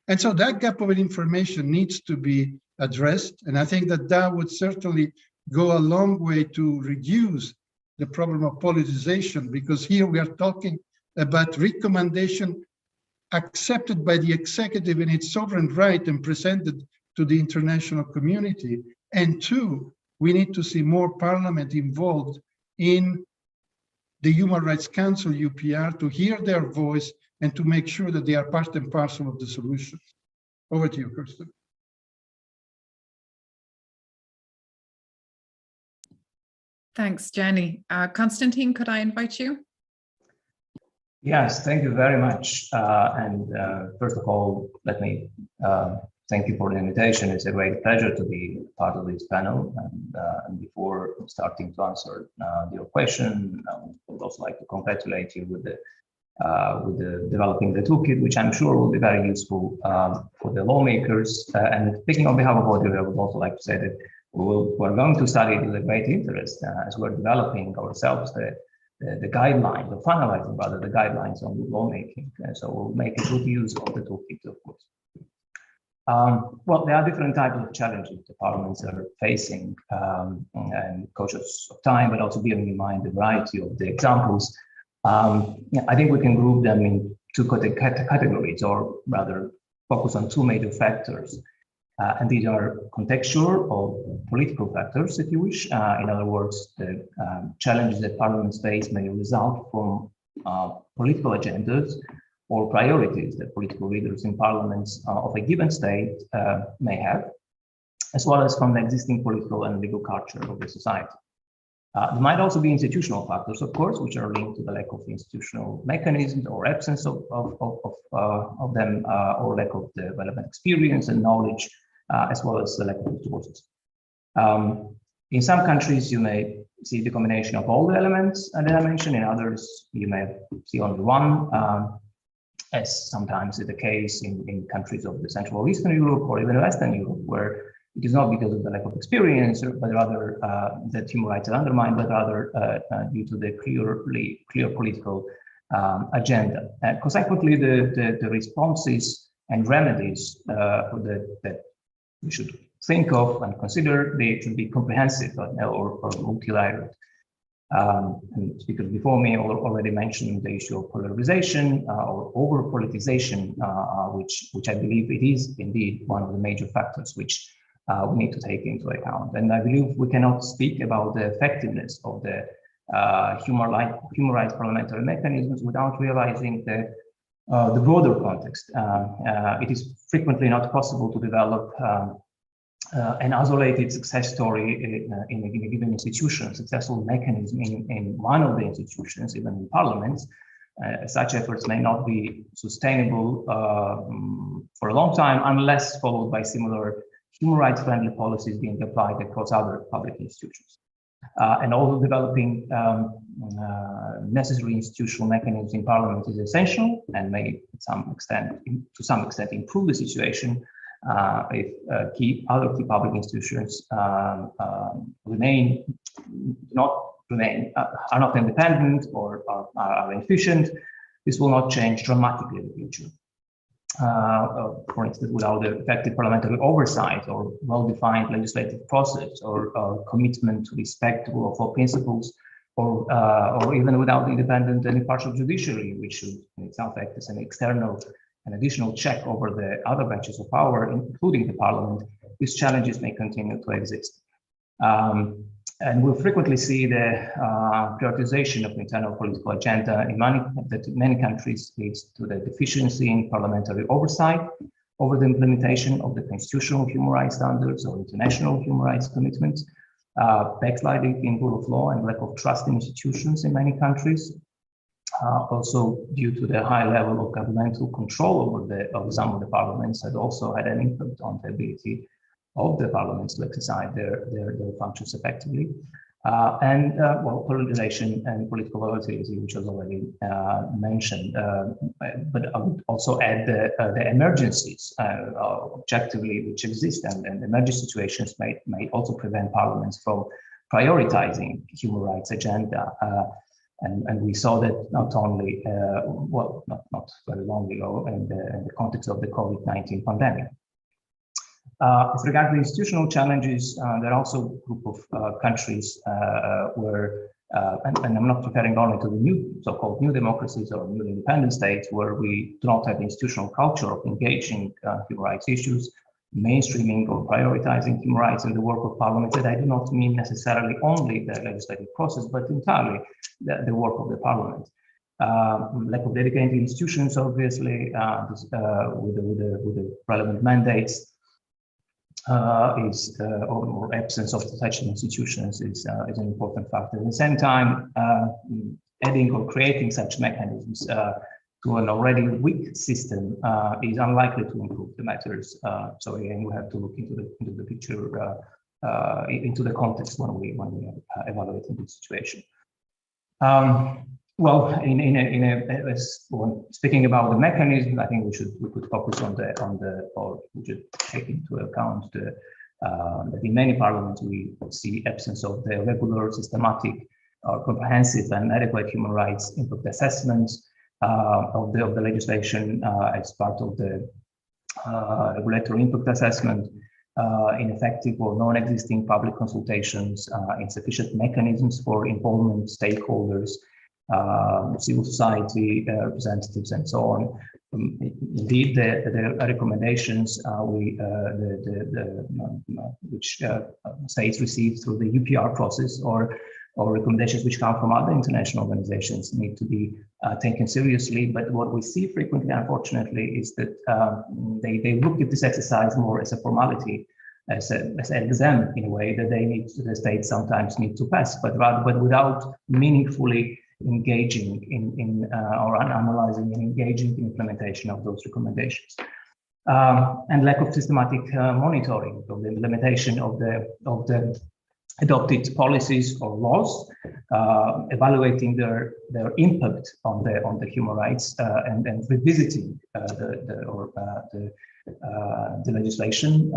And so that gap of information needs to be addressed. And I think that that would certainly go a long way to reduce the problem of politicization, because here we are talking about recommendation accepted by the executive in its sovereign right and presented to the international community. And two, we need to see more Parliament involved in the Human Rights Council, UPR, to hear their voice and to make sure that they are part and parcel of the solution. Over to you, Kirsten. Thanks, Jenny. Konstantin, could I invite you? Yes, thank you very much. First of all, let me thank you for the invitation. It's a great pleasure to be part of this panel. And before starting to answer your question, I would also like to congratulate you with the developing the toolkit, which I'm sure will be very useful for the lawmakers. And speaking on behalf of Audrey, I would also like to say that we're going to study it with a great interest as we're developing ourselves the guidelines, or finalizing rather the guidelines on lawmaking. So we'll make a good use of the toolkit, of course. Well, there are different types of challenges the parliaments are facing, and cautious of time, but also bearing in mind the variety of the examples. I think we can group them in two categories, or rather focus on two major factors. And these are contextual or political factors, if you wish. In other words, the challenges that parliaments face may result from political agendas or priorities that political leaders in parliaments of a given state may have, as well as from the existing political and legal culture of the society. There might also be institutional factors, of course, which are linked to the lack of institutional mechanisms or absence of them, or lack of the relevant experience and knowledge, as well as the lack of resources. In some countries, you may see the combination of all the elements that I mentioned. In others, you may see only one, as sometimes is the case in countries of the Central or Eastern Europe or even Western Europe, where it is not because of the lack of experience, but rather that human rights are undermined, but rather due to the clear political agenda. Consequently, the responses and remedies that we should think of and consider, they should be comprehensive or multilayered. And speakers before me already mentioned the issue of polarization or over-politicization, which I believe it is indeed one of the major factors which we need to take into account. And I believe we cannot speak about the effectiveness of the human rights parliamentary mechanisms without realizing the the broader context. It is frequently not possible to develop an isolated success story in a given institution, successful mechanism in one of the institutions, even in parliaments. Such efforts may not be sustainable for a long time unless followed by similar human rights friendly policies being applied across other public institutions. And also developing necessary institutional mechanisms in parliament is essential and may to some extent improve the situation if other key public institutions are not independent or are inefficient. This will not change dramatically in the future. For instance, without the effective parliamentary oversight or well-defined legislative process or commitment to respect the rule of law principles, or even without independent and impartial judiciary, which should in itself act as an external and additional check over the other branches of power, including the parliament, these challenges may continue to exist. And we'll frequently see the prioritization of the internal political agenda in many countries leads to the deficiency in parliamentary oversight over the implementation of the constitutional human rights standards or international human rights commitments, backsliding in rule of law and lack of trust in institutions in many countries. Also due to the high level of governmental control over some of the parliaments had also had an impact on the ability of the parliaments to exercise their functions effectively. Well, polarization and political volatility, which was already mentioned. But I would also add the emergencies objectively which exist, and emergency situations may also prevent parliaments from prioritizing human rights agenda. And we saw that not only, well, not very long ago in the context of the COVID-19 pandemic. With regard to the institutional challenges, there are also a group of countries where, and I'm not referring only to the new so-called new democracies or new independent states, where we do not have the institutional culture of engaging human rights issues, mainstreaming or prioritizing human rights in the work of parliament. That I do not mean necessarily only the legislative process, but entirely the work of the parliament. Lack of dedicated institutions, obviously, with the relevant mandates, or absence of such institutions is an important factor. At the same time, adding or creating such mechanisms to an already weak system is unlikely to improve the matters. So again, we have to look into the picture, into the context when we evaluating the situation. Well, speaking about the mechanism, I think we could focus or we should take into account that in many parliaments we see absence of the regular, systematic, comprehensive and adequate human rights impact assessments of the legislation as part of the regulatory impact assessment, ineffective or non-existing public consultations, insufficient mechanisms for involvement stakeholders, civil society representatives, and so on. Indeed, the recommendations which states receive through the UPR process or recommendations which come from other international organizations need to be taken seriously. But what we see frequently, unfortunately, is that they look at this exercise more as a formality, as an exam in a way that the states sometimes need to pass, but without meaningfully engaging in or analyzing and engaging in implementation of those recommendations, and lack of systematic monitoring of the implementation of the adopted policies or laws, evaluating their impact on the human rights, and revisiting the legislation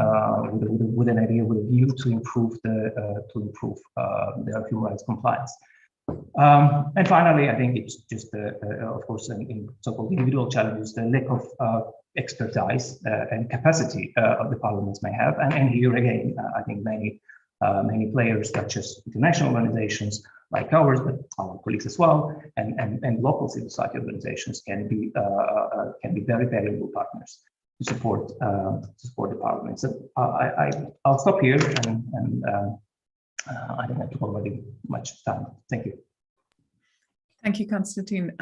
with an idea, with a view to improve their human rights compliance. And finally, I think it's just, of course, in so-called individual challenges, the lack of expertise and capacity of the parliaments may have. And here again, I think many players, such as international organizations like ours, but our colleagues as well, and local civil society organizations can be very valuable partners to support the parliament. So I'll stop here, and I don't have already much time. Thank you. Thank you, Konstantin.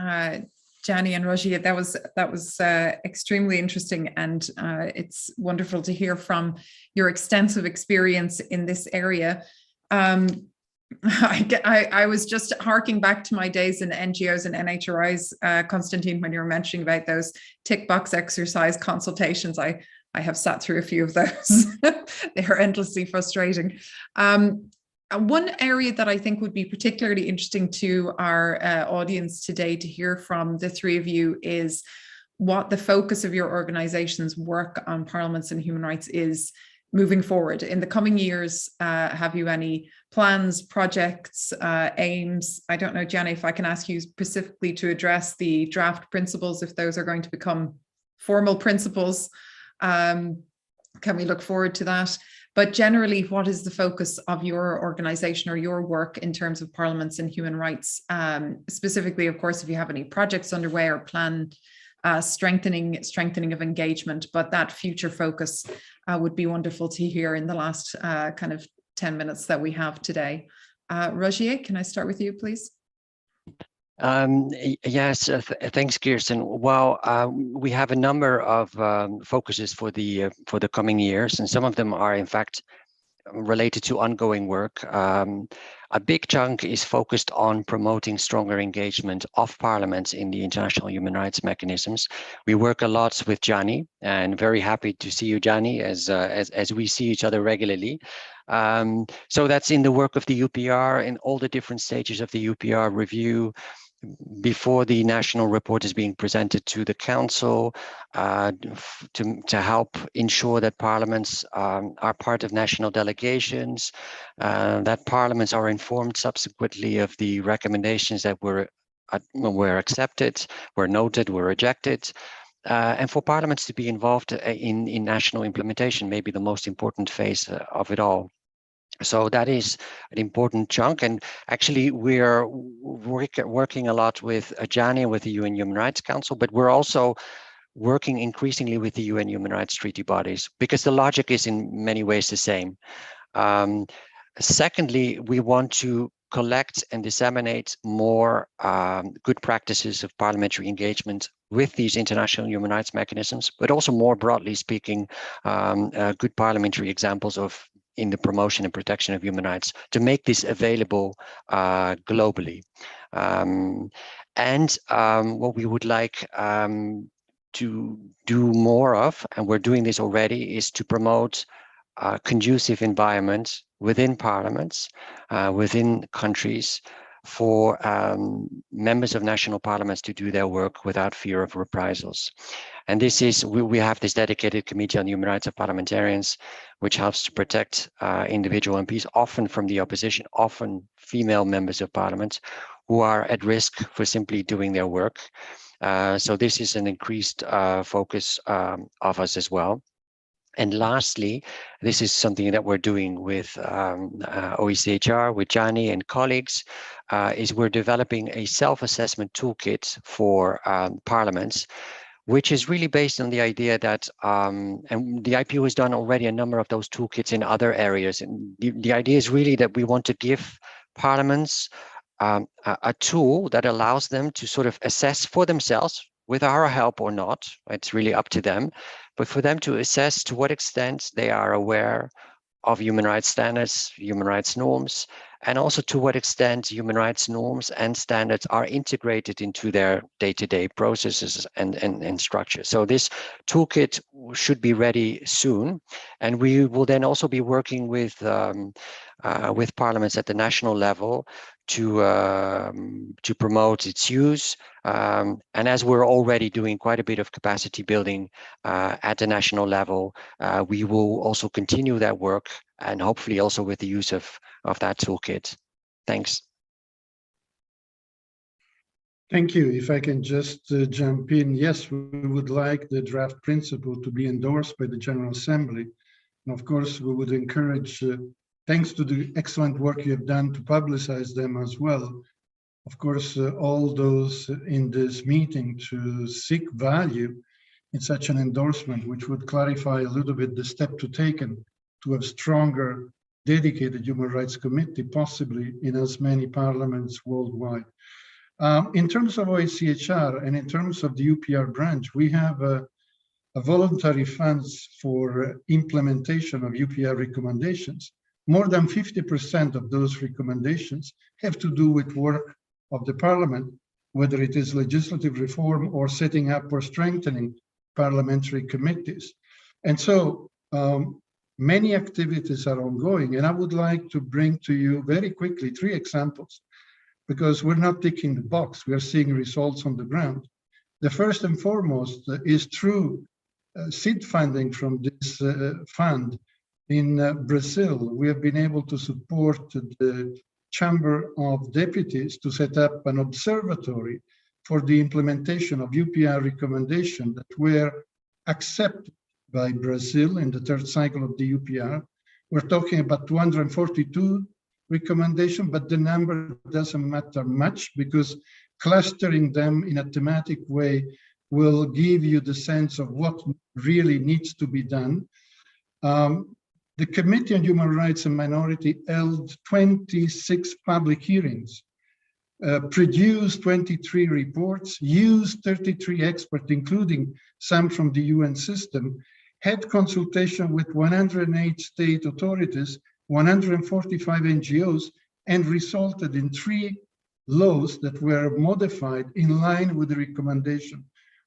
Gianni and Rogier, that was extremely interesting, and it's wonderful to hear from your extensive experience in this area. I was just harking back to my days in NGOs and NHRIs, Constantine, when you were mentioning about those tick box exercise consultations. I have sat through a few of those. They are endlessly frustrating. One area that I think would be particularly interesting to our audience today to hear from the three of you is what the focus of your organization's work on parliaments and human rights is moving forward in the coming years. Have you any plans, projects, aims? I don't know, Gianni, if I can ask you specifically to address the draft principles, if those are going to become formal principles. Can we look forward to that? But generally, what is the focus of your organization or your work in terms of parliaments and human rights? Specifically, of course, if you have any projects underway or plan strengthening of engagement, but that future focus would be wonderful to hear in the last kind of 10 minutes that we have today. Rogier, can I start with you, please? Yes, thanks, Kirsten. Well, we have a number of focuses for the coming years, and some of them are in fact related to ongoing work. A big chunk is focused on promoting stronger engagement of parliaments in the international human rights mechanisms. We work a lot with Gianni, and very happy to see you, Gianni, as we see each other regularly. So that's in the work of the UPR, in all the different stages of the UPR review, before the national report is being presented to the council, to help ensure that parliaments are part of national delegations, that parliaments are informed subsequently of the recommendations that were accepted, were noted, were rejected, and for parliaments to be involved in national implementation, maybe the most important phase of it all. So that is an important chunk, and actually we're working a lot with Gianni, with the UN Human Rights Council, but we're also working increasingly with the UN Human Rights Treaty bodies, because the logic is in many ways the same. Secondly, we want to collect and disseminate more good practices of parliamentary engagement with these international human rights mechanisms, but also more broadly speaking, good parliamentary examples in the promotion and protection of human rights, to make this available globally. And what we would like to do more of, and we're doing this already, is to promote conducive environment within parliaments, within countries, for members of national parliaments to do their work without fear of reprisals. And this is, we have this dedicated Committee on the Human Rights of Parliamentarians, which helps to protect individual MPs, often from the opposition, often female members of parliament, who are at risk for simply doing their work. So this is an increased focus of us as well. And lastly, this is something that we're doing with OECHR, with Gianni and colleagues, is we're developing a self-assessment toolkit for parliaments, which is really based on the idea that, and the IPU has done already a number of those toolkits in other areas. And the idea is really that we want to give parliaments a tool that allows them to sort of assess for themselves, with our help or not, it's really up to them, but for them to assess to what extent they are aware of human rights standards, human rights norms, and also to what extent human rights norms and standards are integrated into their day-to-day processes and structures. So this toolkit should be ready soon, and we will then also be working with parliaments at the national level to promote its use. And as we're already doing quite a bit of capacity building at the national level, we will also continue that work, and hopefully also with the use of that toolkit. Thanks. Thank you. If I can just jump in. Yes, we would like the draft principle to be endorsed by the General Assembly. And of course, we would encourage, thanks to the excellent work you have done to publicize them as well, of course, all those in this meeting to seek value in such an endorsement, which would clarify a little bit the step to take to have stronger, dedicated human rights committee, possibly in as many parliaments worldwide. In terms of OHCHR and in terms of the UPR branch, we have a voluntary funds for implementation of UPR recommendations. More than 50% of those recommendations have to do with work of the Parliament, whether it is legislative reform or setting up or strengthening parliamentary committees. And so many activities are ongoing, and I would like to bring to you very quickly 3 examples, because we're not ticking the box, we are seeing results on the ground. The first and foremost is through seed funding from this fund in Brazil. We have been able to support the Chamber of Deputies to set up an observatory for the implementation of UPR recommendations that were accepted by Brazil in the 3rd cycle of the UPR. We're talking about 242 recommendations, but the number doesn't matter much because clustering them in a thematic way will give you the sense of what really needs to be done. The Committee on Human Rights and Minority held 26 public hearings, produced 23 reports, used 33 experts, including some from the UN system, had consultation with 108 state authorities, 145 NGOs, and resulted in 3 laws that were modified in line with the recommendation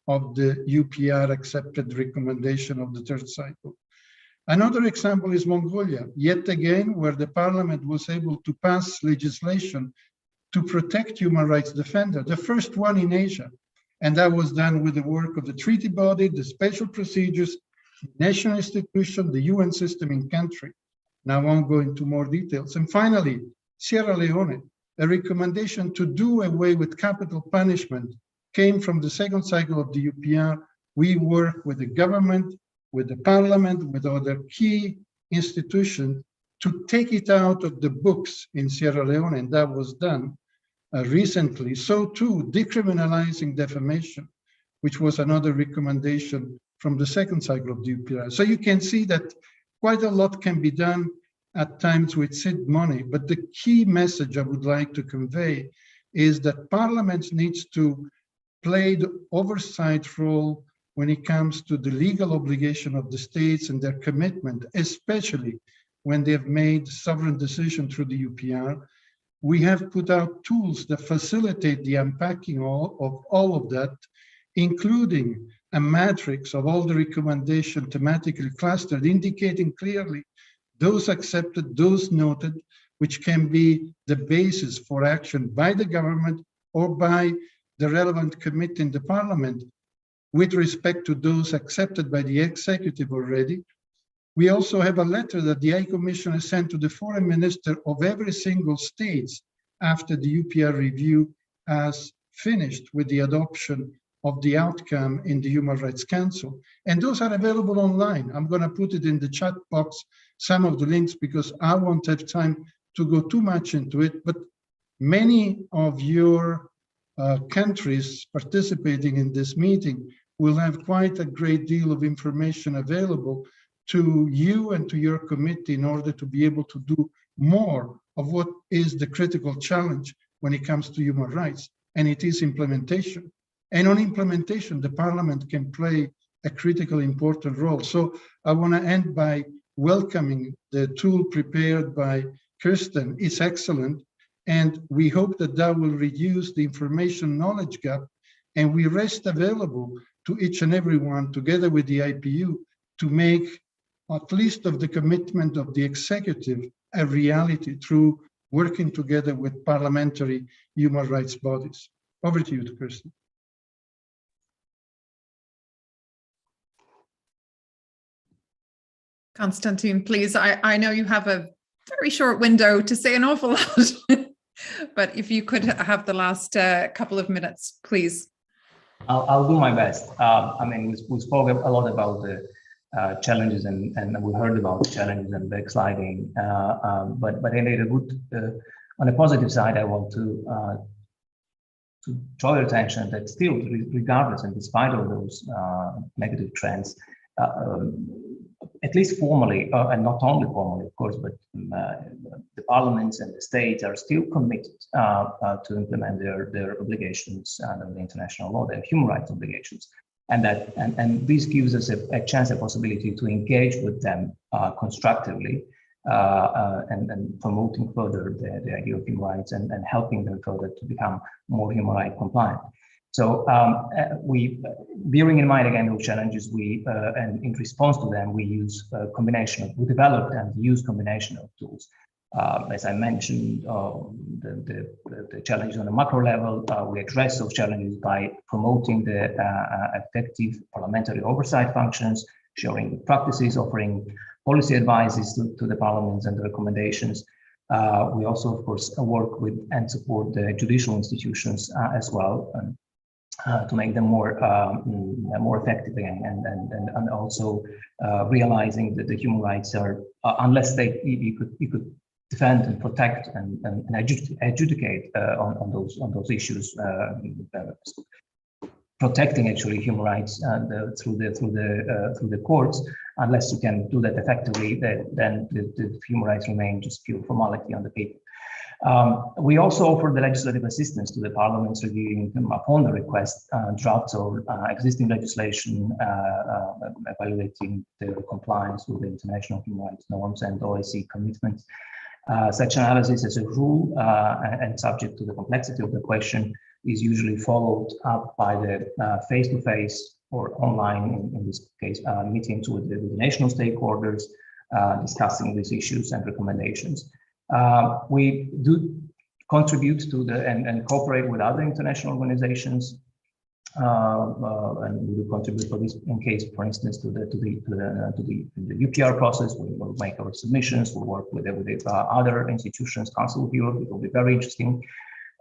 of the UPR accepted recommendation of the 3rd cycle. Another example is Mongolia, yet again, where the Parliament was able to pass legislation to protect human rights defenders, the first one in Asia. And that was done with the work of the treaty body, the special procedures, national institution, the UN system in country. Now I won't go into more details. And finally, Sierra Leone, a recommendation to do away with capital punishment came from the 2nd cycle of the UPR. We work with the government, with the Parliament, with other key institutions to take it out of the books in Sierra Leone, and that was done recently. So too, decriminalizing defamation, which was another recommendation from the 2nd cycle of the UPR. So you can see that quite a lot can be done at times with seed money, but the key message I would like to convey is that Parliament needs to play the oversight role when it comes to the legal obligation of the states and their commitment, especially when they have made sovereign decision through the UPR. We have put out tools that facilitate the unpacking of all of that, including a matrix of all the recommendations thematically clustered, indicating clearly those accepted, those noted, which can be the basis for action by the government or by the relevant committee in the Parliament with respect to those accepted by the executive already. We also have a letter that the High Commissioner sent to the foreign minister of every single state after the UPR review has finished with the adoption of the outcome in the Human Rights Council. And those are available online. I'm going to put it in the chat box, some of the links, because I won't have time to go too much into it, but many of your countries participating in this meeting will have quite a great deal of information available to you and to your committee in order to be able to do more of what is the critical challenge when it comes to human rights, and it is implementation. And on implementation, the Parliament can play a critical important role. So I want to end by welcoming the tool prepared by Kirsten. It's excellent, and we hope that that will reduce the information knowledge gap, and we rest available to each and every one, together with the IPU, to make at least of the commitment of the executive a reality through working together with parliamentary human rights bodies. Over to you, Kirsten. Constantine, please. I know you have a very short window to say an awful lot, but if you could have the last couple of minutes, please. I'll do my best. I mean, we spoke a lot about the challenges, and we heard about challenges and backsliding. But indeed, on a positive side, I want to draw your attention that still, regardless and despite of those negative trends, at least formally, and not only formally, of course, but the parliaments and the states are still committed to implement their obligations under the international law, their human rights obligations. And this gives us a chance, a possibility to engage with them constructively and promoting further the idea of human rights and helping them further to become more human rights compliant. So bearing in mind again those challenges, and in response to them, we use we developed and use combination of tools. As I mentioned, the challenges on the macro level, we address those challenges by promoting the effective parliamentary oversight functions, sharing practices, offering policy advices to the parliaments and the recommendations. We also, of course, work with and support the judicial institutions as well, to make them more effective again, and also realizing that the human rights are, unless you could defend and protect and adjudicate on those issues, protecting actually human rights through the courts. Unless you can do that effectively, then the human rights remain just pure formality on the paper. We also offer the legislative assistance to the parliaments, reviewing upon the request drafts or existing legislation, evaluating their compliance with the international human rights norms and OSCE commitments. Such analysis, as a rule, and subject to the complexity of the question, is usually followed up by the face-to-face or online, in this case, meetings with the national stakeholders, discussing these issues and recommendations. We do contribute to and cooperate with other international organizations, and we will contribute for this in case, for instance, to the UPR process. We will make our submissions. We'll work with other institutions, Council of Europe. It will be very interesting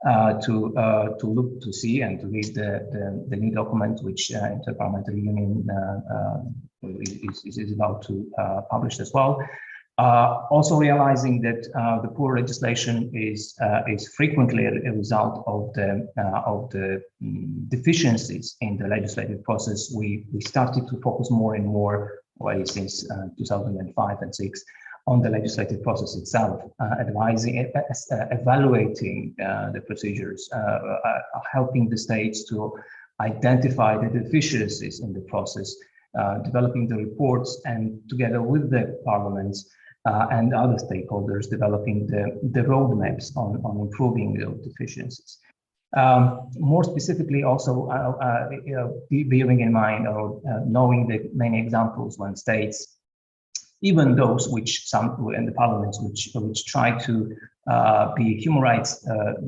to look to see and to read the new document which Interparliamentary Union is about to publish as well. Also realizing that the poor legislation is frequently a result of the deficiencies in the legislative process. We started to focus more and more, well, since 2005 and 6, on the legislative process itself, advising, evaluating the procedures, helping the states to identify the deficiencies in the process, developing the reports, and together with the parliaments and other stakeholders, developing the roadmaps on improving those deficiencies. More specifically, also bearing in mind or knowing the many examples when states, even those some in the parliaments which try to be human rights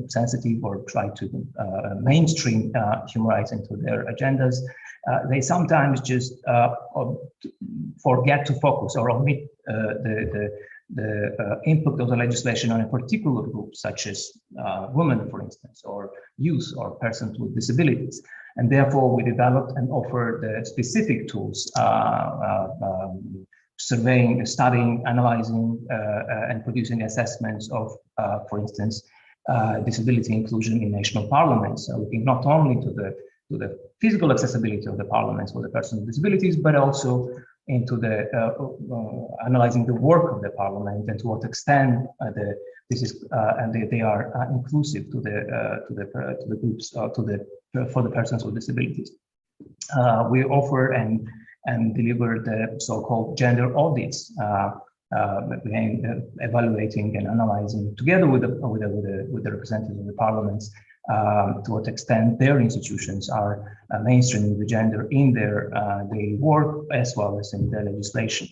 sensitive or try to mainstream human rights into their agendas, they sometimes just forget to focus or omit the impact of the legislation on a particular group, such as women, for instance, or youth or persons with disabilities. And therefore, we developed and offer the specific tools, surveying, studying, analyzing, and producing assessments of, for instance, disability inclusion in national parliaments, looking not only to the physical accessibility of the parliaments for the persons with disabilities, but also into the analyzing the work of the parliament and to what extent they are inclusive to the groups for the persons with disabilities. We offer and deliver the so-called gender audits, evaluating and analyzing together with the representatives of the parliaments to what extent their institutions are mainstreaming the gender in their daily work as well as in their legislation.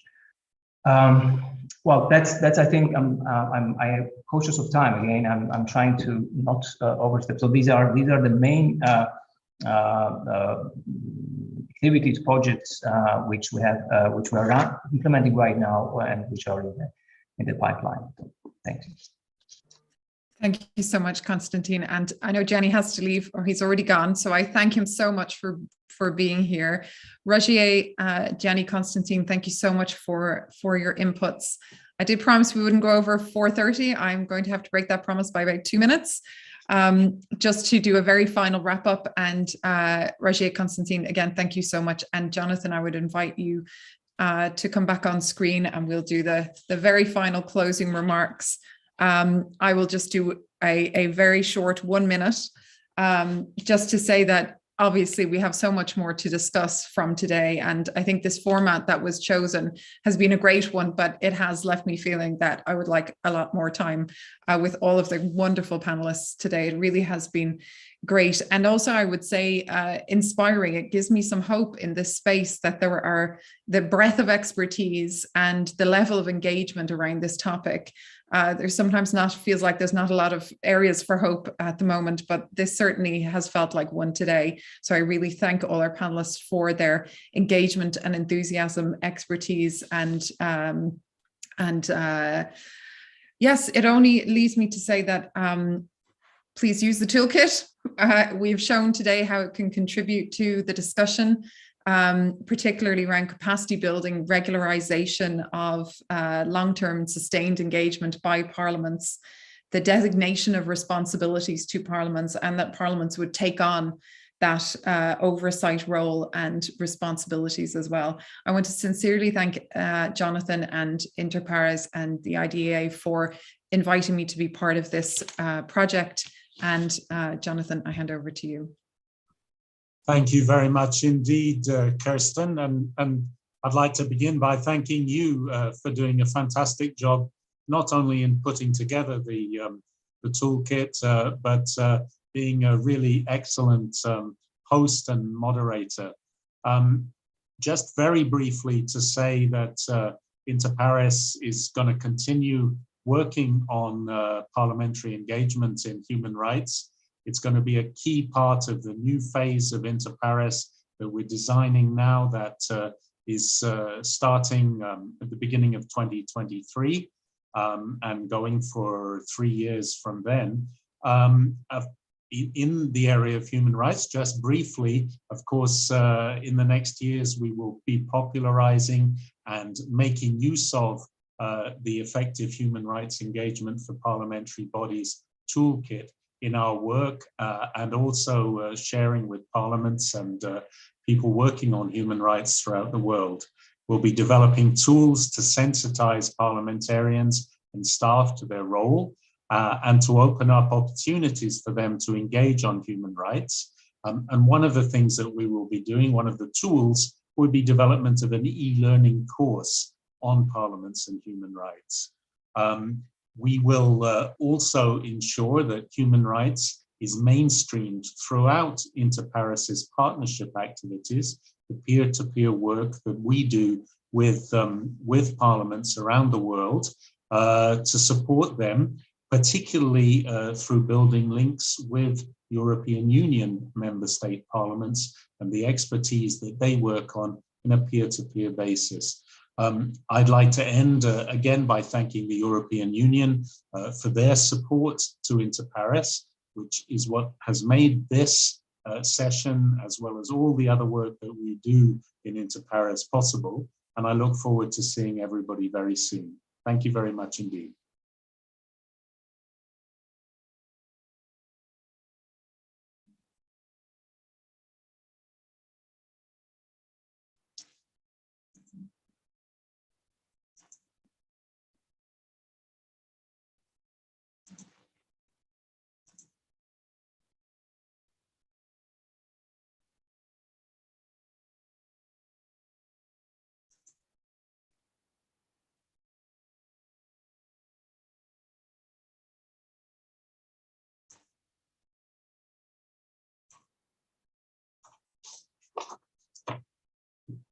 Well, that's I think I'm cautious of time. Again, I'm trying to not overstep. So these are the main activities, projects which we are implementing right now and which are in the pipeline. Thank you. Thank you so much, Konstantin. And I know Jenny has to leave, or he's already gone. So I thank him so much for being here. Rogier, Jenny, Konstantin, thank you so much for your inputs. I did promise we wouldn't go over 4:30. I'm going to have to break that promise by about 2 minutes. Just to do a very final wrap up. And Rogier, Konstantin, again, thank you so much. And Jonathan, I would invite you to come back on screen, and we'll do the very final closing remarks. I will just do a very short 1 minute, just to say that obviously we have so much more to discuss from today. And I think this format that was chosen has been a great one, but it has left me feeling that I would like a lot more time with all of the wonderful panelists today. It really has been great. And also I would say inspiring. It gives me some hope in this space that there are the breadth of expertise and the level of engagement around this topic. There's sometimes feels like there's not a lot of areas for hope at the moment, but this certainly has felt like one today. So I really thank all our panelists for their engagement and enthusiasm, expertise, and yes, it only leaves me to say that please use the toolkit. We've shown today how it can contribute to the discussion, particularly around capacity building, regularization of long-term sustained engagement by parliaments, the designation of responsibilities to parliaments, and that parliaments would take on that oversight role and responsibilities as well. I want to sincerely thank Jonathan and Inter Pares and the IDEA for inviting me to be part of this project. And Jonathan, I hand over to you. Thank you very much indeed, Kirsten. And I'd like to begin by thanking you for doing a fantastic job, not only in putting together the toolkit, but being a really excellent host and moderator. Just very briefly to say that Inter Pares is going to continue working on parliamentary engagement in human rights. It's going to be a key part of the new phase of Inter Pares that we're designing now, that is starting at the beginning of 2023 and going for 3 years from then. In the area of human rights, just briefly, of course, in the next years, we will be popularizing and making use of the Effective Human Rights Engagement for Parliamentary Bodies Toolkit in our work, and also sharing with parliaments and people working on human rights throughout the world. We'll be developing tools to sensitize parliamentarians and staff to their role, and to open up opportunities for them to engage on human rights. And one of the things that we will be doing, one of the tools, would be development of an e-learning course on parliaments and human rights. We will also ensure that human rights is mainstreamed throughout Inter Pares' partnership activities, the peer-to-peer work that we do with parliaments around the world to support them, particularly through building links with European Union member state parliaments and the expertise that they work on in a peer-to-peer basis. I'd like to end again by thanking the European Union for their support to Inter Pares, which is what has made this session, as well as all the other work that we do in Inter Pares, possible. And I look forward to seeing everybody very soon. Thank you very much indeed.